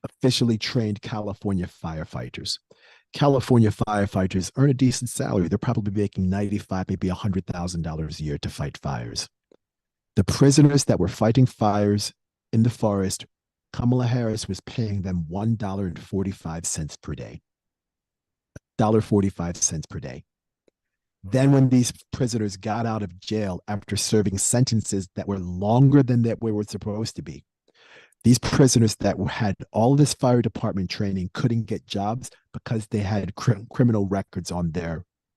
officially trained California firefighters. California firefighters earn a decent salary. They're probably making $95,000, maybe $100,000 a year to fight fires. The prisoners that were fighting fires in the forest, Kamala Harris was paying them $1.45 per day. $1.45 per day. Then when these prisoners got out of jail after serving sentences that were longer than that were supposed to be, these prisoners that had all this fire department training couldn't get jobs because they had criminal records on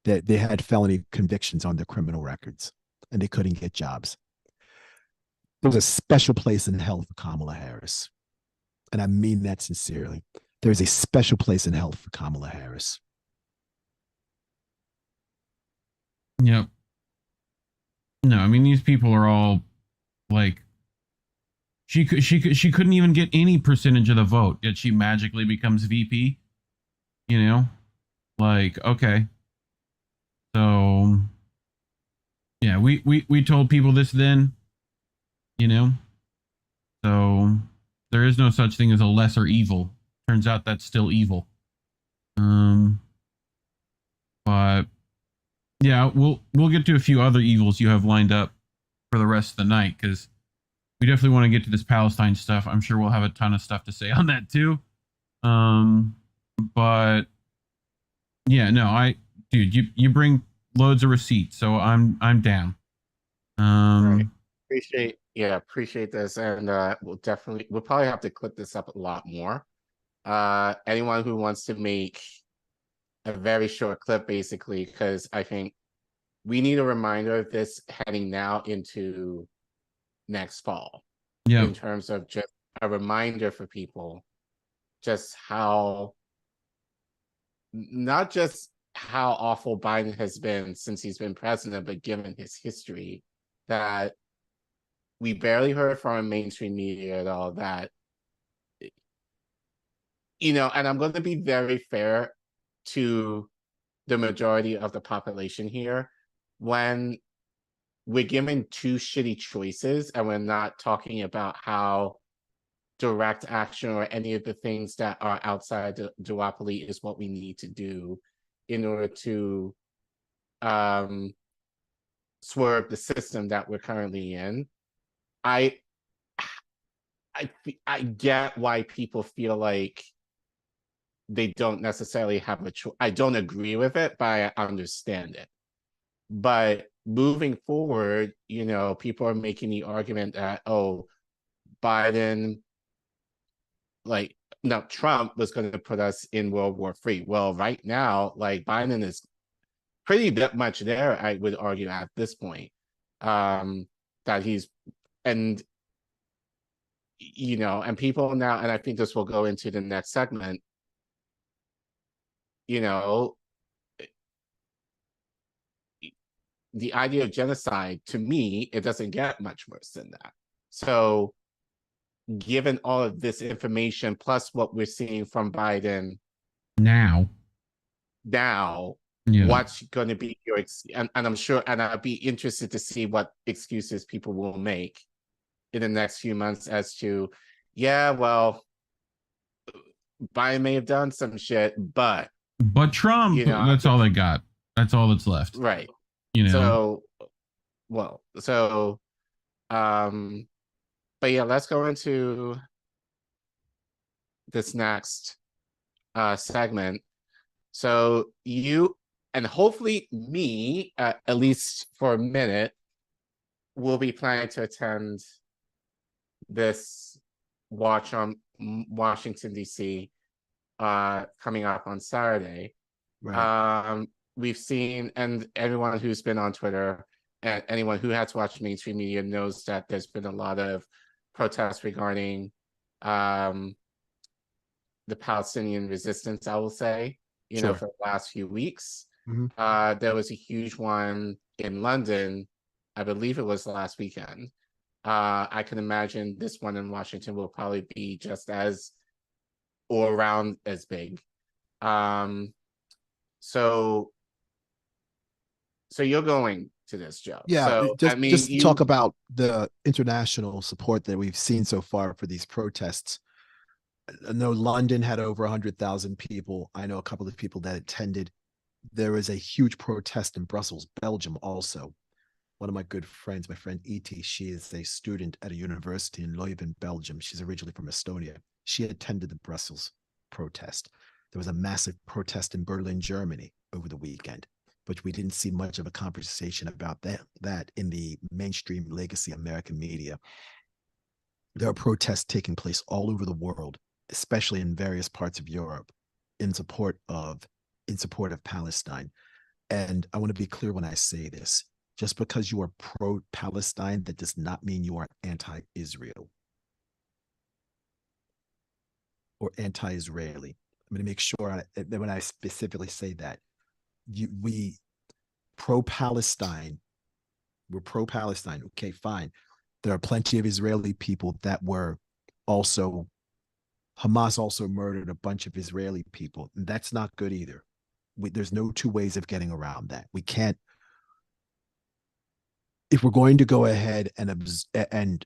they had felony convictions on their criminal records, and they couldn't get jobs. There's a special place in hell for Kamala Harris. And I mean that sincerely. There's a special place in hell for Kamala Harris. Yep. No, I mean, these people are all like, she couldn't even get any percentage of the vote, yet she magically becomes VP. You know, like, okay. So yeah, we told people this then, you know. So there is no such thing as a lesser evil. Turns out that's still evil. But yeah, we'll get to a few other evils you have lined up for the rest of the night, because we definitely want to get to this Palestine stuff. I'm sure we'll have a ton of stuff to say on that too. But yeah, no, dude, you bring loads of receipts, so I'm down. Right. Appreciate this, and we'll probably have to clip this up a lot more. Anyone who wants to make a very short clip, basically, because I think we need a reminder of this heading now into next fall. Yeah. In terms of just a reminder for people, just how, not just how awful Biden has been since he's been president, but given his history, that we barely heard from mainstream media at all, that, you know, and I'm going to be very fair to the majority of the population here. When we're given two shitty choices and we're not talking about how direct action or any of the things that are outside the duopoly is what we need to do in order to swerve the system that we're currently in, I get why people feel like they don't necessarily have a choice. I don't agree with it, but I understand it. But moving forward, you know, people are making the argument that, oh, Biden, like, no, Trump was going to put us in World War III. Well, right now, like, Biden is pretty much there, I would argue, at this point. That he's, and, you know, and people now, and I think this will go into the next segment, you know, the idea of genocide, to me, it doesn't get much worse than that. So given all of this information, plus what we're seeing from Biden now, yeah. What's going to be your, and I'm sure, and I'll be interested to see what excuses people will make in the next few months as to, yeah, well, Biden may have done some shit, but Trump, you know, that's all they got. That's all that's left. Right. You know. But yeah, let's go into this next segment. So you, and hopefully me, at least for a minute, will be planning to attend this watch on Washington, D.C. Coming up on Saturday. Right. We've seen, and everyone who's been on Twitter and anyone who has watched mainstream media knows that there's been a lot of protests regarding the Palestinian resistance, I will say, you know, for the last few weeks. Mm-hmm. There was a huge one in London, I believe it was last weekend. I can imagine this one in Washington will probably be just as, or around as big. So you're going to this, Joe. Yeah, so, just talk about the international support that we've seen so far for these protests. I know London had over 100,000 people. I know a couple of people that attended. There is a huge protest in Brussels, Belgium also. One of my good friends, my friend E.T., she is a student at a university in Leuven, Belgium. She's originally from Estonia. She attended the Brussels protest. There was a massive protest in Berlin, Germany over the weekend, but we didn't see much of a conversation about that in the mainstream legacy American media. There are protests taking place all over the world, especially in various parts of Europe, in support of Palestine. And I want to be clear when I say this. Just because you are pro-Palestine, that does not mean you are anti-Israel or anti-Israeli. I'm going to make sure that when I specifically say that, we pro-Palestine, we're pro-Palestine. Okay, fine. There are plenty of Israeli people that were also, Hamas also murdered a bunch of Israeli people. And that's not good either. There's no two ways of getting around that. We can't, if we're going to go ahead and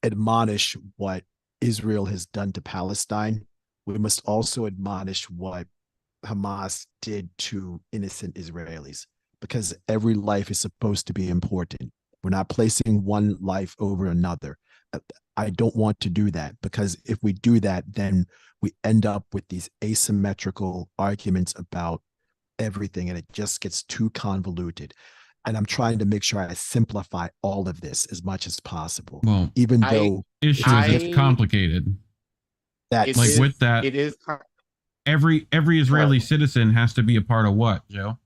admonish what Israel has done to Palestine, we must also admonish what Hamas did to innocent Israelis, because every life is supposed to be important. We're not placing one life over another. I don't want to do that, because if we do that, then we end up with these asymmetrical arguments about everything, and it just gets too convoluted. And I'm trying to make sure I simplify all of this as much as possible. Well, even though it's complicated. That's like with that. It is. Every Israeli citizen has to be a part of what, Joe?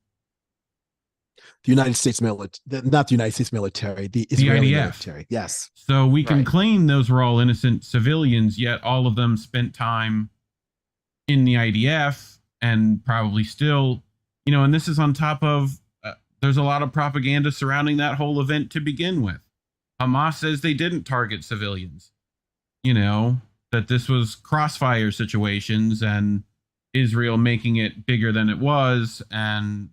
The United States military, not the United States military, the Israeli IDF. military. Yes. So we can claim those were all innocent civilians, yet all of them spent time in the IDF and probably still, and this is on top of, there's a lot of propaganda surrounding that whole event to begin with. Hamas says they didn't target civilians, that this was crossfire situations and Israel making it bigger than it was. And,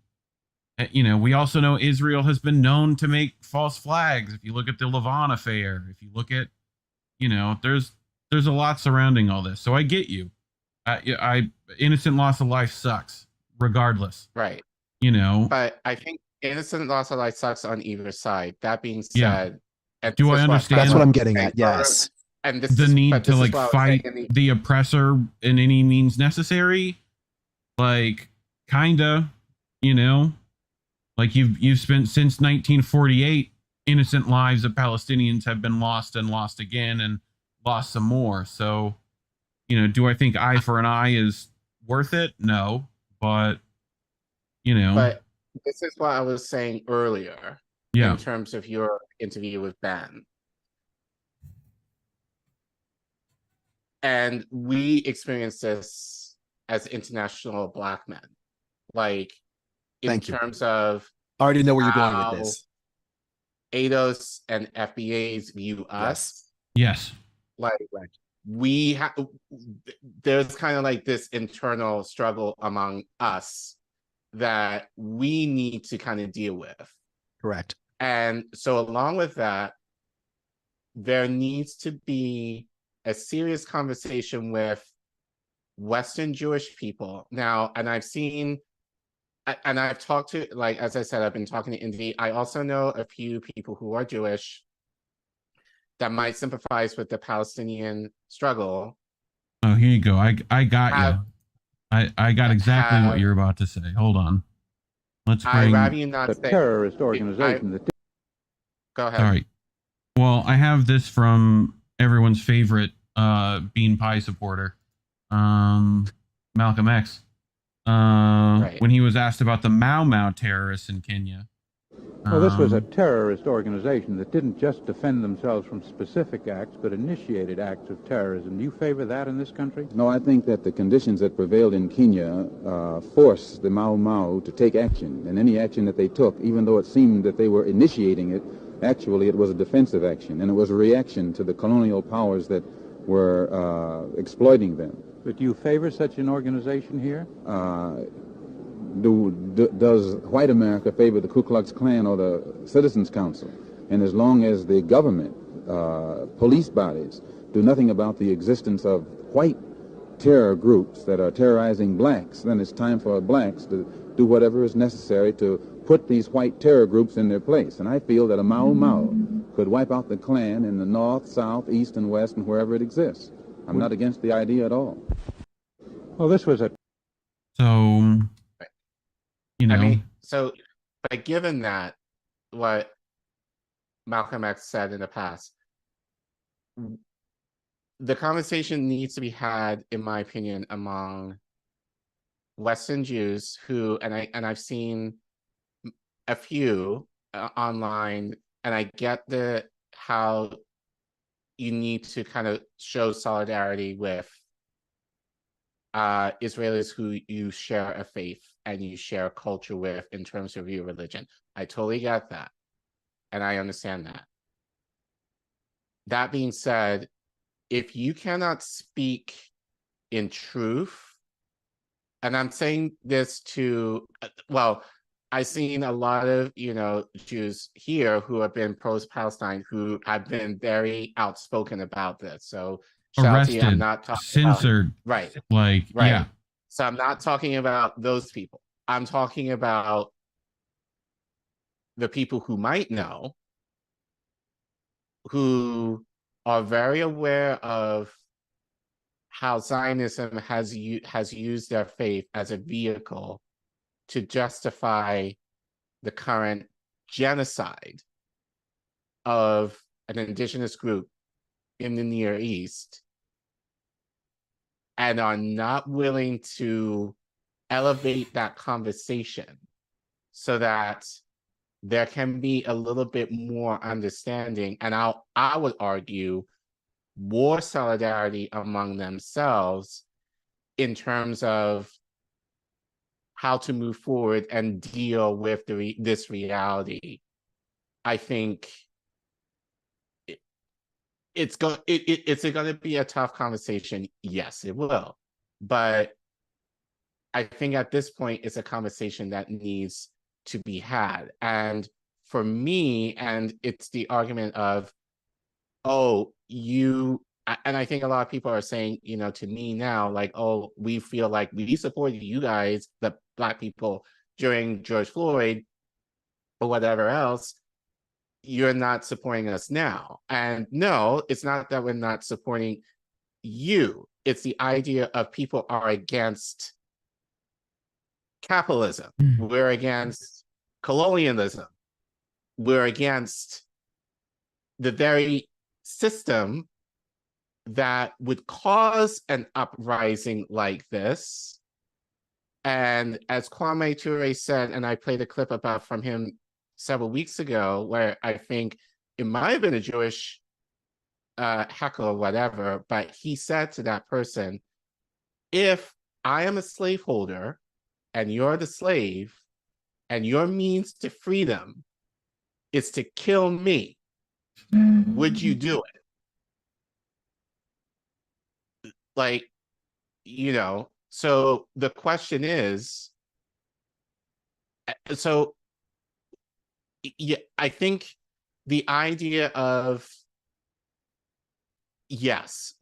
we also know Israel has been known to make false flags. If you look at the Lavon affair, if you look at, there's a lot surrounding all this. So I get you. Innocent loss of life sucks regardless. Right. But I think innocent loss of life sucks on either side. That being said, do I understand? That's what I'm getting at. Yes. And the need to fight the oppressor in any means necessary, kinda, you've spent since 1948, innocent lives of Palestinians have been lost and lost again and lost some more. So, do I think eye for an eye is worth it? No, but But this is what I was saying earlier. Yeah. In terms of your interview with Ben. And we experienced this as international Black men. In terms of I already know where you're going with this. ADOS and FBAs view us. Yes. We have, there's kind of this internal struggle among us that we need to kind of deal with. Correct. And so along with that, there needs to be a serious conversation with Western Jewish people. Now, and I've talked to, as I said, I've been talking to Indy. I also know a few people who are Jewish that might sympathize with the Palestinian struggle. Oh, here you go. I got you. I got exactly what you're about to say. Hold on. Let's bring... I'd rather you not say... terrorist organization. Go ahead. All right. Well, I have this from everyone's favorite bean pie supporter, Malcolm X. When he was asked about the Mau Mau terrorists in Kenya. Well, this was a terrorist organization that didn't just defend themselves from specific acts, but initiated acts of terrorism. Do you favor that in this country? No, I think that the conditions that prevailed in Kenya forced the Mau Mau to take action. And any action that they took, even though it seemed that they were initiating it, actually it was a defensive action. And it was a reaction to the colonial powers that were exploiting them. But do you favor such an organization here? does white America favor the Ku Klux Klan or the Citizens Council? And as long as the government, police bodies, do nothing about the existence of white terror groups that are terrorizing blacks, then it's time for blacks to do whatever is necessary to put these white terror groups in their place. And I feel that a Mau Mau could wipe out the Klan in the north, south, east, and west, and wherever it exists. I'm not against the idea at all. Well, this was a... So, you know... I mean, so, but given that, what Malcolm X said in the past, the conversation needs to be had, in my opinion, among Western Jews who, and I've seen a few online, and I get how you need to kind of show solidarity with Israelis who you share a faith and you share a culture with in terms of your religion. I totally get that, and I understand that. That being said, if you cannot speak in truth, and I'm saying this to, well, I've seen a lot of, Jews here who have been pro-Palestine who have been very outspoken about this. So arrested, I'm not talking censored, right. Yeah. So I'm not talking about those people. I'm talking about the people who might know, who are very aware of how Zionism has used their faith as a vehicle to justify the current genocide of an indigenous group in the Near East, and are not willing to elevate that conversation so that there can be a little bit more understanding, and I would argue more solidarity among themselves in terms of how to move forward and deal with this reality. I think it's going to be a tough conversation. Yes, it will. But I think at this point, it's a conversation that needs to be had. And for me, and it's the argument of, oh, and I think a lot of people are saying, to me now, like, oh, we feel like we supported you guys, the Black people, during George Floyd or whatever else. You're not supporting us now. And no, it's not that we're not supporting you. It's the idea of people are against capitalism. We're against colonialism. We're against the very system that would cause an uprising like this. And as Kwame Ture said, and I played a clip from him several weeks ago, where I think it might have been a Jewish hacker or whatever, but he said to that person, if I am a slaveholder and you're the slave, and your means to freedom is to kill me, would you do it? Like, so the question is, yeah, I think the idea of, yes,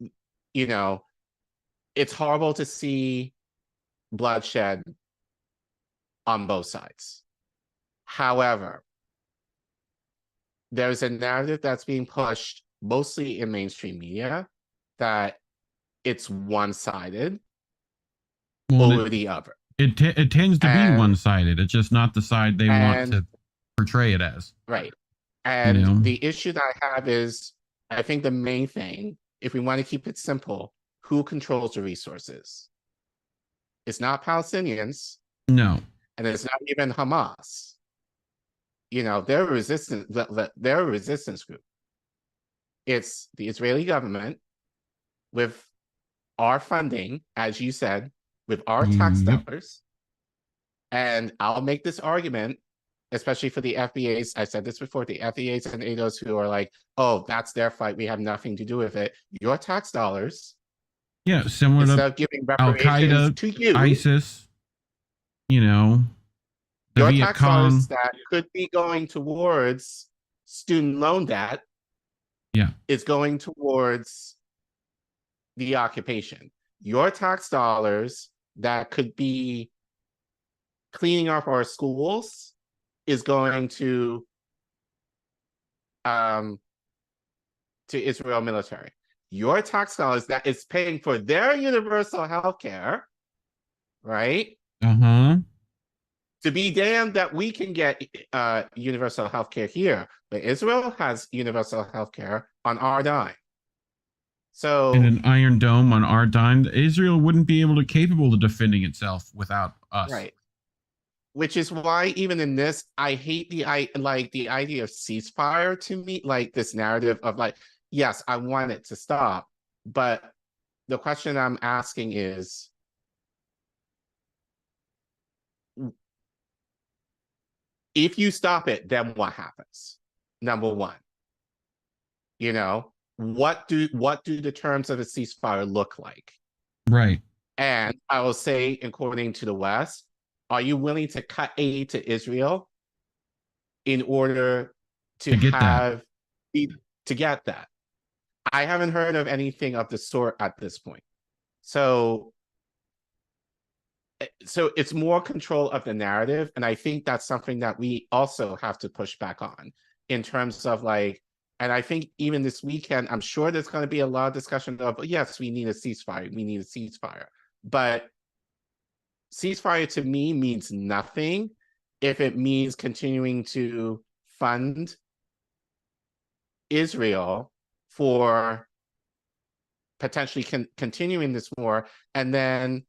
it's horrible to see bloodshed on both sides. However, there's a narrative that's being pushed mostly in mainstream media that it's one-sided over the other. It tends to be one-sided. It's just not the side they want to portray it as. Right. And the issue that I have is, I think the main thing, if we want to keep it simple, who controls the resources? It's not Palestinians. No. And it's not even Hamas. They're a resistance group. It's the Israeli government with our funding, as you said, with our tax dollars. And I'll make this argument, especially for the FBAs. I said this before, the FBAs and ADOs who are like, oh, that's their fight. We have nothing to do with it. Your tax dollars. Yeah, similar instead to of giving Al-Qaeda, to you, ISIS. you know, the Your Viet tax dollars Cong. that could be going towards student loan debt Yeah. is going towards the occupation. Your tax dollars that could be cleaning up our schools is going to Israel military. Your tax dollars that is paying for their universal health care, right? Uh-huh. To be damned that we can get universal health care here, but Israel has universal health care on our dime. So, And an Iron Dome on our dime, Israel wouldn't be able to capable of defending itself without us. right. Which is why even in this, I hate the idea of ceasefire to me, like this narrative of like, yes, I want it to stop. But the question I'm asking is, if you stop it, then what happens? Number one, you know, what do the terms of a ceasefire look like? Right. And I will say, according to the West, are you willing to cut aid to Israel in order to get that? I haven't heard of anything of the sort at this point. So it's more control of the narrative, and I think that's something that we also have to push back on in terms of like, and I think even this weekend, I'm sure there's going to be a lot of discussion of, yes, we need a ceasefire, but ceasefire to me means nothing if it means continuing to fund Israel for potentially continuing this war, and then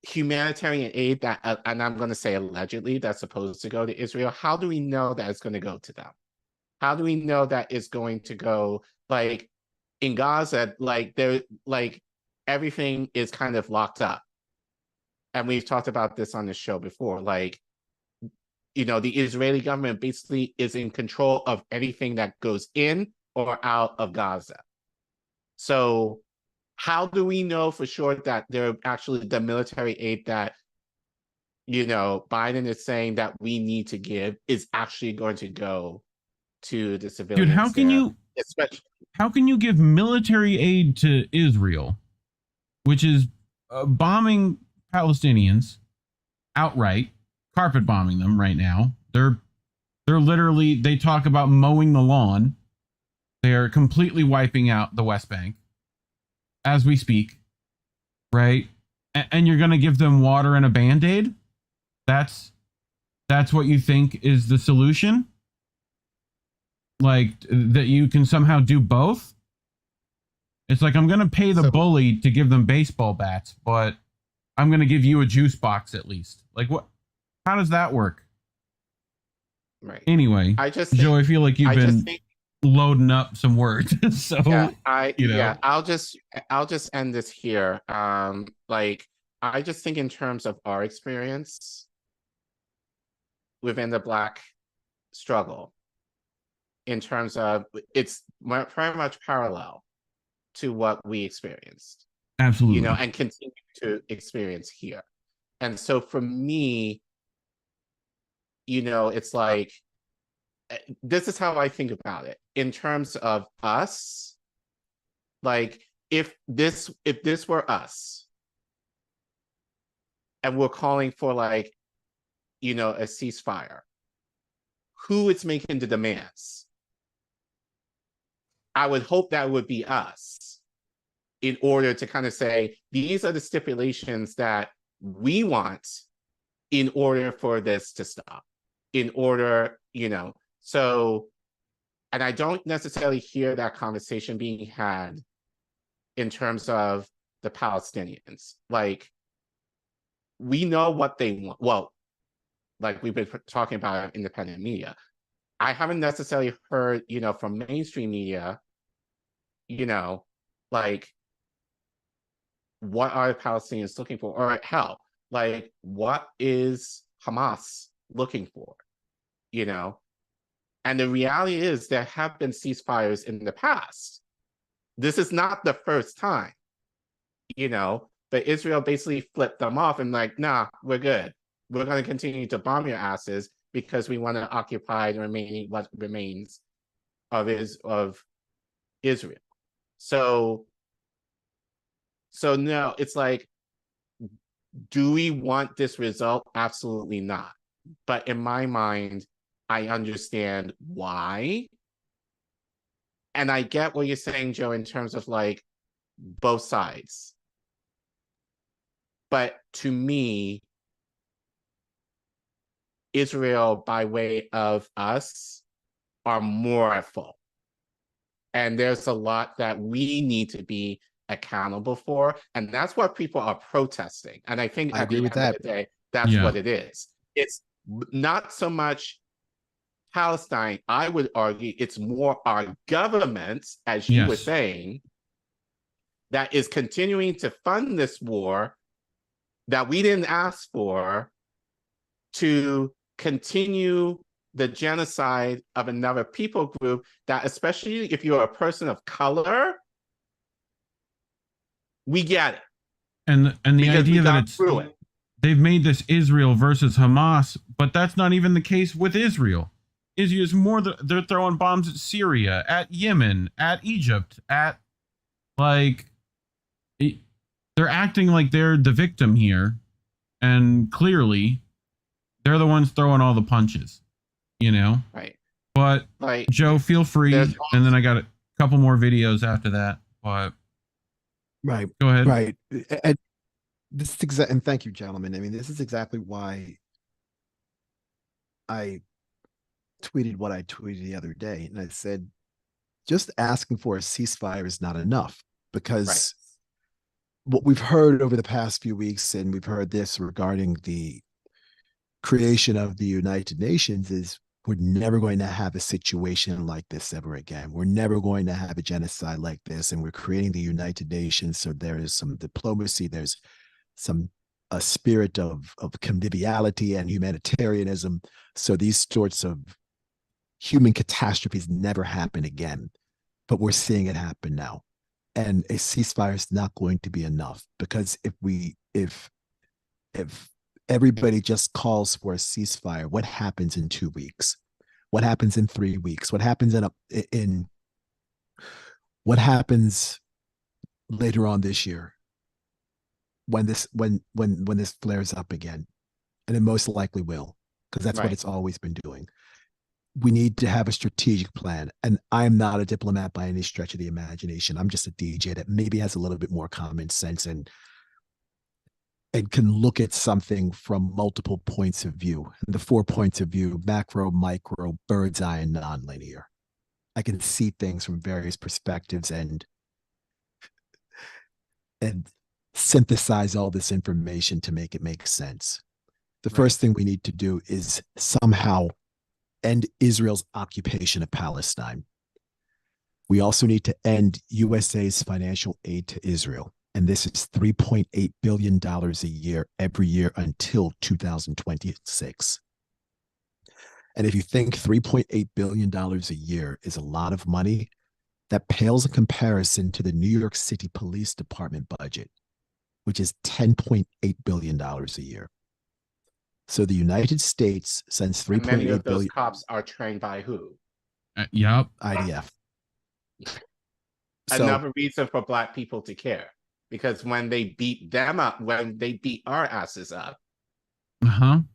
humanitarian aid that, and I'm going to say allegedly, that's supposed to go to Israel. How do we know that it's going to go to them? How do we know that it's going to go, like in Gaza, like everything is kind of locked up. And we've talked about this on the show before, like, you know, the Israeli government basically is in control of anything that goes in or out of Gaza. So how do we know for sure that they're actually the military aid that, you know, Biden is saying that we need to give is actually going to go to the civilians? Dude, how can you give military aid to Israel, which is bombing Palestinians outright, carpet bombing them right now? They're literally, they talk about mowing the lawn. They are completely wiping out the West Bank as we speak, right? And you're going to give them water and a Band-Aid? That's what you think is the solution? Like, that you can somehow do both? It's like, I'm going to pay the bully to give them baseball bats, but I'm going to give you a juice box at least. Like, what? How does that work? Right. Anyway, Joe, I feel like you've been loading up some words. So yeah, I'll just end this here. Like, I just think in terms of our experience within the Black struggle, in terms of it's very much parallel to what we experienced. Absolutely. You know, and continue to experience here. And so for me, you know, it's like, this is how I think about it in terms of us. Like, if this were us and we're calling for, like, you know, a ceasefire, who is making the demands? I would hope that would be us, in order to kind of say, these are the stipulations that we want in order for this to stop, in order, you know. So, and I don't necessarily hear that conversation being had in terms of the Palestinians. Like, we know what they want. Well, like we've been talking about independent media. I haven't necessarily heard, you know, from mainstream media, you know, like, what are the Palestinians looking for? Or hell, like, what is Hamas looking for? You know? And the reality is there have been ceasefires in the past. This is not the first time, you know, but Israel basically flipped them off and like, nah, we're good. we're going to continue to bomb your asses because we want to occupy the remaining what remains of Israel. So no, it's like, do we want this result? Absolutely not. But in my mind, I understand why. And I get what you're saying, Joe, in terms of like both sides. But to me, Israel, by way of us, are more at fault. And there's a lot that we need to be accountable for. And that's what people are protesting. And I think at the end of the day, that's what it is. It's not so much Palestine. I would argue it's more our government, as you were saying, that is continuing to fund this war that we didn't ask for, to continue the genocide of another people group that, especially if you're a person of color, we get it. And the Because idea that they've made this Israel versus Hamas, but that's not even the case with Israel. Israel is more, they're throwing bombs at Syria, at Yemen, at Egypt, at like, they're acting like they're the victim here. And clearly they're the ones throwing all the punches, you know? Right. But like, Joe, feel free. And then I got a couple more videos after that, but right. Go ahead. Right. And this is and thank you, gentlemen. I mean, this is exactly why I tweeted what I tweeted the other day. And I said, just asking for a ceasefire is not enough, because what we've heard over the past few weeks, and we've heard this regarding the creation of the United Nations, is we're never going to have a situation like this ever again. We're never going to have a genocide like this. And we're creating the United Nations. So there is some diplomacy, there's a spirit of conviviality and humanitarianism. So these sorts of human catastrophes never happen again. But we're seeing it happen now. And a ceasefire is not going to be enough, because if everybody just calls for a ceasefire, what happens in 2 weeks? What happens in 3 weeks? What happens what happens later on this year when this flares up again? And it most likely will, because that's what it's always been doing. We need to have a strategic plan. And I'm not a diplomat by any stretch of the imagination. I'm just a DJ that maybe has a little bit more common sense and can look at something from multiple points of view. And the 4 points of view: macro, micro, bird's eye, and nonlinear. I can see things from various perspectives and synthesize all this information to make it make sense. The first thing we need to do is somehow end Israel's occupation of Palestine. We also need to end USA's financial aid to Israel. And this is $3.8 billion a year, every year until 2026. And if you think $3.8 billion a year is a lot of money, that pales in comparison to the New York City Police Department budget, which is $10.8 billion a year. So the United States sends $3.8 billion. Many of those cops are trained by who? Yep. IDF. Another reason for Black people to care, because when they beat them up, when they beat our asses up, and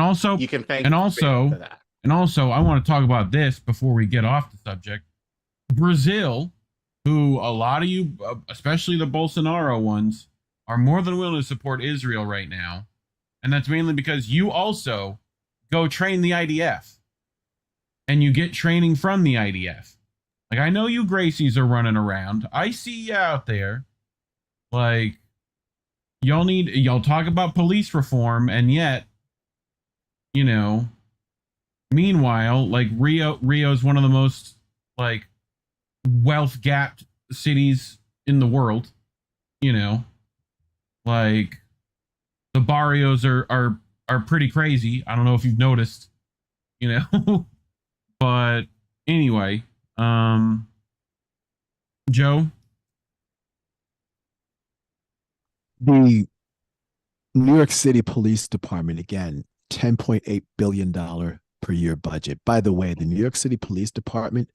also you can thank and also for that. And also, I want to talk about this before we get off the subject. Brazil, who a lot of you, especially the Bolsonaro ones, are more than willing to support Israel right now. And that's mainly because you also go train the IDF. And you get training from the IDF. Like, I know you Gracies are running around. I see you out there. Like, y'all talk about police reform, and yet, you know, meanwhile, like, Rio is one of the most, like, wealth-gapped cities in the world, you know. Like, the barrios are pretty crazy. I don't know if you've noticed, you know. But anyway, Joe? The New York City Police Department, again, $10.8 billion per year budget. By the way, the New York City Police Department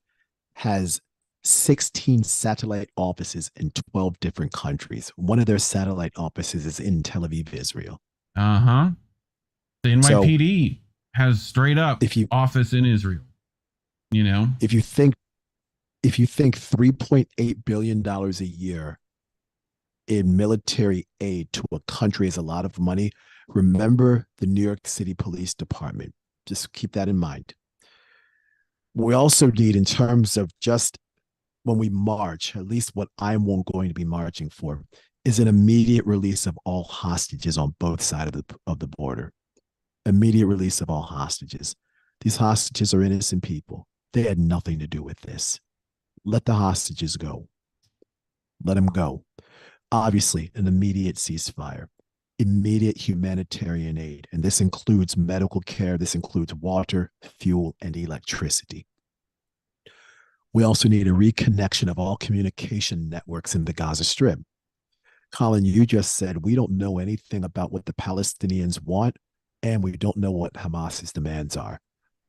has 16 satellite offices in 12 different countries. One of their satellite offices is in Tel Aviv, Israel. Uh-huh. The NYPD has straight up office in Israel. You know? If you think $3.8 billion a year in military aid to a country is a lot of money, remember the New York City Police Department. Just keep that in mind. We also need, in terms of just when we march, at least what I'm going to be marching for, is an immediate release of all hostages on both sides of the border. Immediate release of all hostages. These hostages are innocent people. They had nothing to do with this. Let the hostages go. Let them go. Obviously, an immediate ceasefire, immediate humanitarian aid, and this includes medical care, this includes water, fuel, and electricity. We also need a reconnection of all communication networks in the Gaza Strip. Collin, you just said we don't know anything about what the Palestinians want, and we don't know what Hamas's demands are.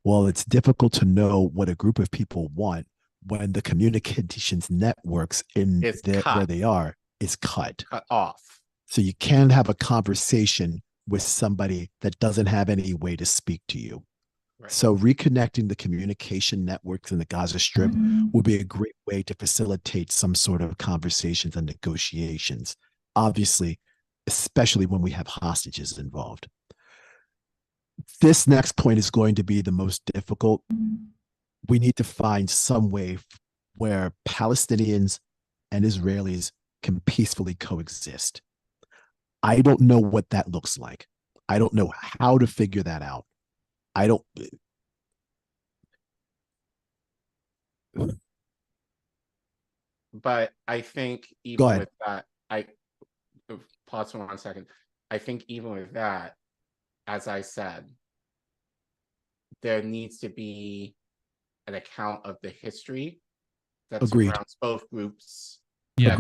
Well, it's difficult to know what a group of people want when the communications networks where they are is cut off. So you can't have a conversation with somebody that doesn't have any way to speak to you. Right. So reconnecting the communication networks in the Gaza Strip would be a great way to facilitate some sort of conversations and negotiations. Obviously, especially when we have hostages involved. This next point is going to be the most difficult. We need to find some way where Palestinians and Israelis can peacefully coexist. I don't know what that looks like. I don't know how to figure that out. I don't. But I think even with that, pause for 1 second. I think even with that, as I said, there needs to be an account of the history that surrounds both groups. Yeah,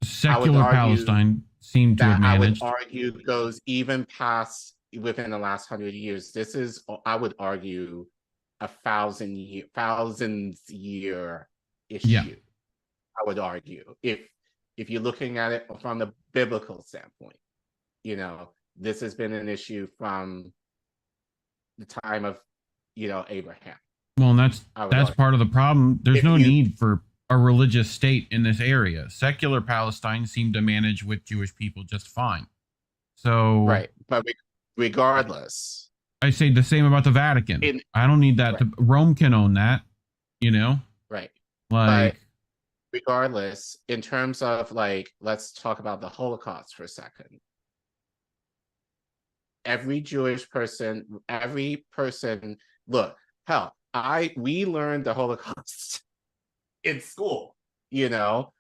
secular Palestine seemed to have managed. I would argue goes even past within the last 100 years. This is, I would argue, a thousands year issue. Yeah. I would argue if you're looking at it from the biblical standpoint, you know, this has been an issue from the time of, you know, Abraham. Well, and that's part of the problem. There's no need for a religious state in this area. Secular Palestine seemed to manage with Jewish people just fine. So right, but regardless, I say the same about the Vatican. I don't need that. Right. Rome can own that, you know. Right. Like, but regardless, in terms of like, let's talk about the Holocaust for a second. Every Jewish person, look, hell, we learned the Holocaust in school, you know.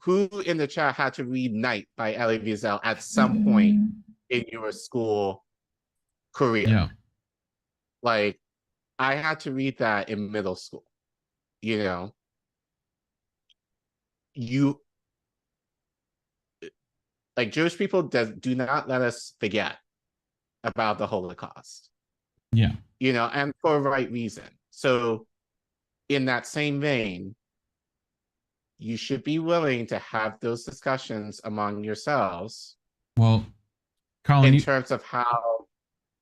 Who in the chat had to read Night by Elie Wiesel at some point in your school career? Yeah. Like, I had to read that in middle school, you know. Like, Jewish people do not let us forget about the Holocaust. Yeah. You know, and for a right reason. So in that same vein, you should be willing to have those discussions among yourselves. Well, Collin, in terms of how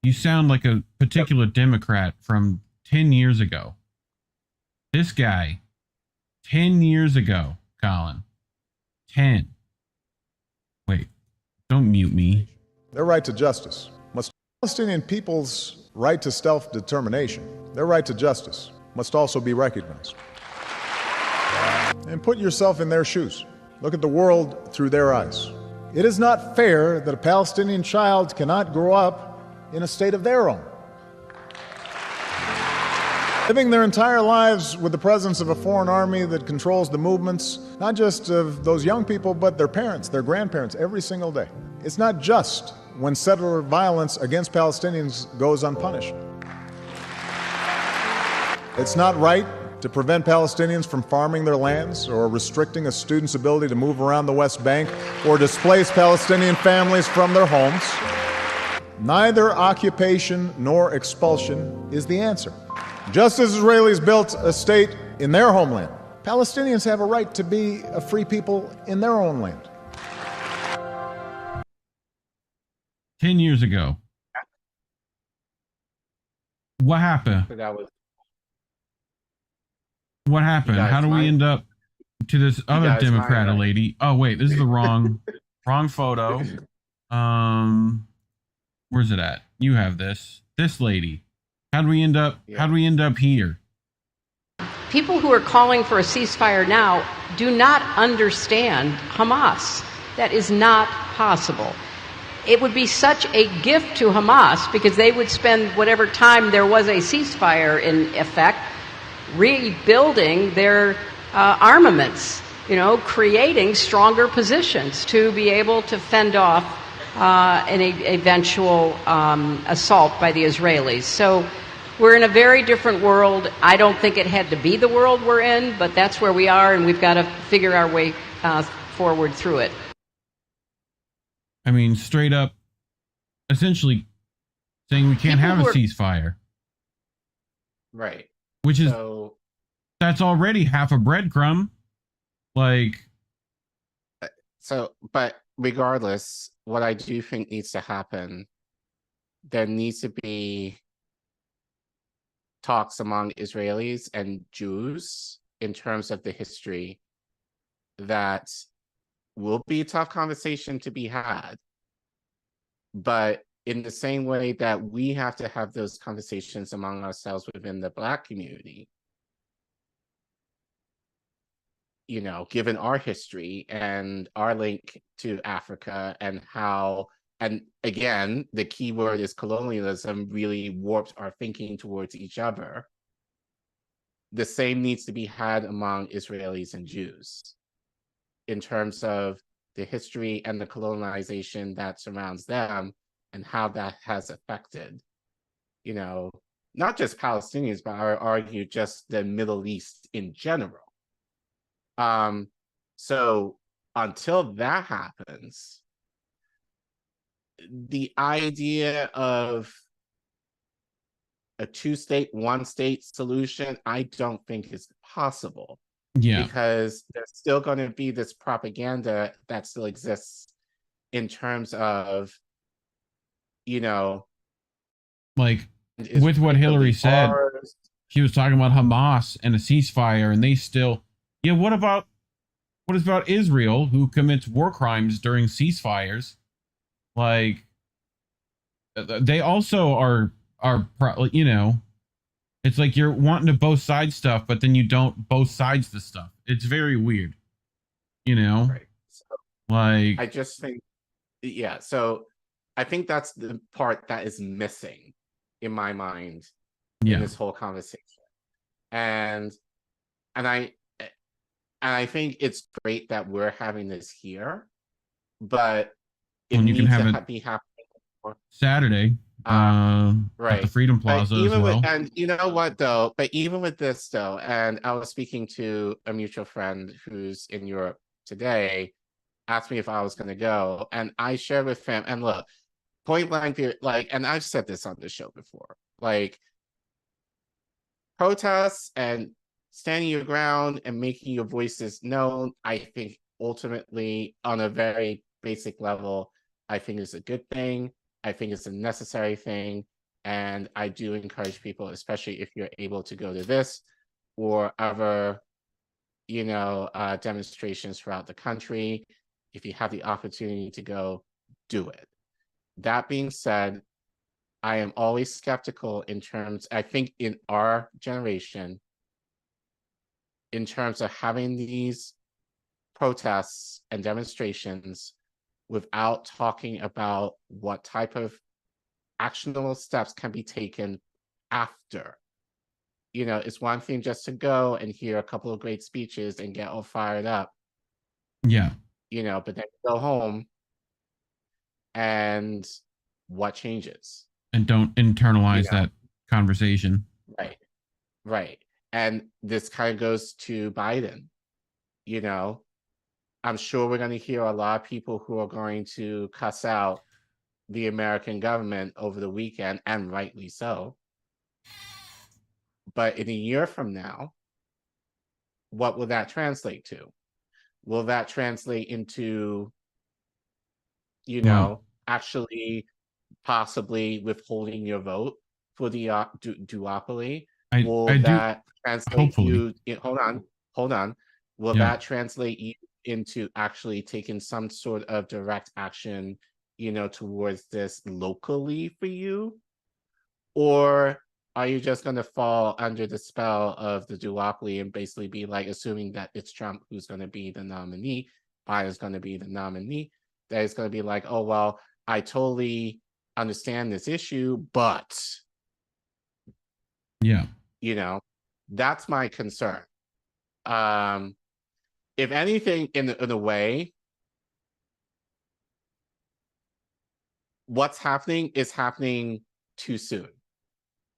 you sound like a particular Democrat from 10 years ago. This guy, 10 years ago, Collin, 10. Wait, don't mute me. Their right to justice. Palestinian people's right to self-determination, their right to justice, must also be recognized. And put yourself in their shoes. Look at the world through their eyes. It is not fair that a Palestinian child cannot grow up in a state of their own. Living their entire lives with the presence of a foreign army that controls the movements, not just of those young people, but their parents, their grandparents, every single day. It's not just when settler violence against Palestinians goes unpunished. It's not right to prevent Palestinians from farming their lands or restricting a student's ability to move around the West Bank or displace Palestinian families from their homes. Neither occupation nor expulsion is the answer. Just as Israelis built a state in their homeland, Palestinians have a right to be a free people in their own land. 10 years ago. What happened? What happened? How do we end up to this other Democrat lady? Oh, wait, this is the wrong photo. Where's it at? You have this lady. How do we end up here? People who are calling for a ceasefire now do not understand Hamas. That is not possible. It would be such a gift to Hamas because they would spend whatever time there was a ceasefire in effect rebuilding their armaments, creating stronger positions to be able to fend off an eventual assault by the Israelis. So we're in a very different world. I don't think it had to be the world we're in, but that's where we are, and we've got to figure our way forward through it. I mean, straight up, essentially saying we can't have a ceasefire. Right. Which is, that's already half a breadcrumb. But regardless, what I do think needs to happen, there needs to be talks among Israelis and Jews in terms of the history that will be a tough conversation to be had. But in the same way that we have to have those conversations among ourselves within the Black community, given our history and our link to Africa and how, and again, the key word is colonialism really warped our thinking towards each other. The same needs to be had among Israelis and Jews in terms of the history and the colonization that surrounds them and how that has affected, not just Palestinians, but I would argue just the Middle East in general. So until that happens, the idea of a two-state, one-state solution, I don't think is possible. Yeah. Because there's still going to be this propaganda that still exists in terms of, with what Hillary said, she was talking about Hamas and a ceasefire, and they still, what about Israel, who commits war crimes during ceasefires? They also are, it's like you're wanting to both sides stuff, but then you don't both sides the stuff. It's very weird, Right. So, I just think, so I think that's the part that is missing in my mind in this whole conversation. And I think it's great that we're having this here, but it needs to be happening more. Saturday. Right, at the Freedom Plaza as well. And you know what though? But even with this though, and I was speaking to a mutual friend who's in Europe today, asked me if I was going to go, and I shared with him. And look, point blank, and I've said this on the show before, protests and standing your ground and making your voices known. I think ultimately, on a very basic level, I think is a good thing. I think it's a necessary thing, and I do encourage people, especially if you're able to go to this or other, demonstrations throughout the country. If you have the opportunity to go, do it. That being said, I am always skeptical I think in our generation, in terms of having these protests and demonstrations without talking about what type of actionable steps can be taken after. It's one thing just to go and hear a couple of great speeches and get all fired up. Yeah. But then go home and what changes? And don't internalize that conversation. Right. And this kind of goes to Biden. You know, I'm sure we're going to hear a lot of people who are going to cuss out the American government over the weekend, and rightly so. But in a year from now, what will that translate to? Will that translate into, you know, actually possibly withholding your vote for the duopoly? Will that translate you? Hold on. Will that translate you into actually taking some sort of direct action, you know, towards this locally for you? Or are you just going to fall under the spell of the duopoly and basically be like, assuming that it's Trump who's going to be the nominee, Biden's going to be the nominee, that it's going to be like, oh, well, I totally understand this issue, but, yeah, you know, that's my concern. If anything, in a way, what's happening is happening too soon.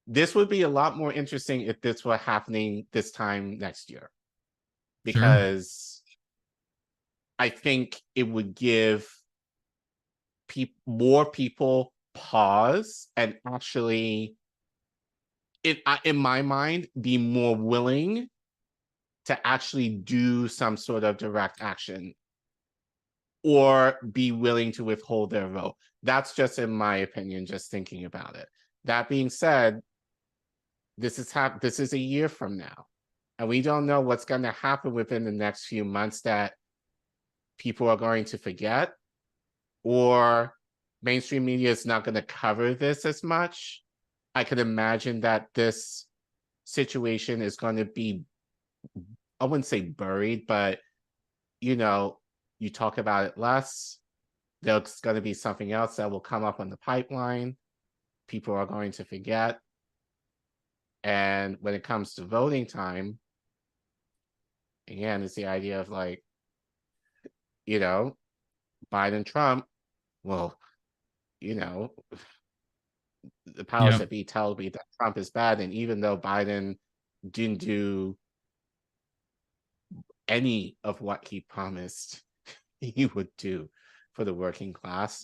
This would be a lot more interesting if this were happening this time next year, because I think it would give more people pause and actually, in my mind, be more willing to actually do some sort of direct action or be willing to withhold their vote. That's just in my opinion, just thinking about it. That being said, this is a year from now, and we don't know what's going to happen within the next few months that people are going to forget, or mainstream media is not going to cover this as much. I could imagine that this situation is going to be, I wouldn't say buried, but, you know, you talk about it less. There's going to be something else that will come up on the pipeline. People are going to forget. And when it comes to voting time, again, it's the idea of like, you know, Biden, Trump, well, you know, the powers that be tell me that Trump is bad. And even though Biden didn't do any of what he promised he would do for the working class,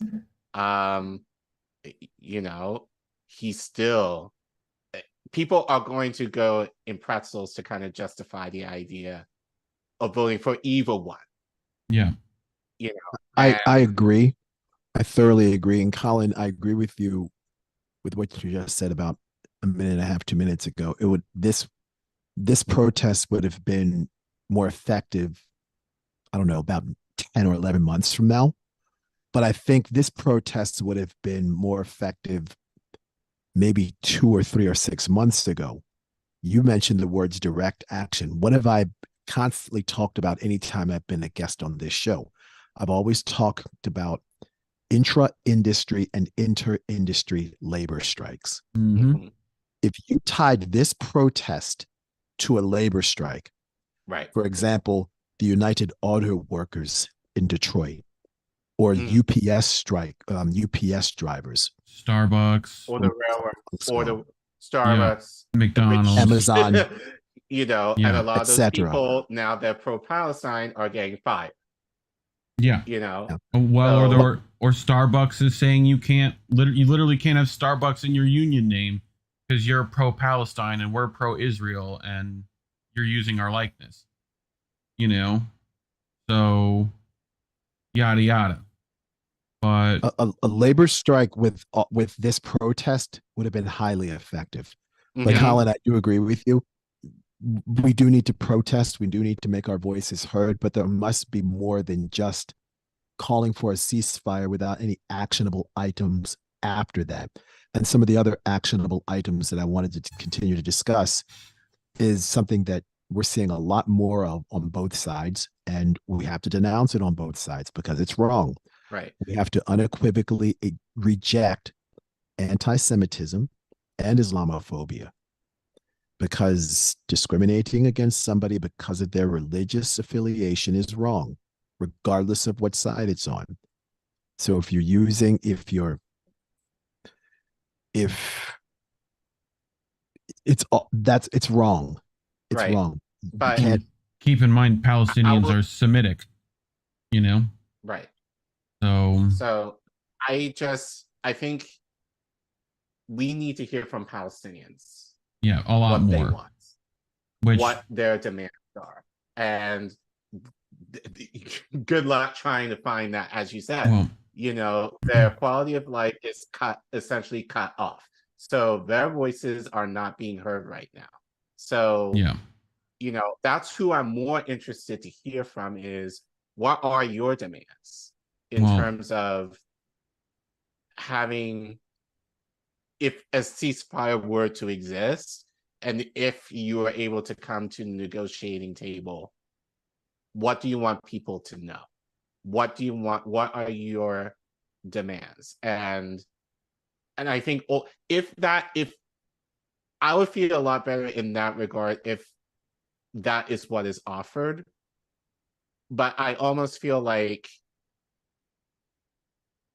you know, he's still, people are going to go in pretzels to kind of justify the idea of voting for either one. Yeah. You know, I agree. I thoroughly agree. And Collin, I agree with you with what you just said about a minute and a half, 2 minutes ago. It would, this protest would have been more effective, I don't know, about 10 or 11 months from now. But I think this protest would have been more effective maybe 2 or 3 or 6 months ago. You mentioned the words direct action. What have I constantly talked about anytime I've been a guest on this show? I've always talked about intra-industry and inter-industry labor strikes. Mm-hmm. If you tied this protest to a labor strike, right? For example, the United Auto Workers in Detroit, or UPS strike, UPS drivers, Starbucks, or the railroad, or the Starbucks, McDonald's, Amazon, you know, and a lot of those people now that pro-Palestine are getting fired. Yeah, you know. Well, so, or Starbucks is saying you literally can't have Starbucks in your union name because you're pro-Palestine and we're pro-Israel and you're using our likeness. You know, so yada yada. But a labor strike with this protest would have been highly effective. But Collin, I do agree with you. We do need to protest. We do need to make our voices heard, but there must be more than just calling for a ceasefire without any actionable items after that. And some of the other actionable items that I wanted to continue to discuss is something that we're seeing a lot more of on both sides, and we have to denounce it on both sides because it's wrong. Right. We have to unequivocally reject anti-Semitism and Islamophobia, because discriminating against somebody because of their religious affiliation is wrong, regardless of what side it's on. So if it's wrong. It's Right. wrong. But You can't. Keep in mind, Palestinians are Semitic, you know? Right. So I think we need to hear from Palestinians. Yeah, a lot what more. They want, what their demands are. And good luck trying to find that, as you said. Their quality of life is essentially cut off. So their voices are not being heard right now. So, that's who I'm more interested to hear from is what are your demands in terms of having, if a ceasefire were to exist, and if you are able to come to the negotiating table, what do you want people to know? What do you want? What are your demands? And I think if I would feel a lot better in that regard if that is what is offered. But I almost feel like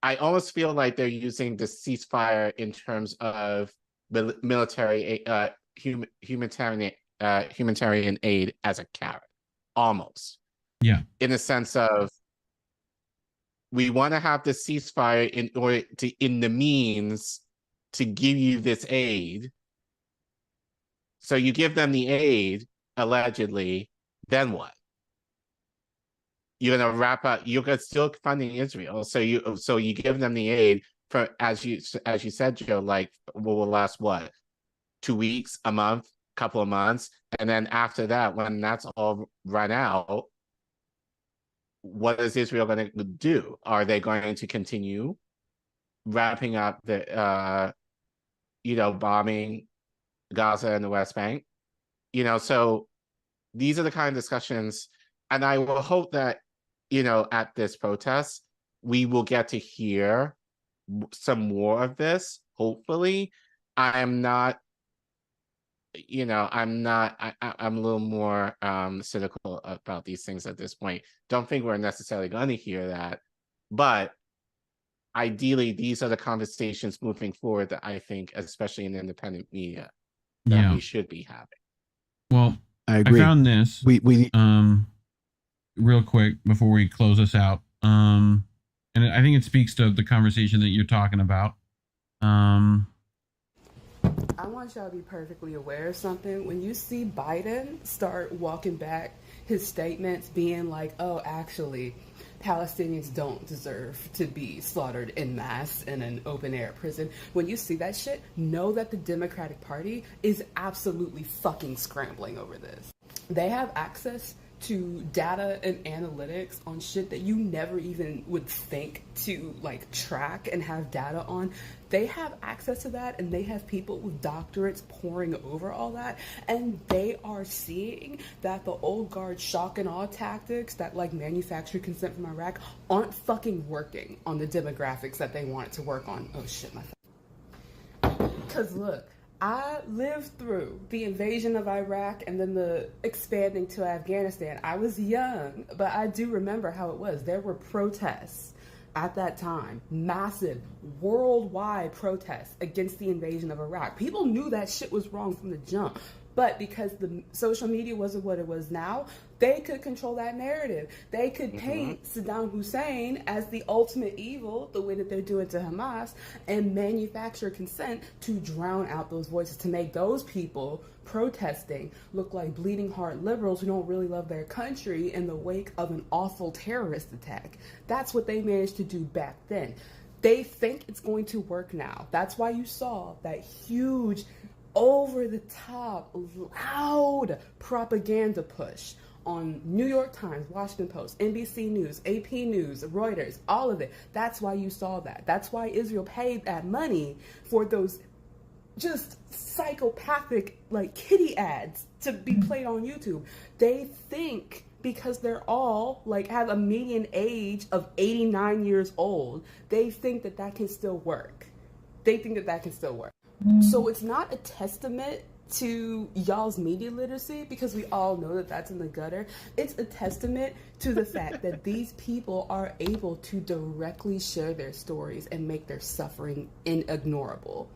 they're using the ceasefire in terms of military humanitarian aid as a carrot, almost. Yeah. In a sense of, we want to have the ceasefire in order to, in the means to give you this aid. So you give them the aid, allegedly, then what? You're gonna wrap up. You're still funding Israel, so you give them the aid for, as you said, Joe, like will last what, 2 weeks, a month, couple of months, and then after that, when that's all run out, what is Israel going to do? Are they going to continue wrapping up the bombing Gaza and the West Bank? So these are the kind of discussions, and I will hope that at this protest, we will get to hear some more of this. Hopefully, I'm a little more cynical about these things at this point. Don't think we're necessarily going to hear that, but ideally, these are the conversations moving forward that I think, especially in independent media, that we should be having. Well, I agree. I found this. We real quick before we close this out. And I think it speaks to the conversation that you're talking about. I want y'all to be perfectly aware of something. When you see Biden start walking back his statements being like, oh, actually, Palestinians don't deserve to be slaughtered en masse in an open air prison. When you see that shit, know that the Democratic Party is absolutely fucking scrambling over this. They have access to data and analytics on shit that you never even would think to track and have data on. They have access to that, and they have people with doctorates poring over all that, and they are seeing that the old guard shock and awe tactics that manufactured consent from Iraq aren't fucking working on the demographics that they want it to work on. Oh shit, my phone. Because look, I lived through the invasion of Iraq and then the expanding to Afghanistan. I was young, but I do remember how it was. There were protests at that time, massive worldwide protests against the invasion of Iraq. People knew that shit was wrong from the jump, but because the social media wasn't what it was now, they could control that narrative. They could paint Saddam Hussein as the ultimate evil, the way that they're doing to Hamas, and manufacture consent to drown out those voices, to make those people protesting look like bleeding heart liberals who don't really love their country in the wake of an awful terrorist attack. That's what they managed to do back then. They think it's going to work now. That's why you saw that huge, over-the-top, loud propaganda push on New York Times, Washington Post, NBC News, AP News, Reuters, all of it. That's why you saw that. That's why Israel paid that money for those just psychopathic, kitty ads to be played on YouTube. They think because they're all, have a median age of 89 years old, they think that that can still work. They think that that can still work. So it's not a testament to y'all's media literacy, because we all know that that's in the gutter. It's a testament to the fact that these people are able to directly share their stories and make their suffering inignorable.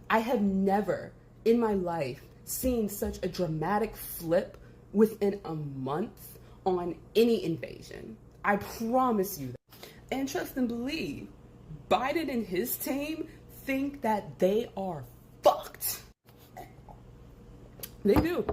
I have never in my life seen such a dramatic flip within a month on any invasion. I promise you that. And trust and believe, Biden and his team think that they are fucked. They do.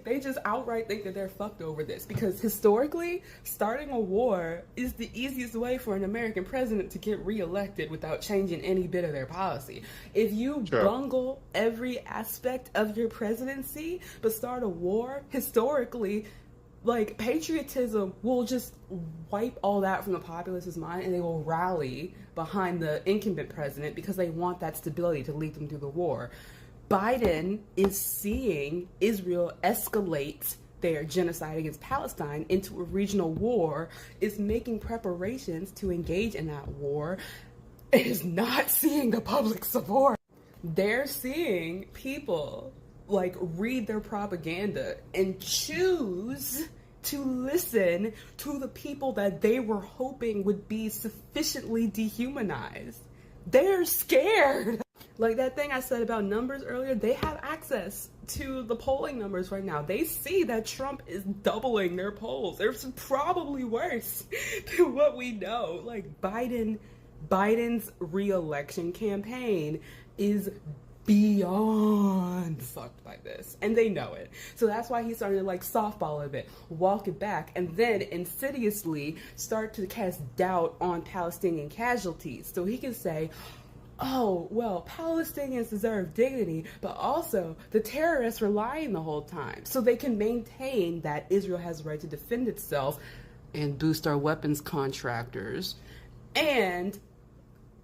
They just outright think that they're fucked over this, because historically, starting a war is the easiest way for an American president to get reelected without changing any bit of their policy. If you bungle every aspect of your presidency but start a war, historically, like, patriotism will just wipe all that from the populace's mind, and they will rally behind the incumbent president because they want that stability to lead them through the war. Biden is seeing Israel escalate their genocide against Palestine into a regional war, is making preparations to engage in that war, and is not seeing the public support. They're seeing people, like, read their propaganda and choose to listen to the people that they were hoping would be sufficiently dehumanized. They're scared. Like that thing I said about numbers earlier, they have access to the polling numbers right now. They see that Trump is doubling their polls. They're probably worse than what we know. Like Biden's re-election campaign is beyond fucked by this, and they know it. So that's why he's starting to, like, softball a bit, walk it back, and then insidiously start to cast doubt on Palestinian casualties, so he can say, oh, well, Palestinians deserve dignity, but also the terrorists were lying the whole time, so they can maintain that Israel has the right to defend itself and boost our weapons contractors. And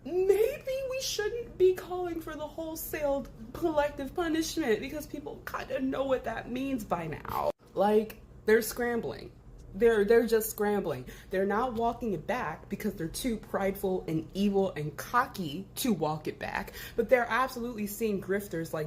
maybe we shouldn't be calling for the wholesale collective punishment, because people kind of know what that means by now. Like, they're scrambling. They're just scrambling. They're not walking it back because they're too prideful and evil and cocky to walk it back. But they're absolutely seeing grifters like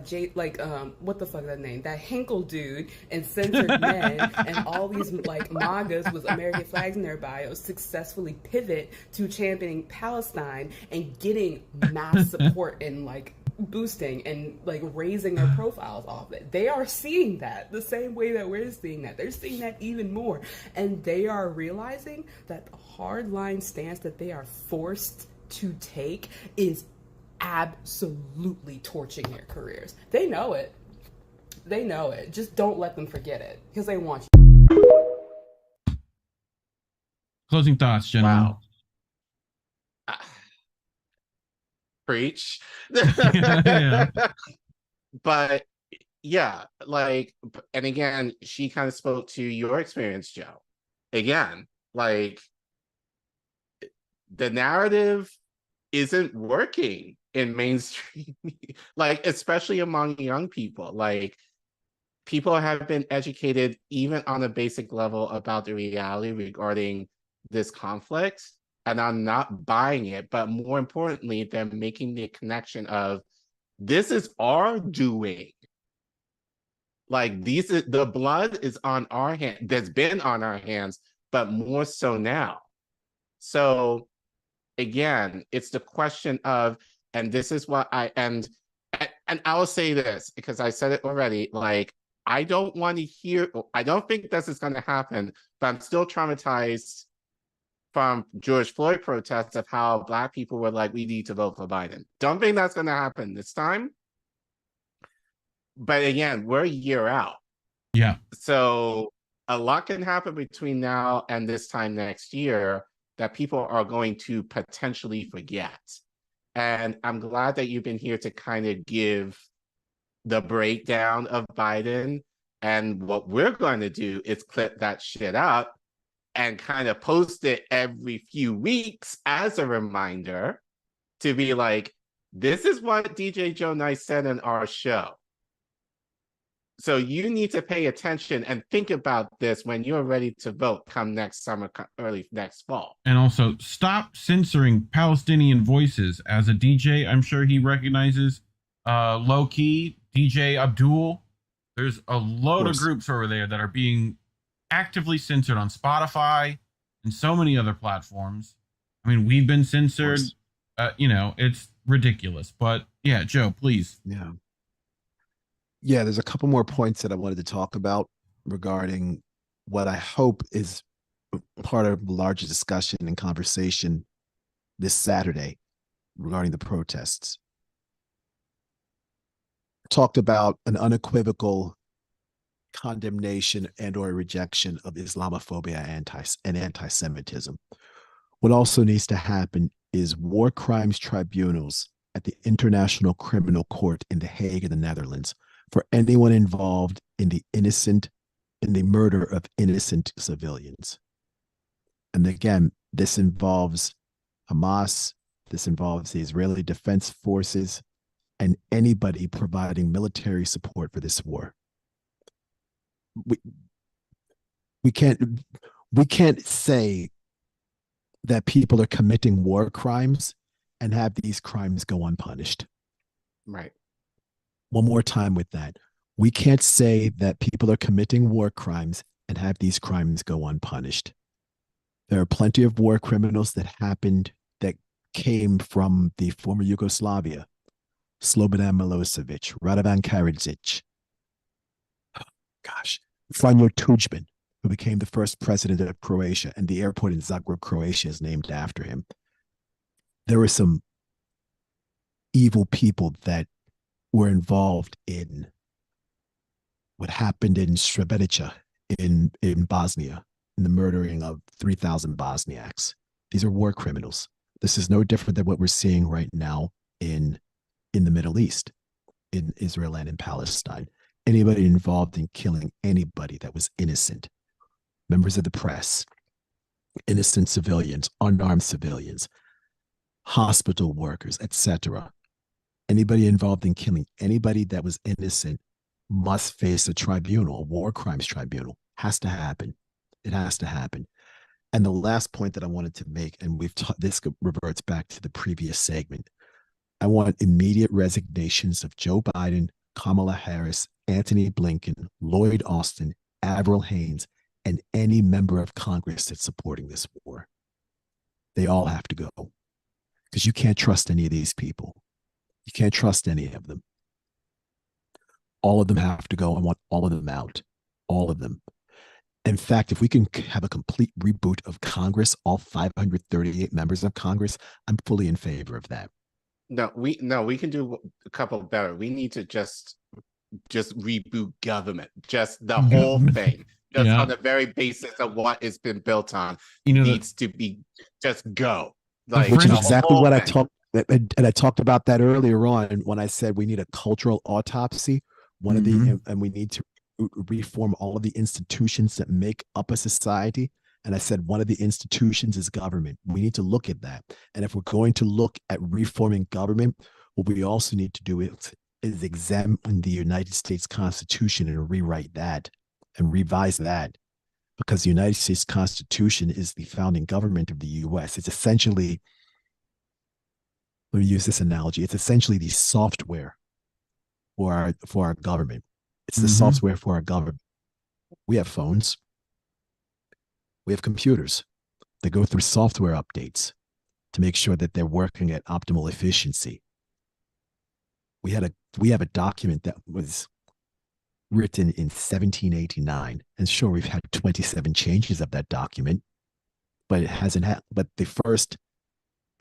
what the fuck is that name? That Hinkle dude and Censored Men and all these, like, MAGAs with American flags in their bios successfully pivot to championing Palestine and getting mass support and, like, boosting and, like, raising their profiles off it. They are seeing that the same way that we're seeing that. They're seeing that even more, and they are realizing that the hardline stance that they are forced to take is absolutely torching their careers. They know it. Just don't let them forget it, because they want you. Closing thoughts, gentlemen. Wow. Preach. Yeah. But yeah, like, and again, she kind of spoke to your experience, Joe. Again, like, the narrative isn't working in mainstream, like, especially among young people. Like, people have been educated even on a basic level about the reality regarding this conflict, and I'm not buying it. But more importantly, they're making the connection of, this is our doing. Like, the blood is on our hands. That's been on our hands, but more so now. So again, it's the question of, and this is what and I will say this, because I said it already, like, I don't want to hear, I don't think this is going to happen, but I'm still traumatized from George Floyd protests of how Black people were like, we need to vote for Biden. Don't think that's going to happen this time. But again, we're a year out. Yeah. So a lot can happen between now and this time next year that people are going to potentially forget. And I'm glad that you've been here to kind of give the breakdown of Biden. And what we're going to do is clip that shit up and kind of post it every few weeks as a reminder to be like, this is what DJ Joe Nice said in our show. So you need to pay attention and think about this when you're ready to vote come next summer, early next fall. And also, stop censoring Palestinian voices. As a DJ, I'm sure he recognizes Low Key, DJ Abdul. There's a load of groups over there that are being actively censored on Spotify and so many other platforms. I mean, we've been censored. It's ridiculous. But yeah, Joe, please. Yeah. Yeah, there's a couple more points that I wanted to talk about regarding what I hope is part of a larger discussion and conversation this Saturday regarding the protests. Talked about an unequivocal condemnation and or rejection of Islamophobia and anti-Semitism. What also needs to happen is war crimes tribunals at the International Criminal Court in The Hague in the Netherlands for anyone involved in the murder of innocent civilians. And again, this involves Hamas, this involves the Israeli Defense Forces, and anybody providing military support for this war. We can't say that people are committing war crimes and have these crimes go unpunished. Right. One more time with that. We can't say that people are committing war crimes and have these crimes go unpunished. There are plenty of war criminals that came from the former Yugoslavia. Slobodan Milosevic, Radovan Karadzic, Franjo Tudjman, who became the first president of Croatia, and the airport in Zagreb, Croatia is named after him. There were some evil people that were involved in what happened in Srebrenica in Bosnia, in the murdering of 3,000 Bosniaks. These are war criminals. This is no different than what we're seeing right now in the Middle East, in Israel and in Palestine. Anybody involved in killing anybody that was innocent, members of the press, innocent civilians, unarmed civilians, hospital workers, etc. Anybody involved in killing anybody that was innocent must face a tribunal, a war crimes tribunal. Has to happen. It has to happen. And the last point that I wanted to make, and this reverts back to the previous segment, I want immediate resignations of Joe Biden, Kamala Harris, Anthony Blinken, Lloyd Austin, Avril Haines, and any member of Congress that's supporting this war. They all have to go, because you can't trust any of these people. You can't trust any of them. All of them have to go. I want all of them out. All of them. In fact, if we can have a complete reboot of Congress, all 538 members of Congress, I'm fully in favor of that. No, we can do a couple better. We need to just reboot government, just the whole thing, just on the very basis of what it's been built on. Needs to be just go. Like, which is exactly what I talked, and I talked about that earlier on when I said we need a cultural autopsy. One of the, and we need to reform all of the institutions that make up a society. And I said, one of the institutions is government. We need to look at that. And if we're going to look at reforming government, what we also need to do is examine the United States Constitution and rewrite that and revise that, because the United States Constitution is the founding government of the U.S. It's essentially, let me use this analogy, it's essentially the software for our government. It's the software for our government. We have phones. We have computers. They go through software updates to make sure that they're working at optimal efficiency. We have a document that was written in 1789, and sure, we've had 27 changes of that document, but it hasn't had. But the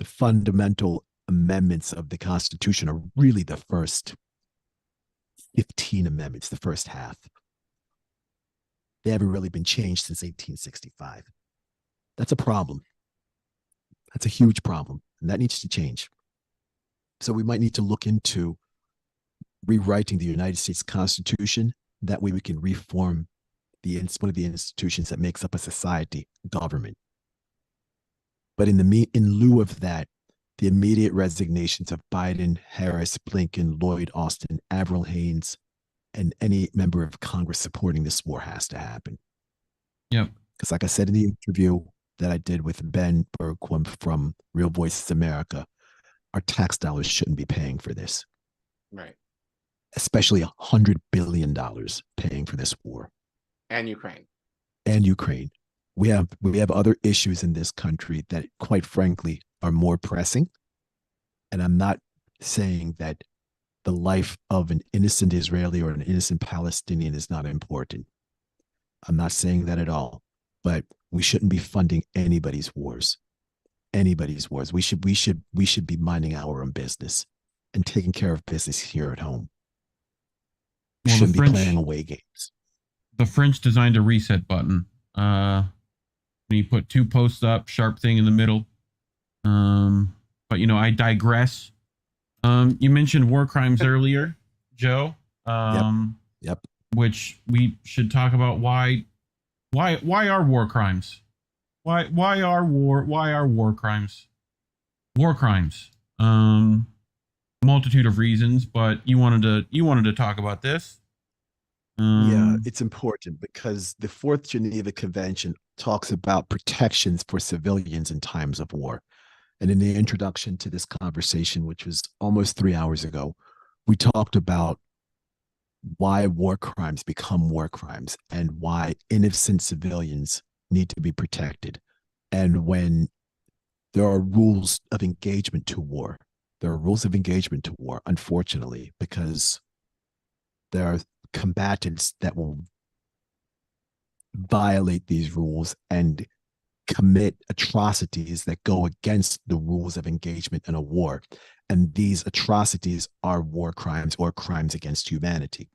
fundamental amendments of the Constitution are really the first 15 amendments, the first half. They haven't really been changed since 1865. That's a problem. That's a huge problem, and that needs to change. So we might need to look into rewriting the United States Constitution. That way we can reform one of the institutions that makes up a society, government. But in lieu of that, the immediate resignations of Biden, Harris, Blinken, Lloyd Austin, Avril Haines, and any member of Congress supporting this war has to happen. Yep. Because like I said in the interview that I did with Ben Bergquam from Real Voices America, our tax dollars shouldn't be paying for this. Right. Especially $100 billion paying for this war. And Ukraine. And Ukraine. We have other issues in this country that, quite frankly, are more pressing. And I'm not saying that the life of an innocent Israeli or an innocent Palestinian is not important. I'm not saying that at all, but we shouldn't be funding anybody's wars. Anybody's wars. We should be minding our own business and taking care of business here at home. We shouldn't be playing away games. The French designed a reset button. You put two posts up, sharp thing in the middle. But I digress. You mentioned war crimes earlier, Joe. Yep. Which we should talk about why are war crimes? Why are war crimes? War crimes. Multitude of reasons, but you wanted to talk about this. Yeah, it's important because the Fourth Geneva Convention talks about protections for civilians in times of war. And in the introduction to this conversation, which was almost 3 hours ago, we talked about why war crimes become war crimes and why innocent civilians need to be protected. And when there are rules of engagement to war, unfortunately, because there are combatants that will violate these rules and commit atrocities that go against the rules of engagement in a war. And these atrocities are war crimes or crimes against humanity.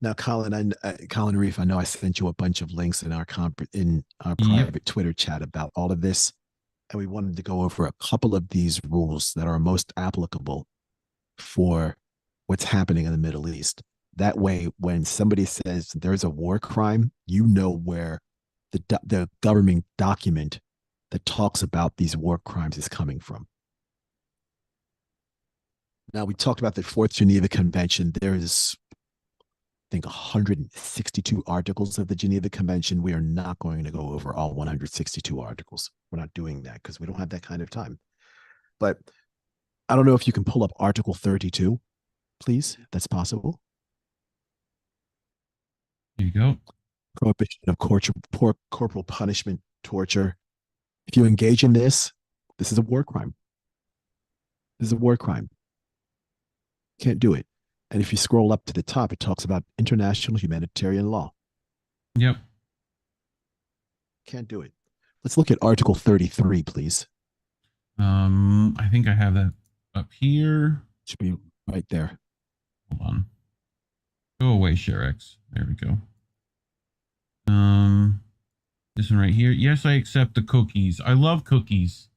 Now, Collin Reef, I know I sent you a bunch of links in our private Twitter chat about all of this. And we wanted to go over a couple of these rules that are most applicable for what's happening in the Middle East. That way, when somebody says there's a war crime, you know where the government document that talks about these war crimes is coming from. Now, we talked about the Fourth Geneva Convention. There is, I think, 162 articles of the Geneva Convention. We are not going to go over all 162 articles. We're not doing that because we don't have that kind of time. But I don't know if you can pull up Article 32, please, if that's possible. Here you go. Prohibition of corporal punishment, torture. If you engage in this is a war crime. This is a war crime. Can't do it. And if you scroll up to the top, it talks about international humanitarian law. Yep. Can't do it. Let's look at Article 33, please. I think I have that up here. Should be right there. Hold on. Go away, ShareX. There we go. This one right here. Yes, I accept the cookies. I love cookies.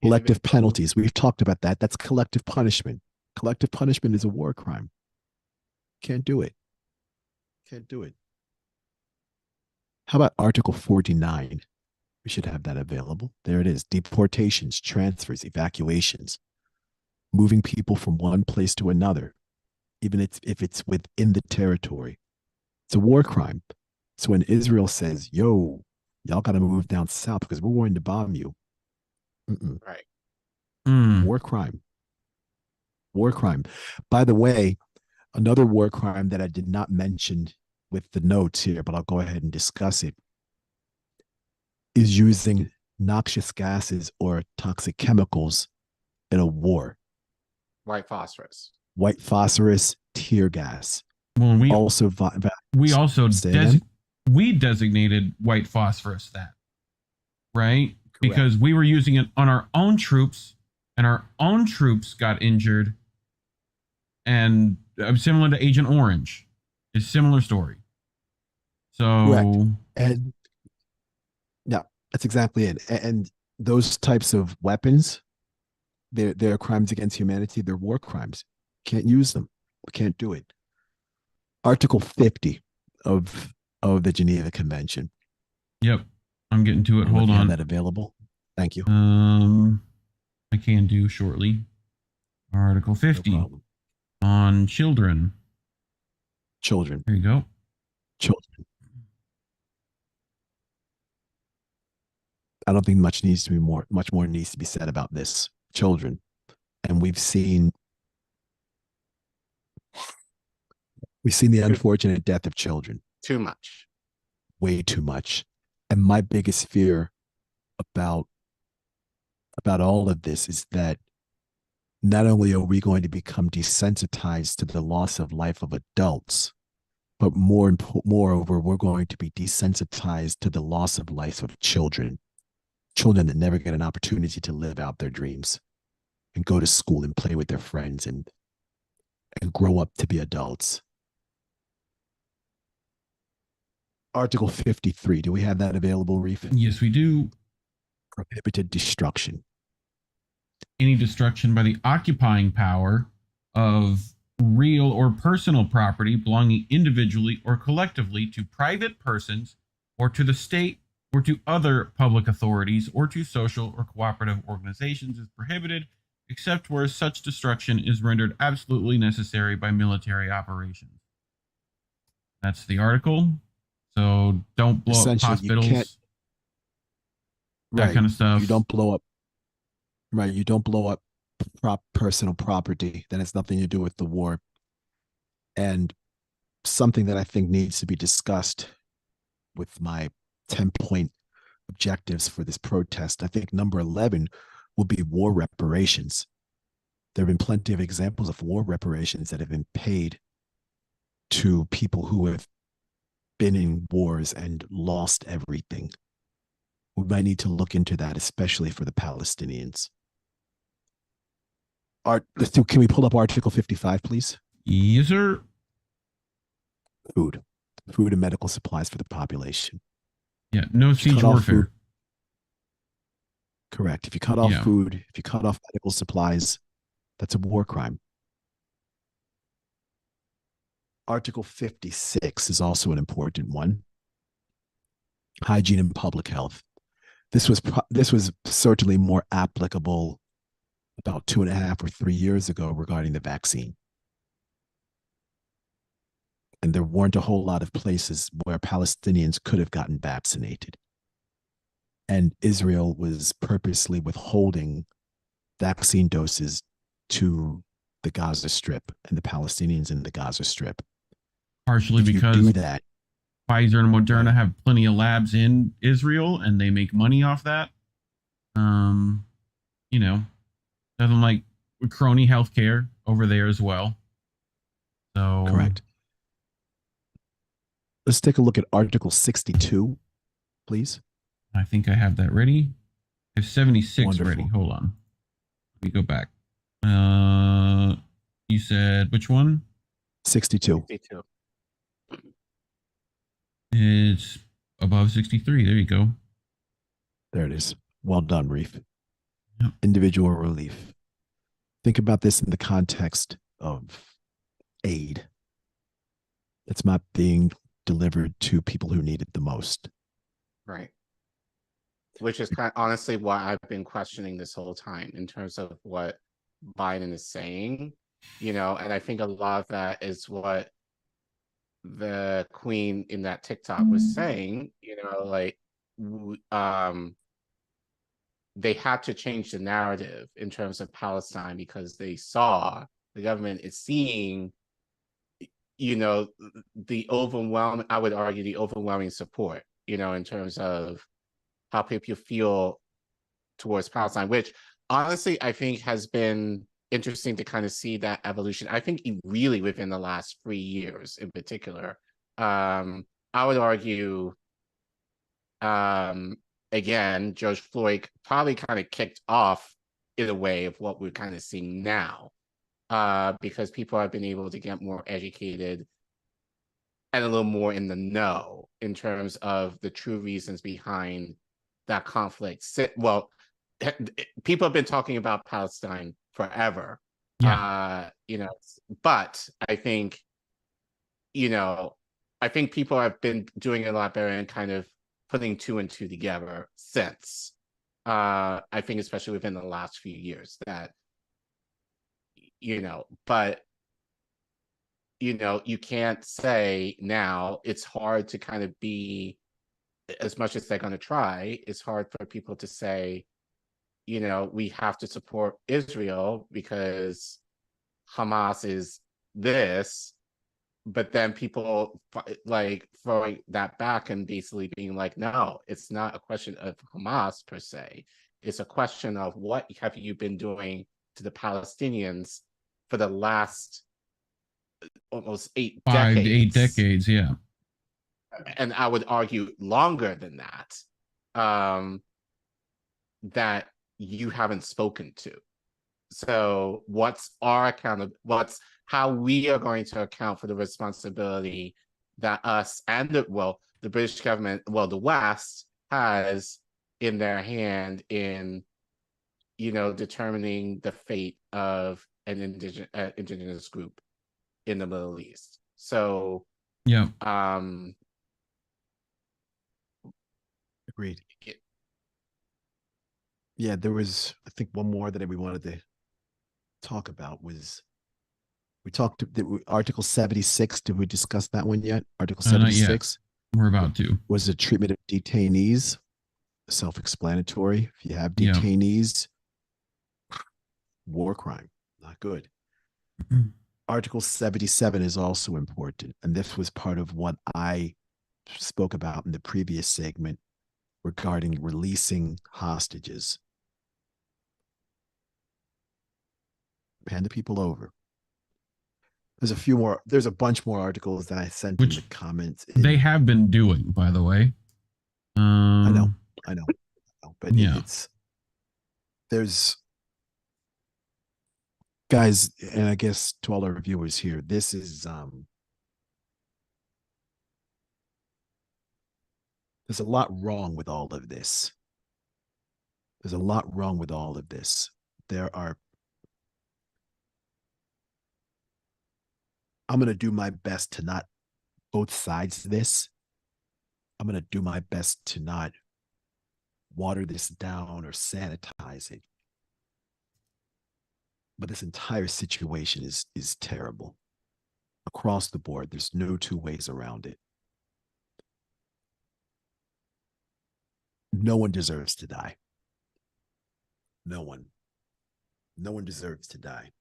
Collective penalties. We've talked about that. That's collective punishment. Collective punishment is a war crime. Can't do it. Can't do it. How about Article 49? We should have that available. There it is. Deportations, transfers, evacuations. Moving people from one place to another, even if it's within the territory. It's a war crime. So when Israel says, yo, y'all got to move down south because we're going to bomb you. Right. War crime. War crime. By the way, another war crime that I did not mention with the notes here, but I'll go ahead and discuss it, is using noxious gases or toxic chemicals in a war. White phosphorus. White phosphorus, tear gas. Well, we also designated white phosphorus that, right? Correct. Because we were using it on our own troops, and our own troops got injured. And similar to Agent Orange, it's a similar story. So, correct. And yeah, that's exactly it. And those types of weapons, they're crimes against humanity. They're war crimes. Can't use them. Can't do it. Article 50 of the Geneva Convention. Yep, I'm getting to it. Hold on. That available. Thank you. I can do shortly. Article 50 on children. Children. There you go. Children. I don't think much more needs to be said about this. Children. And we've seen the unfortunate death of children. Too much. Way too much. And my biggest fear about about all of this is that not only are we going to become desensitized to the loss of life of adults, but moreover, we're going to be desensitized to the loss of life of children that never get an opportunity to live out their dreams and go to school and play with their friends and grow up to be adults. Article 53, do we have that available, Reef? Yes, we do. Prohibited destruction. Any destruction by the occupying power of real or personal property belonging individually or collectively to private persons or to the state or to other public authorities or to social or cooperative organizations is prohibited, except where such destruction is rendered absolutely necessary by military operations. That's the article. So don't blow up hospitals, that kind of stuff. You don't blow up. Right. You don't blow up personal property. That has nothing to do with the war. And something that I think needs to be discussed with my 10-point objectives for this protest, I think number 11 will be war reparations. There have been plenty of examples of war reparations that have been paid to people who have been in wars and lost everything. We might need to look into that, especially for the Palestinians. Can we pull up Article 55, please? Yes, sir. Food and medical supplies for the population. Yeah, no siege warfare. Correct. If you cut off food, if you cut off medical supplies, that's a war crime. Article 56 is also an important one. Hygiene and public health. This was certainly more applicable about 2.5 or 3 years ago regarding the vaccine. And there weren't a whole lot of places where Palestinians could have gotten vaccinated. And Israel was purposely withholding vaccine doses to the Gaza Strip and the Palestinians in the Gaza Strip. Partially because Pfizer and Moderna have plenty of labs in Israel and they make money off that. Nothing like crony healthcare over there as well. So correct. Let's take a look at Article 62, please. I think I have that ready. I have 76 Wonderful. ready. Hold on. Let me go back. You said which one? 62. 62. It's above 63. There you go. There it is. Well done, Reef. Yep. Individual relief. Think about this in the context of aid that's not being delivered to people who need it the most. Right. Which is honestly why I've been questioning this whole time in terms of what Biden is saying, and I think a lot of that is what the queen in that TikTok was saying, they had to change the narrative in terms of Palestine because they saw the government is seeing, the overwhelming, I would argue the overwhelming support, in terms of how people feel towards Palestine, which honestly, I think has been interesting to kind of see that evolution. I think really within the last 3 years in particular, I would argue, again, George Floyd probably kind of kicked off in a way of what we're kind of seeing now, because people have been able to get more educated and a little more in the know in terms of the true reasons behind that conflict. Well, people have been talking about Palestine forever, but I think, I think people have been doing a lot better and kind of putting 2 and 2 together since. I think especially within the last few years that, but, you can't say now, it's hard to kind of be, as much as they're going to try, it's hard for people to say, we have to support Israel because Hamas is this, but then people like throwing that back and basically being like, no, it's not a question of Hamas per se. It's a question of what have you been doing to the Palestinians for the last almost 8 5 decades. to 8 decades, yeah. And I would argue longer than that, that you haven't spoken to. So what's how we are going to account for the responsibility that us and the British government, the West has in their hand in, determining the fate of an indigenous group in the Middle East. So, yeah. Agreed. Yeah, there was, I think, one more that we wanted to talk about was, we talked Article 76. Did we discuss that one yet? Article 76. We're about to. Was the treatment of detainees. Self-explanatory. If you have detainees, war crime, not good. Mm-hmm. Article 77 is also important, and this was part of what I spoke about in the previous segment regarding releasing hostages. Hand the people over. There's a bunch more articles that I sent in the comments. They have been doing, by the way. I know, but yeah. There's guys, and I guess to all our viewers here, this is there's a lot wrong with all of this. There's a lot wrong with all of this. I'm going to do my best to not both sides of this. I'm going to do my best to not water this down or sanitize it. But this entire situation is terrible. Across the board, there's no two ways around it. No one deserves to die. No one. No one deserves to die.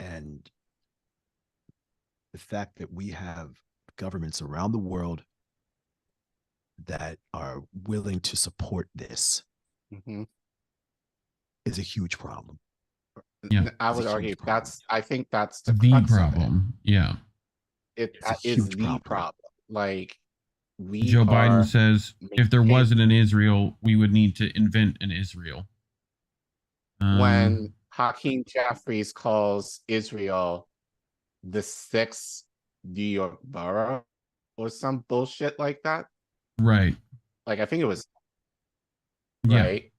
And the fact that we have governments around the world that are willing to support this is a huge problem. Yeah, I would argue I think that's the problem. Yeah, it is the problem. Like, Joe Biden says, if there wasn't an Israel, we would need to invent an Israel. When Hakeem Jeffries calls Israel the 6th New York borough or some bullshit like that. Right. Like, I think it was. Yeah. Right.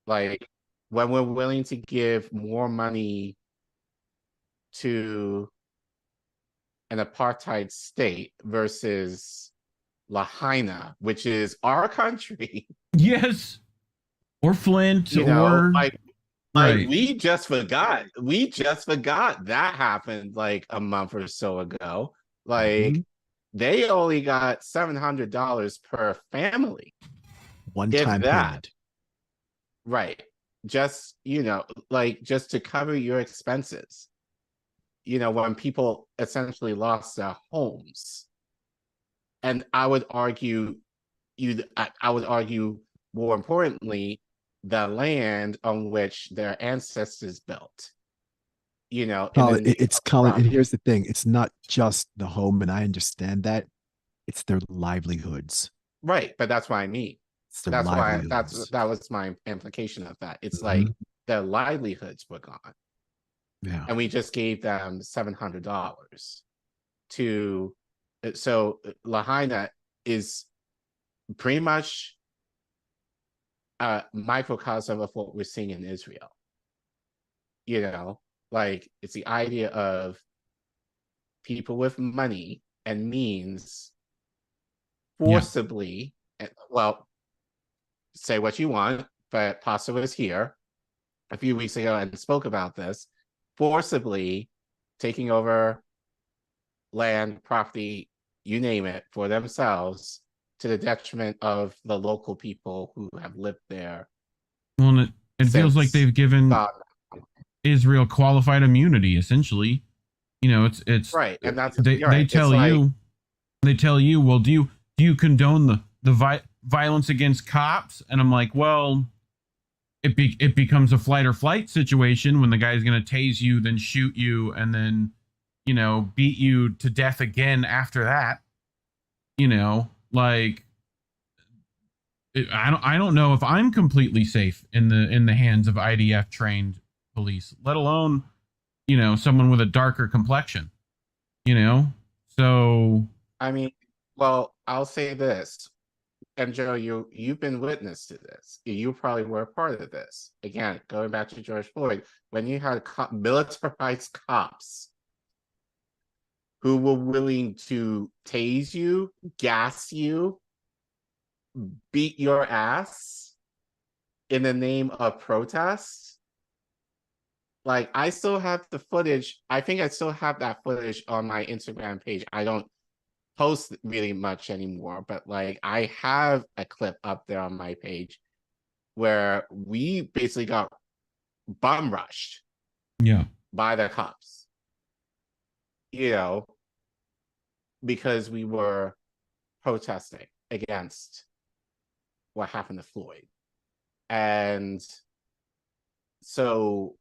Like, when we're willing to give more money to an apartheid state versus Lahaina, which is our country. Yes. Or Flint, Like, we just forgot. That happened like a month or so ago. Like, they only got $700 per family. One-time payment. Right. Just, just to cover your expenses. When people essentially lost their homes. And I would argue more importantly, the land on which their ancestors built. It's Collin, and here's the thing: it's not just the home, and I understand that; it's their livelihoods. Right, but that's what I mean. That was my implication of that. It's like their livelihoods were gone. Yeah, and we just gave them $700 to. So Lahaina is pretty much a microcosm of what we're seeing in Israel. Like, it's the idea of people with money and means forcibly, say what you want, but Paso was here a few weeks ago and spoke about this, forcibly taking over land, property, you name it, for themselves, to the detriment of the local people who have lived there. Well, it feels like they've given Israel qualified immunity, essentially. It's right, and that's they tell you, well, do you condone the violence against cops, and I'm like, well, it becomes a flight or flight situation when the guy's going to tase you, then shoot you, and then, you know, beat you to death again after that. You know, like, I don't know if I'm completely safe in the hands of IDF trained police, let alone, you know, someone with a darker complexion, you know? So I mean, well, I'll say this. And Joe, you've been witness to this. You probably were a part of this. Again, going back to George Floyd, when you had militarized cops who were willing to tase you, gas you, beat your ass in the name of protest. Like, I still have the footage. I think I still have that footage on my Instagram page. I don't post really much anymore, but like, I have a clip up there on my page where we basically got bum rushed by the cops, you know, because we were protesting against what happened to Floyd. And so,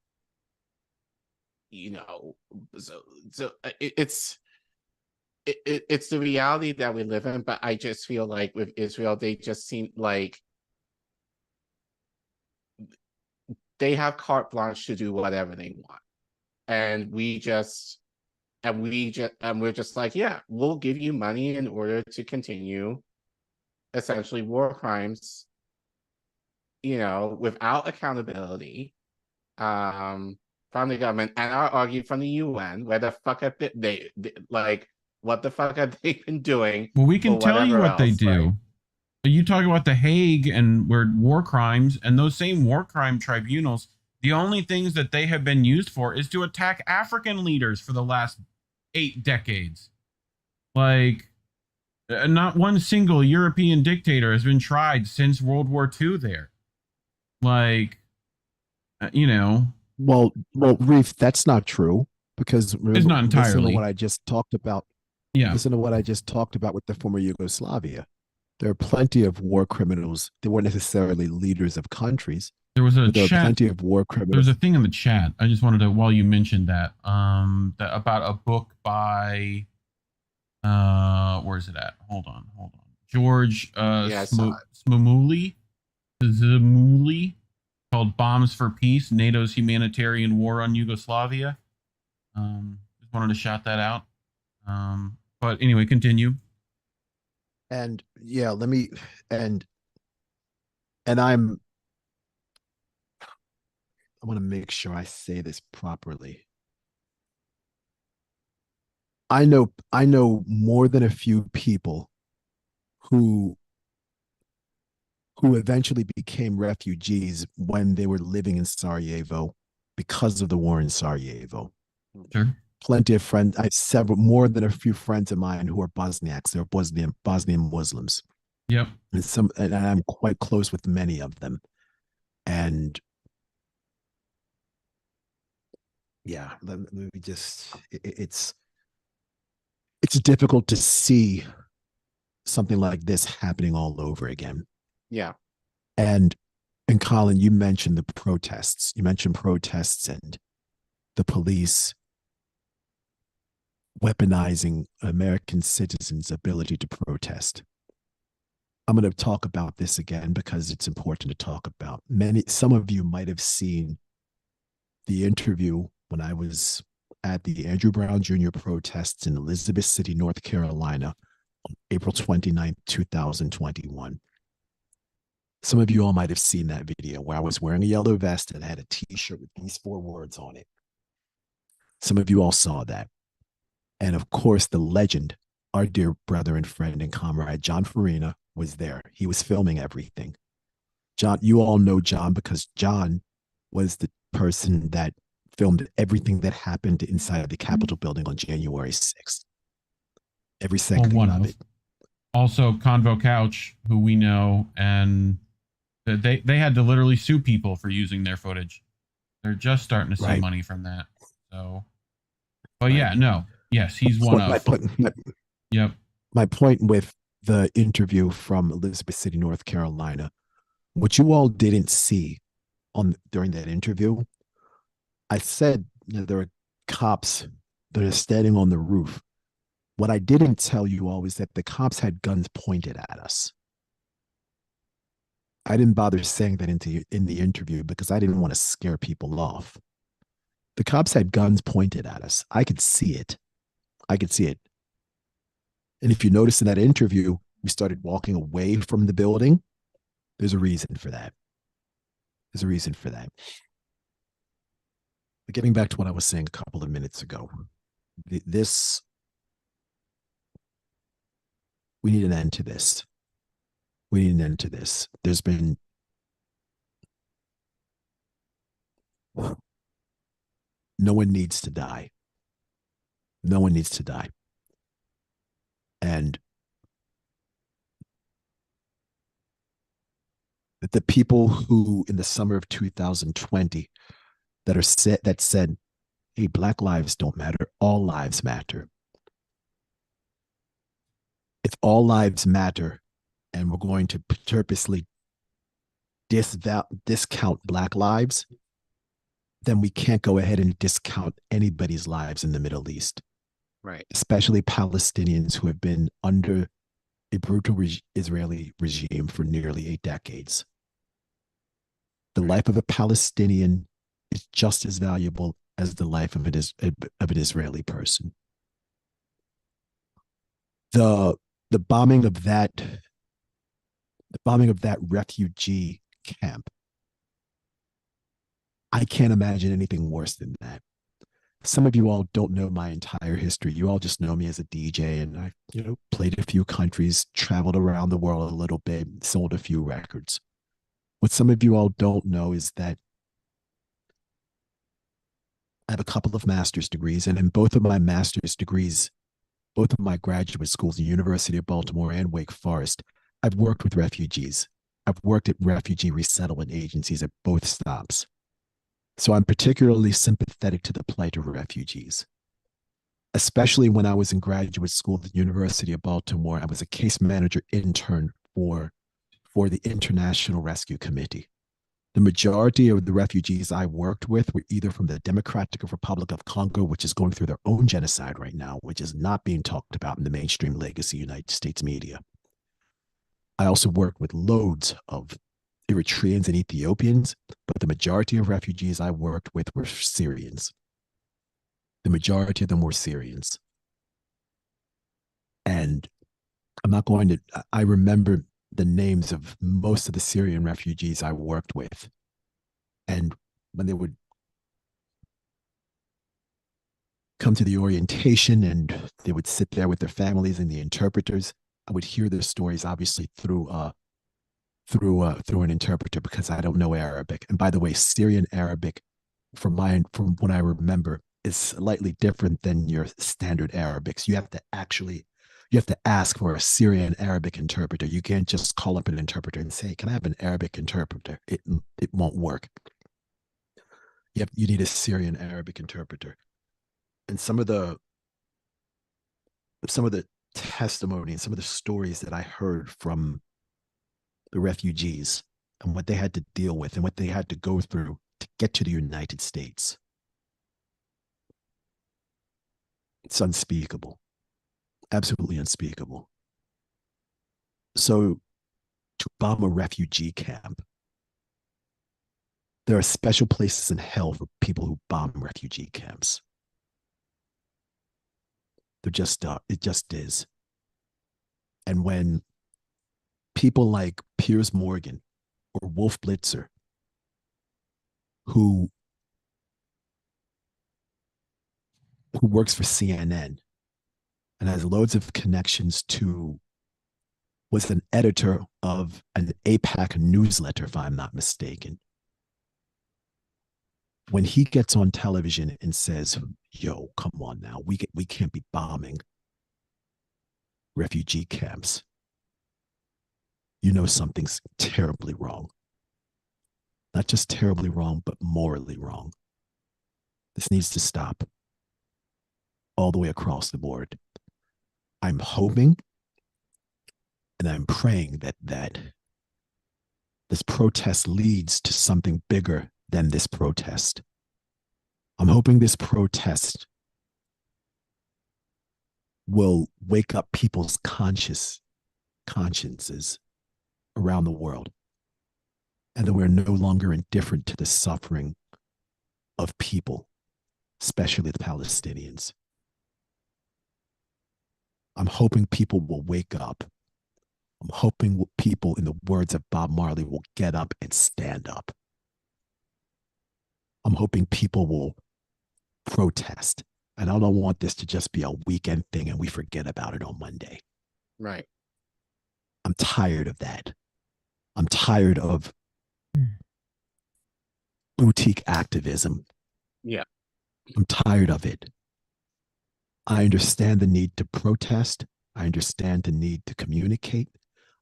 you know, so it's the reality that we live in. But I just feel like with Israel, they just seem like they have carte blanche to do whatever they want, and we're just like, yeah, we'll give you money in order to continue essentially war crimes, you know, without accountability from the government. And I'll argue from the UN, where the fuck have they like, what the fuck have they been doing? Well, we can tell you what they do. Right? You talk about the Hague and where war crimes, and those same war crime tribunals, the only things that they have been used for is to attack African leaders for the last 8 decades. Like, not one single European dictator has been tried since World War II there. Like, you know. Well, Reef, that's not true, because remember, it's not entirely. Listen to what I just talked about. Yeah. Listen to what I just talked about with the former Yugoslavia. There are plenty of war criminals. They weren't necessarily leaders of countries. There was a there chat. Are plenty of war criminals. There was a thing in the chat. I just wanted to, while you mentioned that, about a book by, where is it at? Hold on. George Smamuli, called "Bombs for Peace: NATO's Humanitarian War on Yugoslavia." Just wanted to shout that out. But anyway, continue. And yeah, let me I want to make sure I say this properly. I know more than a few people who eventually became refugees when they were living in Sarajevo because of the war in Sarajevo. Sure. Plenty of friends. I have more than a few friends of mine who are Bosniaks. They're Bosnian Muslims. Yep. And I'm quite close with many of them. And yeah, let me just, it's difficult to see something like this happening all over again. Yeah. And Collin, you mentioned the protests. You mentioned protests and the police weaponizing American citizens' ability to protest. I'm going to talk about this again because it's important to talk about. Some of you might have seen the interview when I was at the Andrew Brown Jr. protests in Elizabeth City, North Carolina, on April 29th, 2021. Some of you all might have seen that video where I was wearing a yellow vest and had a t-shirt with these 4 words on it. Some of you all saw that. And of course, the legend, our dear brother and friend and comrade, John Farina, was there. He was filming everything. John, you all know John because John was the person that filmed everything that happened inside of the Capitol building on January 6th. Every second of it. Also, Convo Couch, who we know, and they had to literally sue people for using their footage. They're just starting to see money from that. So, but yeah, no. Yes, he's one of. Yep. My point with the interview from Elizabeth City, North Carolina, what you all didn't see during that interview, I said there are cops that are standing on the roof. What I didn't tell you all is that the cops had guns pointed at us. I didn't bother saying that in the interview because I didn't want to scare people off. The cops had guns pointed at us. I could see it. I could see it. And if you notice in that interview, we started walking away from the building. There's a reason for that. There's a reason for that. But getting back to what I was saying a couple of minutes ago, we need an end to this. We need an end to this. There's been no one needs to die. No one needs to die. And the people who in the summer of 2020 that said, hey, Black lives don't matter, all lives matter. If all lives matter and we're going to purposely discount Black lives, then we can't go ahead and discount anybody's lives in the Middle East. Right. Especially Palestinians who have been under a brutal Israeli regime for nearly 8 decades. The life of a Palestinian is just as valuable as the life of an Israeli person. The bombing of that refugee camp, I can't imagine anything worse than that. Some of you all don't know my entire history. You all just know me as a DJ, and I, played a few countries, traveled around the world a little bit, sold a few records. What some of you all don't know is that I have a couple of master's degrees, and in both of my master's degrees, both of my graduate schools, the University of Baltimore and Wake Forest, I've worked with refugees. I've worked at refugee resettlement agencies at both stops. So I'm particularly sympathetic to the plight of refugees. Especially when I was in graduate school at the University of Baltimore, I was a case manager intern for the International Rescue Committee. The majority of the refugees I worked with were either from the Democratic Republic of Congo, which is going through their own genocide right now, which is not being talked about in the mainstream legacy United States media. I also worked with loads of Eritreans and Ethiopians, but the majority of refugees I worked with were Syrians. The majority of them were Syrians. And I remember the names of most of the Syrian refugees I worked with. And when they would come to the orientation and they would sit there with their families and the interpreters, I would hear their stories, obviously through an interpreter, because I don't know Arabic. And by the way, Syrian Arabic, from what I remember, is slightly different than your standard Arabic. So you have to ask for a Syrian Arabic interpreter. You can't just call up an interpreter and say, "Can I have an Arabic interpreter?" It won't work. You need a Syrian Arabic interpreter. And some of the testimony and some of the stories that I heard from the refugees and what they had to deal with and what they had to go through to get to the United States, it's unspeakable. Absolutely unspeakable. So to bomb a refugee camp, there are special places in hell for people who bomb refugee camps. It just is. And when people like Piers Morgan or Wolf Blitzer, who works for CNN and has loads of connections was an editor of an APAC newsletter, if I'm not mistaken. When he gets on television and says, "Yo, come on now, we can't be bombing refugee camps," you know something's terribly wrong. Not just terribly wrong, but morally wrong. This needs to stop all the way across the board. I'm hoping And I'm praying that this protest leads to something bigger than this protest. I'm hoping this protest will wake up people's consciences around the world, and that we're no longer indifferent to the suffering of people, especially the Palestinians. I'm hoping people will wake up. I'm hoping people, in the words of Bob Marley, will get up and stand up. I'm hoping people will protest. And I don't want this to just be a weekend thing and we forget about it on Monday. Right. I'm tired of that. I'm tired of boutique activism. Yeah. I'm tired of it. I understand the need to protest. I understand the need to communicate.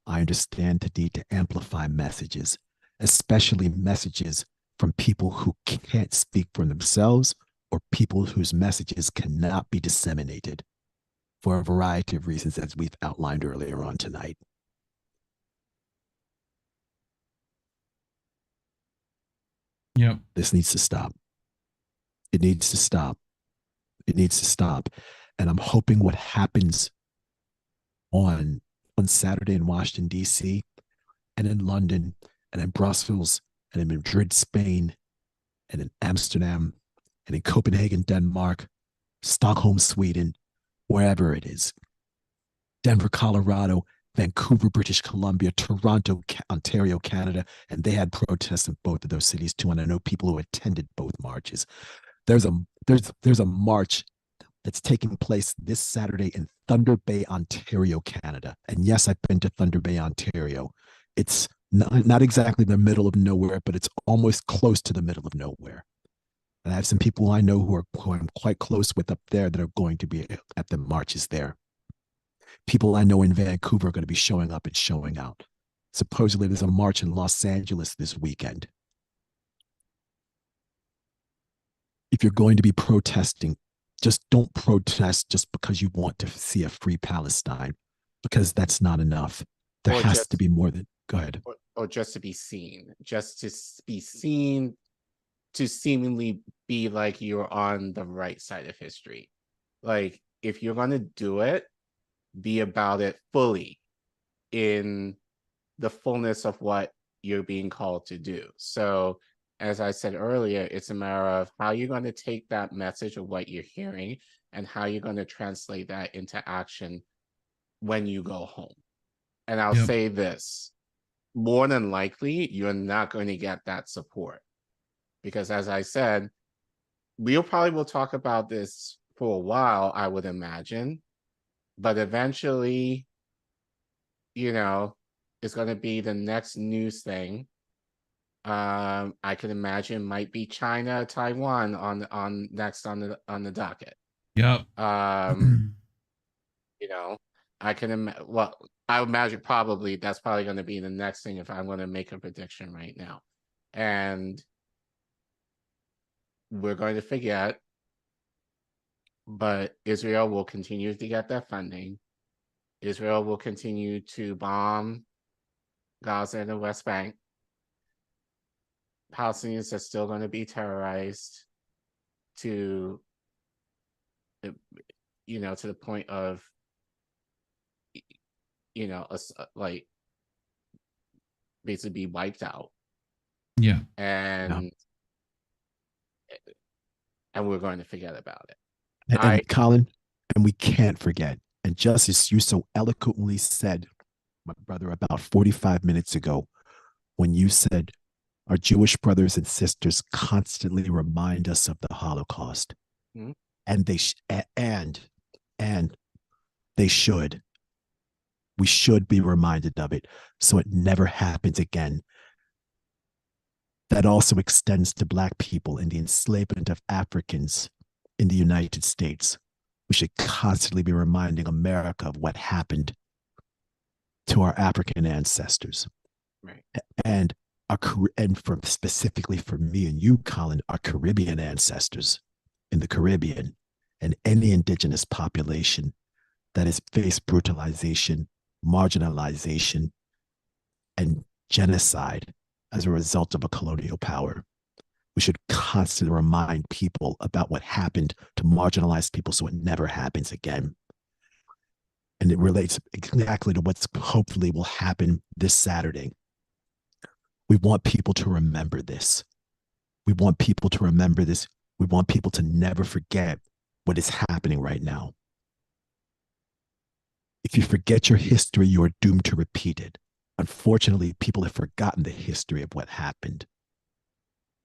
I understand the need to amplify messages, especially messages from people who can't speak for themselves or people whose messages cannot be disseminated for a variety of reasons, as we've outlined earlier on tonight. Yep. This needs to stop. It needs to stop. It needs to stop. And I'm hoping what happens on Saturday in Washington, D.C., and in London, and in Brussels, and in Madrid, Spain, and in Amsterdam, and in Copenhagen, Denmark, Stockholm, Sweden, wherever it is, Denver, Colorado, Vancouver, British Columbia, Toronto, Ontario, Canada, and they had protests in both of those cities too. And I know people who attended both marches. There's a march that's taking place this Saturday in Thunder Bay, Ontario, Canada. And yes, I've been to Thunder Bay, Ontario. It's not exactly the middle of nowhere, but it's almost close to the middle of nowhere. And I have some people I know who I'm quite close with up there that are going to be at the marches there. People I know in Vancouver are going to be showing up and showing out. Supposedly there's a march in Los Angeles this weekend. If you're going to be protesting, just don't protest just because you want to see a free Palestine, because that's not enough. There has to be more than, go ahead. Or just to be seen, just to be seen, to seemingly be like you're on the right side of history. Like, if you're going to do it, be about it fully in the fullness of what you're being called to do. So, as I said earlier, it's a matter of how you're going to take that message of what you're hearing and how you're going to translate that into action when you go home. And I'll say this, more than likely, you're not going to get that support. Because as I said, we'll probably talk about this for a while, I would imagine. But eventually, you know, it's going to be the next news thing. I can imagine might be China, Taiwan on next on the docket. Yep. You know, I can I would imagine probably that's probably going to be the next thing if I'm going to make a prediction right now. And we're going to forget, but Israel will continue to get that funding. Israel will continue to bomb Gaza and the West Bank. Palestinians are still going to be terrorized to, you know, to the point of, you know, like basically be wiped out. Yeah. And we're going to forget about it. And Collin, and we can't forget. And just as you so eloquently said, my brother, about 45 minutes ago, when you said, our Jewish brothers and sisters constantly remind us of the Holocaust. Mm-hmm. And they should. We should be reminded of it so it never happens again. That also extends to Black people and the enslavement of Africans in the United States. We should constantly be reminding America of what happened to our African ancestors. Right. And specifically for me and you, Collin, our Caribbean ancestors in the Caribbean and any indigenous population that has faced brutalization marginalization, and genocide as a result of a colonial power. We should constantly remind people about what happened to marginalized people so it never happens again. And it relates exactly to what's hopefully will happen this Saturday. We want people to remember this. We want people to remember this. We want people to never forget what is happening right now. If you forget your history, you are doomed to repeat it. Unfortunately, people have forgotten the history of what happened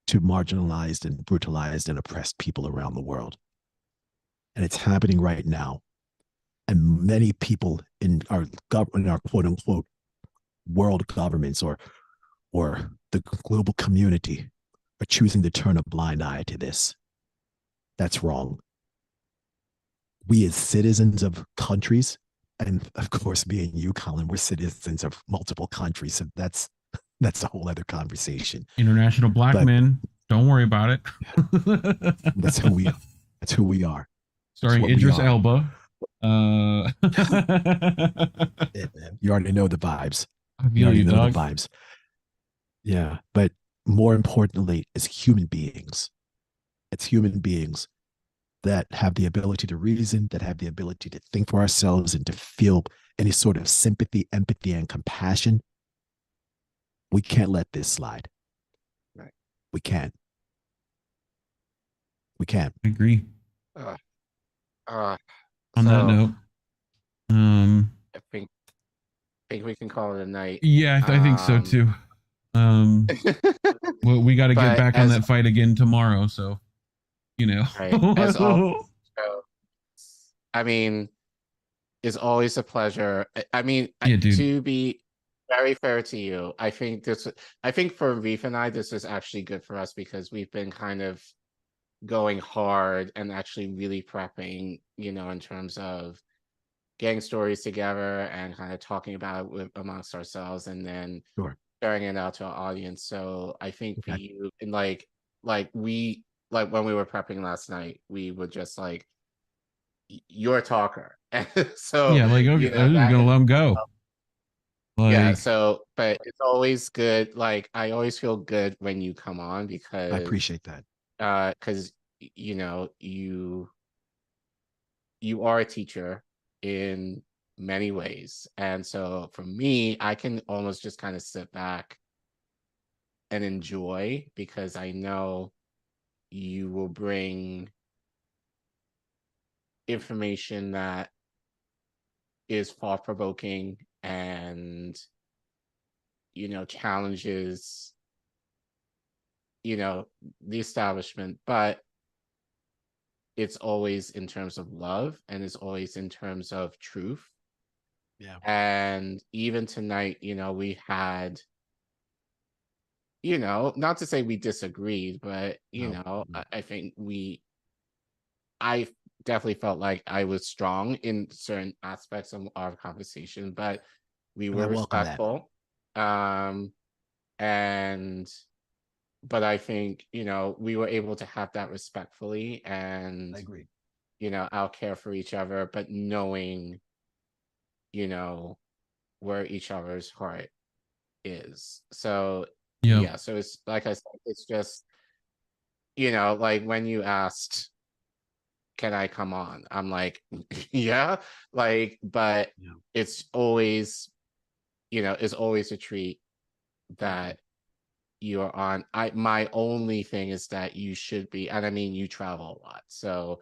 to marginalized and brutalized and oppressed people around the world. And it's happening right now. And many people in our quote unquote world governments or the global community are choosing to turn a blind eye to this. That's wrong. We as citizens of countries, and of course, me and you, Collin, we're citizens of multiple countries. So that's a whole other conversation. International black men. Don't worry about it. That's who we are. That's who we are. Starring Idris Elba. You already know the vibes. You already know the vibes. Yeah. But more importantly, as human beings, it's human beings that have the ability to reason, that have the ability to think for ourselves and to feel any sort of sympathy, empathy, and compassion. We can't let this slide. Right. We can't. We can't. I agree. On that note, I think we can call it a night. Yeah, I think so too. Well, we got to get back on that fight again tomorrow, so you know. Right. As always, I mean, it's always a pleasure. I mean, yeah, dude. To be very fair to you, I think for Reef and I, this is actually good for us because we've been kind of going hard and actually really prepping, in terms of getting stories together and kind of talking about it amongst ourselves and then sharing it out to our audience. So I think for you, and like when we were prepping last night, we would just like, you're a talker. So yeah, like, okay, I'm just gonna let him go. Yeah, so but it's always good. Like I always feel good when you come on because I appreciate that. Because you are a teacher in many ways, and so for me, I can almost just kind of sit back and enjoy because I know you will bring information that is thought-provoking and challenges the establishment, but it's always in terms of love and it's always in terms of truth. Yeah. And even tonight, we had, not to say we disagreed, but I think I definitely felt like I was strong in certain aspects of our conversation, but we were respectful. But I think, we were able to have that respectfully and I agree. I'll care for each other, but knowing, where each other's heart is. So, yeah, so it's like I said, it's just, like when you asked, can I come on? I'm like, yeah, like, but it's always, it's always a treat that you're on. My only thing is that you should be, and I mean, you travel a lot. So,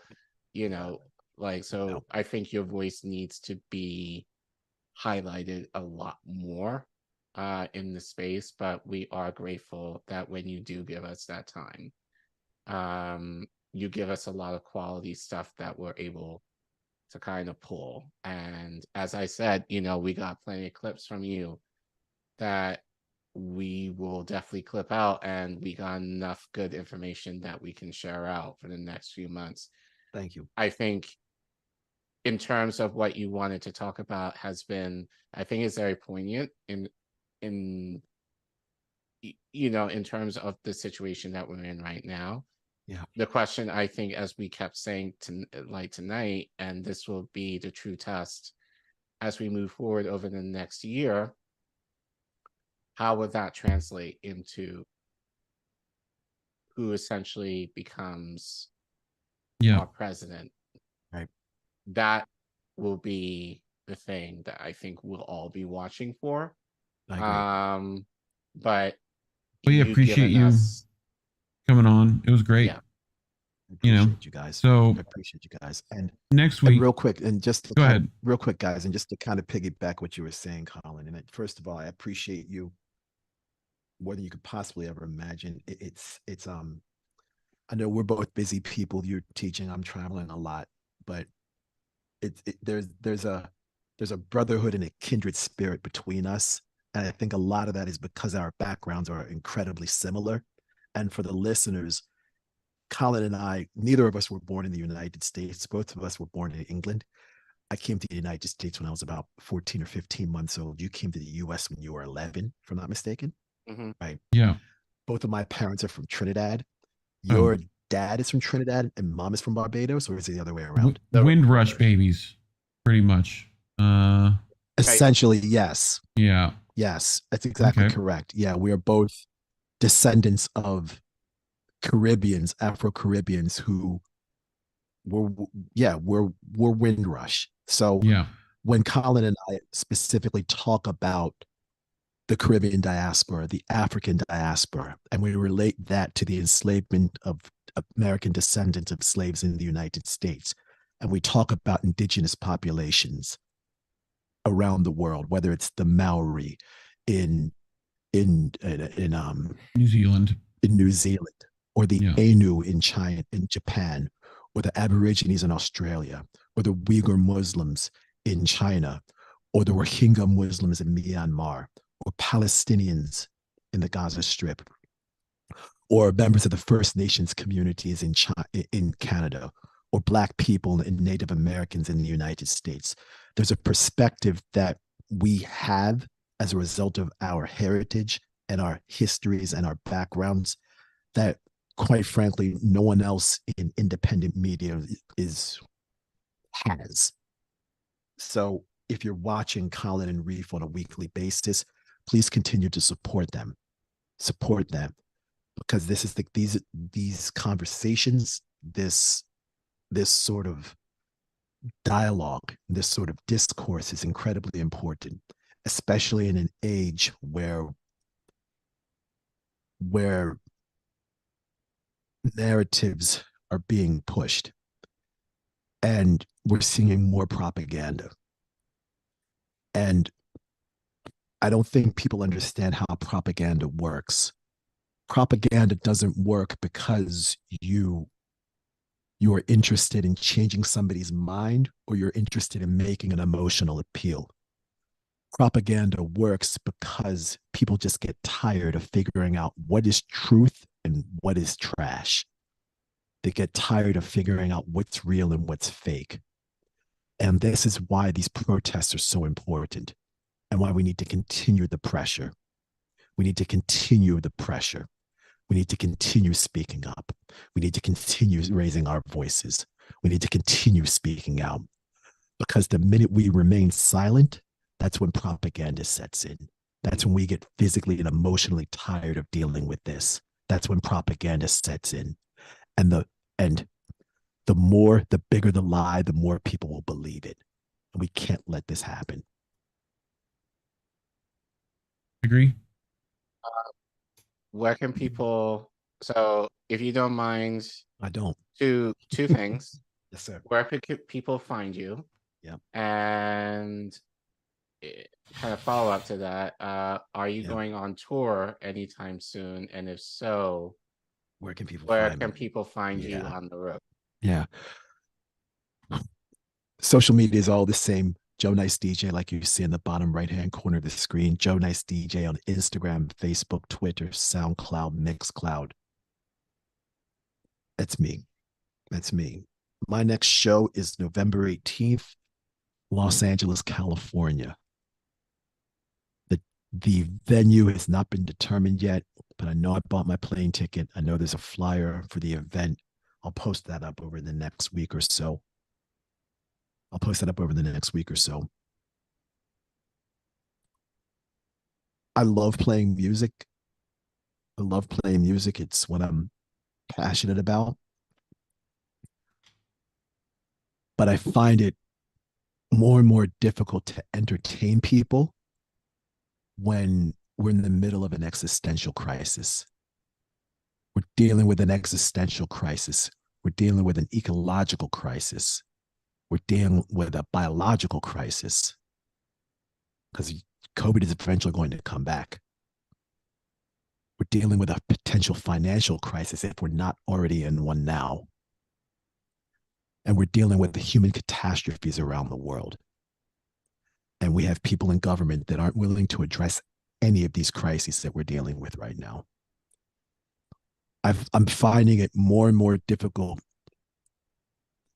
I think your voice needs to be highlighted a lot more in the space, but we are grateful that when you do give us that time, you give us a lot of quality stuff that we're able to kind of pull. And as I said, we got plenty of clips from you that we will definitely clip out, and we got enough good information that we can share out for the next few months. Thank you. I think in terms of what you wanted to talk about has been, I think it's very poignant in terms of the situation that we're in right now. Yeah. The question, I think, as we kept saying tonight, and this will be the true test, as we move forward over the next year, how would that translate into who essentially becomes our president? Right. That will be the thing that I think we'll all be watching for. But we appreciate you coming on. It was great. Yeah. You guys. So I appreciate you guys. And next week, real quick, and just to go ahead. Real quick, guys, and just to kind of piggyback what you were saying, Collin. And first of all, I appreciate you more than you could possibly ever imagine. It's I know we're both busy people. You're teaching, I'm traveling a lot, but there's a brotherhood and a kindred spirit between us. And I think a lot of that is because our backgrounds are incredibly similar. And for the listeners, Collin and I, neither of us were born in the United States. Both of us were born in England. I came to the United States when I was about 14 or 15 months old. You came to the US when you were 11, if I'm not mistaken. Right. Yeah. Both of my parents are from Trinidad. Your dad is from Trinidad and mom is from Barbados, or is it the other way around? Windrush babies, pretty much. Essentially, yes. Yeah. Yes, that's exactly correct. Yeah, we are both descendants of Caribbeans, Afro-Caribbeans who were Windrush. So when Collin and I specifically talk about the Caribbean diaspora, the African diaspora, and we relate that to the enslavement of American descendants of slaves in the United States, and we talk about indigenous populations around the world, whether it's the Maori in New Zealand, or the Ainu in China, in Japan, or the Aborigines in Australia, or the Uyghur Muslims in China, or the Rohingya Muslims in Myanmar, or Palestinians in the Gaza Strip, or members of the First Nations communities in Canada, or Black people and Native Americans in the United States. There's a perspective that we have as a result of our heritage and our histories and our backgrounds that, quite frankly, no one else in independent media has. So if you're watching Collin and Reef on a weekly basis, please continue to support them, because this is these conversations, this sort of dialogue, this sort of discourse is incredibly important, especially in an age where narratives are being pushed and we're seeing more propaganda. And I don't think people understand how propaganda works. Propaganda doesn't work because you are interested in changing somebody's mind or you're interested in making an emotional appeal. Propaganda works because people just get tired of figuring out what is truth and what is trash. They get tired of figuring out what's real and what's fake. And this is why these protests are so important and why we need to continue the pressure. We need to continue the pressure. We need to continue speaking up. We need to continue raising our voices. We need to continue speaking out, because the minute we remain silent, that's when propaganda sets in. That's when we get physically and emotionally tired of dealing with this. That's when propaganda sets in. And the bigger the lie, the more people will believe it. And we can't let this happen. Agree. Where can people, so if you don't mind, I don't. Two things. Yes, sir. Where can people find you? Yeah. And kind of follow up to that, are you going on tour anytime soon? And if so, where can people find you on the road? Yeah. Social media is all the same. Joe Nice DJ, like you see in the bottom right-hand corner of the screen. Joe Nice DJ on Instagram, Facebook, Twitter, SoundCloud, Mixcloud. That's me. That's me. My next show is November 18th, Los Angeles, California. The venue has not been determined yet, but I know I bought my plane ticket. I know there's a flyer for the event. I'll post that up over the next week or so. I love playing music. I love playing music. It's what I'm passionate about. But I find it more and more difficult to entertain people when we're in the middle of an existential crisis. We're dealing with an existential crisis. We're dealing with an ecological crisis. We're dealing with a biological crisis because COVID is eventually going to come back. We're dealing with a potential financial crisis if we're not already in one now. And we're dealing with the human catastrophes around the world. And we have people in government that aren't willing to address any of these crises that we're dealing with right now. I'm finding it more and more difficult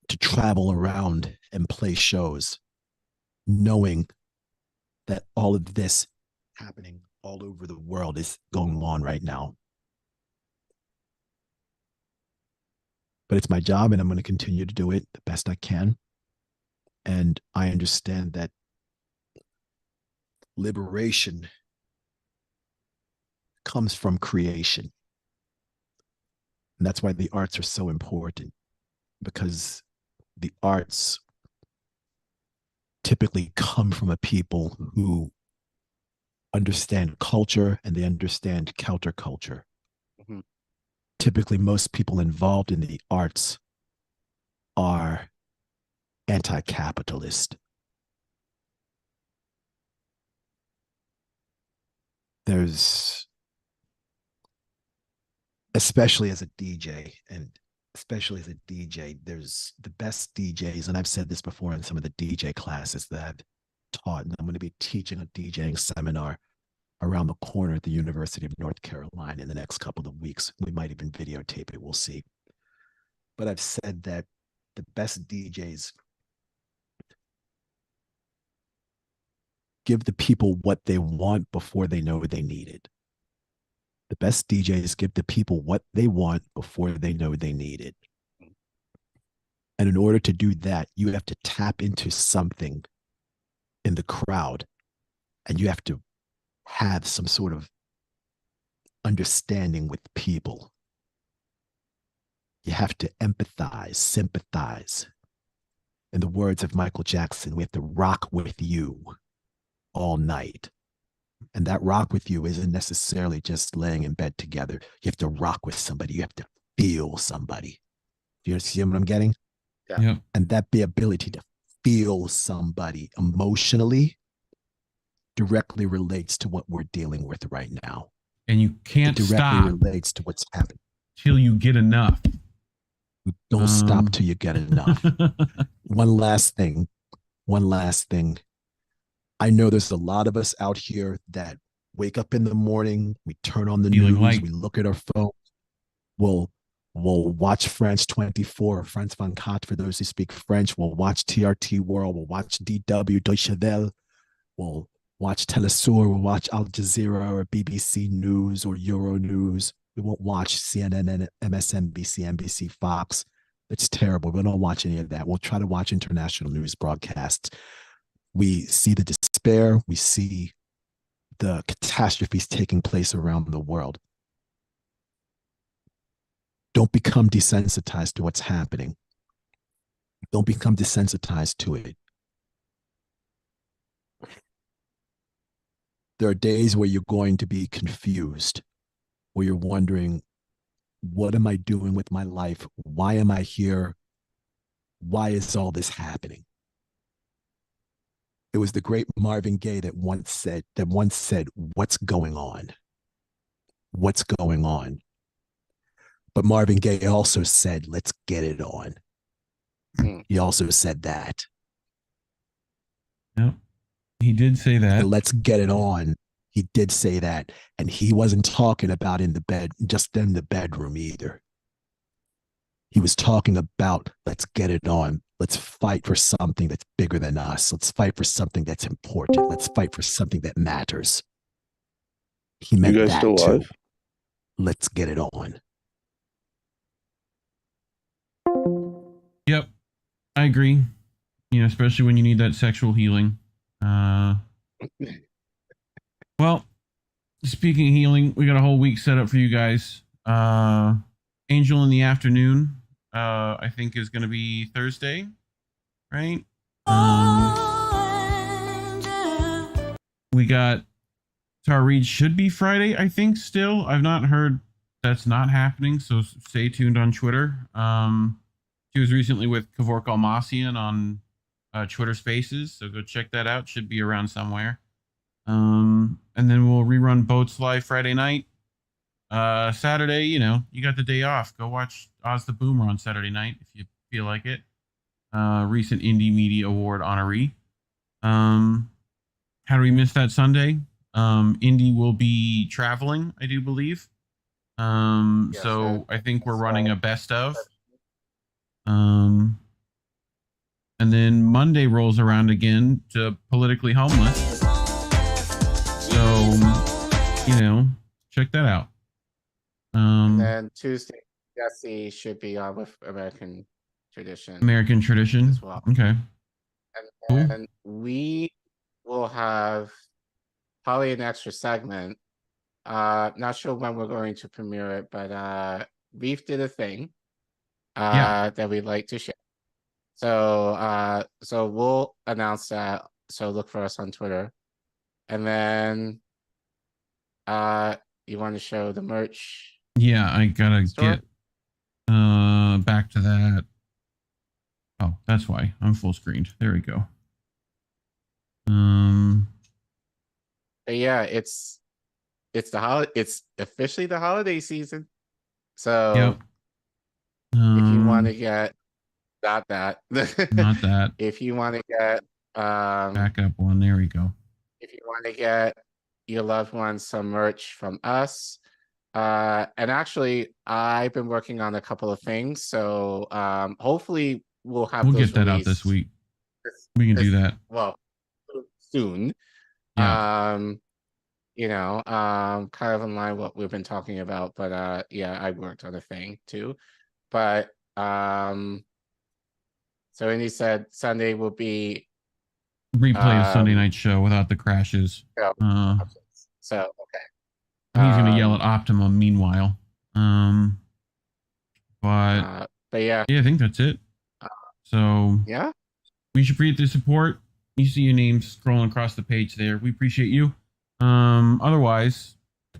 to travel around and play shows, knowing that all of this happening all over the world is going on right now. But it's my job, and I'm going to continue to do it the best I can. And I understand that liberation comes from creation. And that's why the arts are so important, because the arts typically come from a people who understand culture and they understand counterculture. Mm-hmm. Typically, most people involved in the arts are anti-capitalist. There's, especially as a DJ, there's the best DJs, and I've said this before in some of the DJ classes that I've taught, and I'm going to be teaching a DJing seminar around the corner at the University of North Carolina in the next couple of weeks. We might even videotape it, we'll see. But I've said that the best DJs give the people what they want before they know they need it. The best DJs give the people what they want before they know they need it. And in order to do that, you have to tap into something in the crowd, and you have to have some sort of understanding with people. You have to empathize, sympathize. In the words of Michael Jackson, we have to rock with you all night. And that rock with you isn't necessarily just laying in bed together. You have to rock with somebody. You have to feel somebody. Do you see what I'm getting? Yeah. And that the ability to feel somebody emotionally directly relates to what we're dealing with right now. And you can't it directly stop relates to what's happening till you get enough. Don't stop till you get enough. One last thing. I know there's a lot of us out here that wake up in the morning, we turn on the news, we look at our phone, we'll watch France 24 or France 24 for those who speak French, we'll watch TRT World, we'll watch DW, Deutsche Welle, we'll watch Telesur, we'll watch Al Jazeera or BBC News or Euro News. We won't watch CNN, MSNBC, NBC, Fox. It's terrible. We don't watch any of that. We'll try to watch international news broadcasts. We see the despair. We see the catastrophes taking place around the world. Don't become desensitized to what's happening. Don't become desensitized to it. There are days where you're going to be confused, where you're wondering, what am I doing with my life? Why am I here? Why is all this happening? It was the great Marvin Gaye that once said, what's going on? What's going on? But Marvin Gaye also said, let's get it on. He also said that. No, he did say that. And let's get it on. He did say that. And he wasn't talking about just in the bedroom either. He was talking about, let's get it on. Let's fight for something that's bigger than us. Let's fight for something that's important. Let's fight for something that matters. He meant that too. Let's get it on. Yep, I agree. You know, especially when you need that sexual healing. Well, speaking of healing, we got a whole week set up for you guys. Angel in the afternoon, I think is going to be Thursday, right? We got Tara Reid should be Friday, I think. Still, I've not heard that's not happening, so stay tuned on Twitter. She was recently with Kevork Almasian on Twitter Spaces, so go check that out. Should be around somewhere. And then we'll rerun Boats Live Friday night. Saturday, you know, you got the day off. Go watch Oz the Boomer on Saturday night if you feel like it. Recent Indie Media Award honoree. How do we miss that Sunday? Indy will be traveling, I do believe. Yes, so I think we're running a best of. And then Monday rolls around again to Politically Homeless. So, you know, check that out. And then Tuesday, Jesse should be on with American Tradition. American Tradition as well. Okay. And we will have probably an extra segment. Not sure when we're going to premiere it, but Reef did a thing that we'd like to share. So we'll announce that. So look for us on Twitter. And then you want to show the merch? Yeah, I gotta get back to that. Oh, that's why I'm full screened. There we go. But yeah, it's officially the holiday season. So if you want to get not that if you want to get backup one, there we go. If you want to get your loved ones some merch from us, and actually I've been working on a couple of things, so hopefully we'll get that out this week. We can do that. Well, soon. Yeah. You know, kind of in line with what we've been talking about, but yeah, I worked on a thing too. But so Indy said Sunday will be replay of Sunday night show without the crashes. So okay. He's gonna yell at Optimum meanwhile. But yeah, I think that's it. So yeah, we should appreciate the support. You see your names scrolling across the page there. We appreciate you. Otherwise,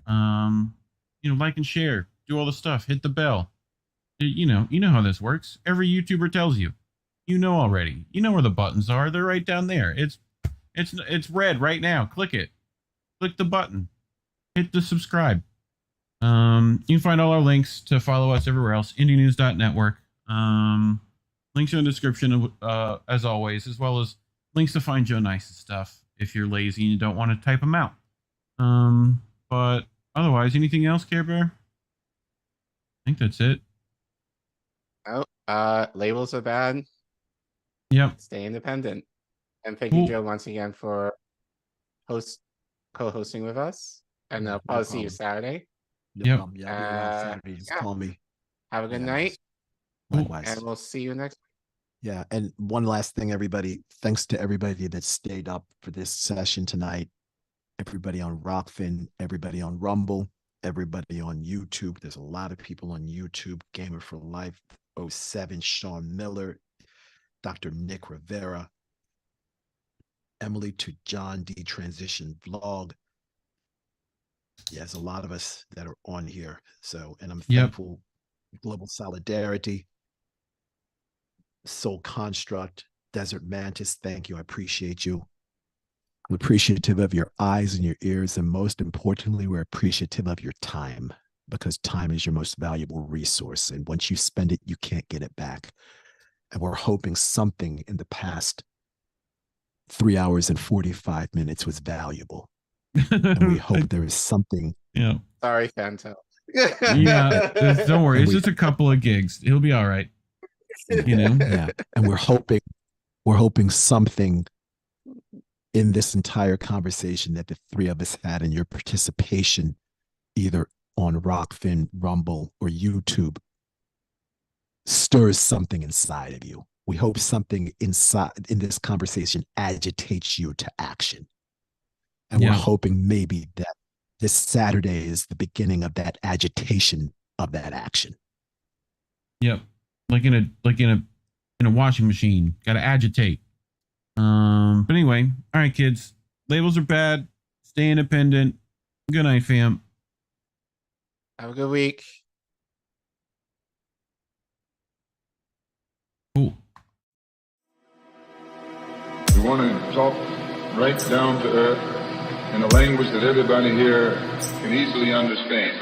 you know, like and share, do all the stuff, hit the bell. You know how this works. Every YouTuber tells you. You know already. You know where the buttons are. They're right down there. It's red right now. Click it. Click the button. Hit the subscribe. You can find all our links to follow us everywhere else. IndieNews.network. Links are in the description, as always, as well as links to find Joe Nice's stuff if you're lazy and you don't want to type them out. But otherwise, anything else, Care Bear? I think that's it. Oh, labels are bad. Yep. Stay independent. And thank you, Joe, once again for co-hosting with us. And I'll probably see you Saturday. Yep. Saturday. Just call me. Have a good night. Likewise. And we'll see you next week. Yeah, and one last thing, everybody. Thanks to everybody that stayed up for this session tonight. Everybody on Rockfin, everybody on Rumble, everybody on YouTube. There's a lot of people on YouTube. Gamer for Life 07, Sean Miller, Dr. Nick Rivera, Emily to John D Transition Vlog. Yeah, there's a lot of us that are on here. So, and I'm thankful. Global Solidarity, Soul Construct, Desert Mantis, thank you. I appreciate you. I'm appreciative of your eyes and your ears, and most importantly, we're appreciative of your time, because time is your most valuable resource, and once you spend it, you can't get it back. And we're hoping something in the past 3 hours and 45 minutes was valuable. And we hope there is something. Yeah. Sorry, Fanto. Yeah, don't worry. It's just a couple of gigs. He'll be all right. You know? Yeah. And we're hoping something in this entire conversation that the three of us had, and your participation either on Rockfin, Rumble, or YouTube stirs something inside of you. We hope something inside in this conversation agitates you to action. And we're hoping maybe that This Saturday is the beginning of that agitation of that action. Yep. Like in a washing machine. Gotta agitate. But anyway, all right, kids. Labels are bad. Stay independent. Good night, fam. Have a good week. Cool. We want to talk right down to earth in a language that everybody here can easily understand.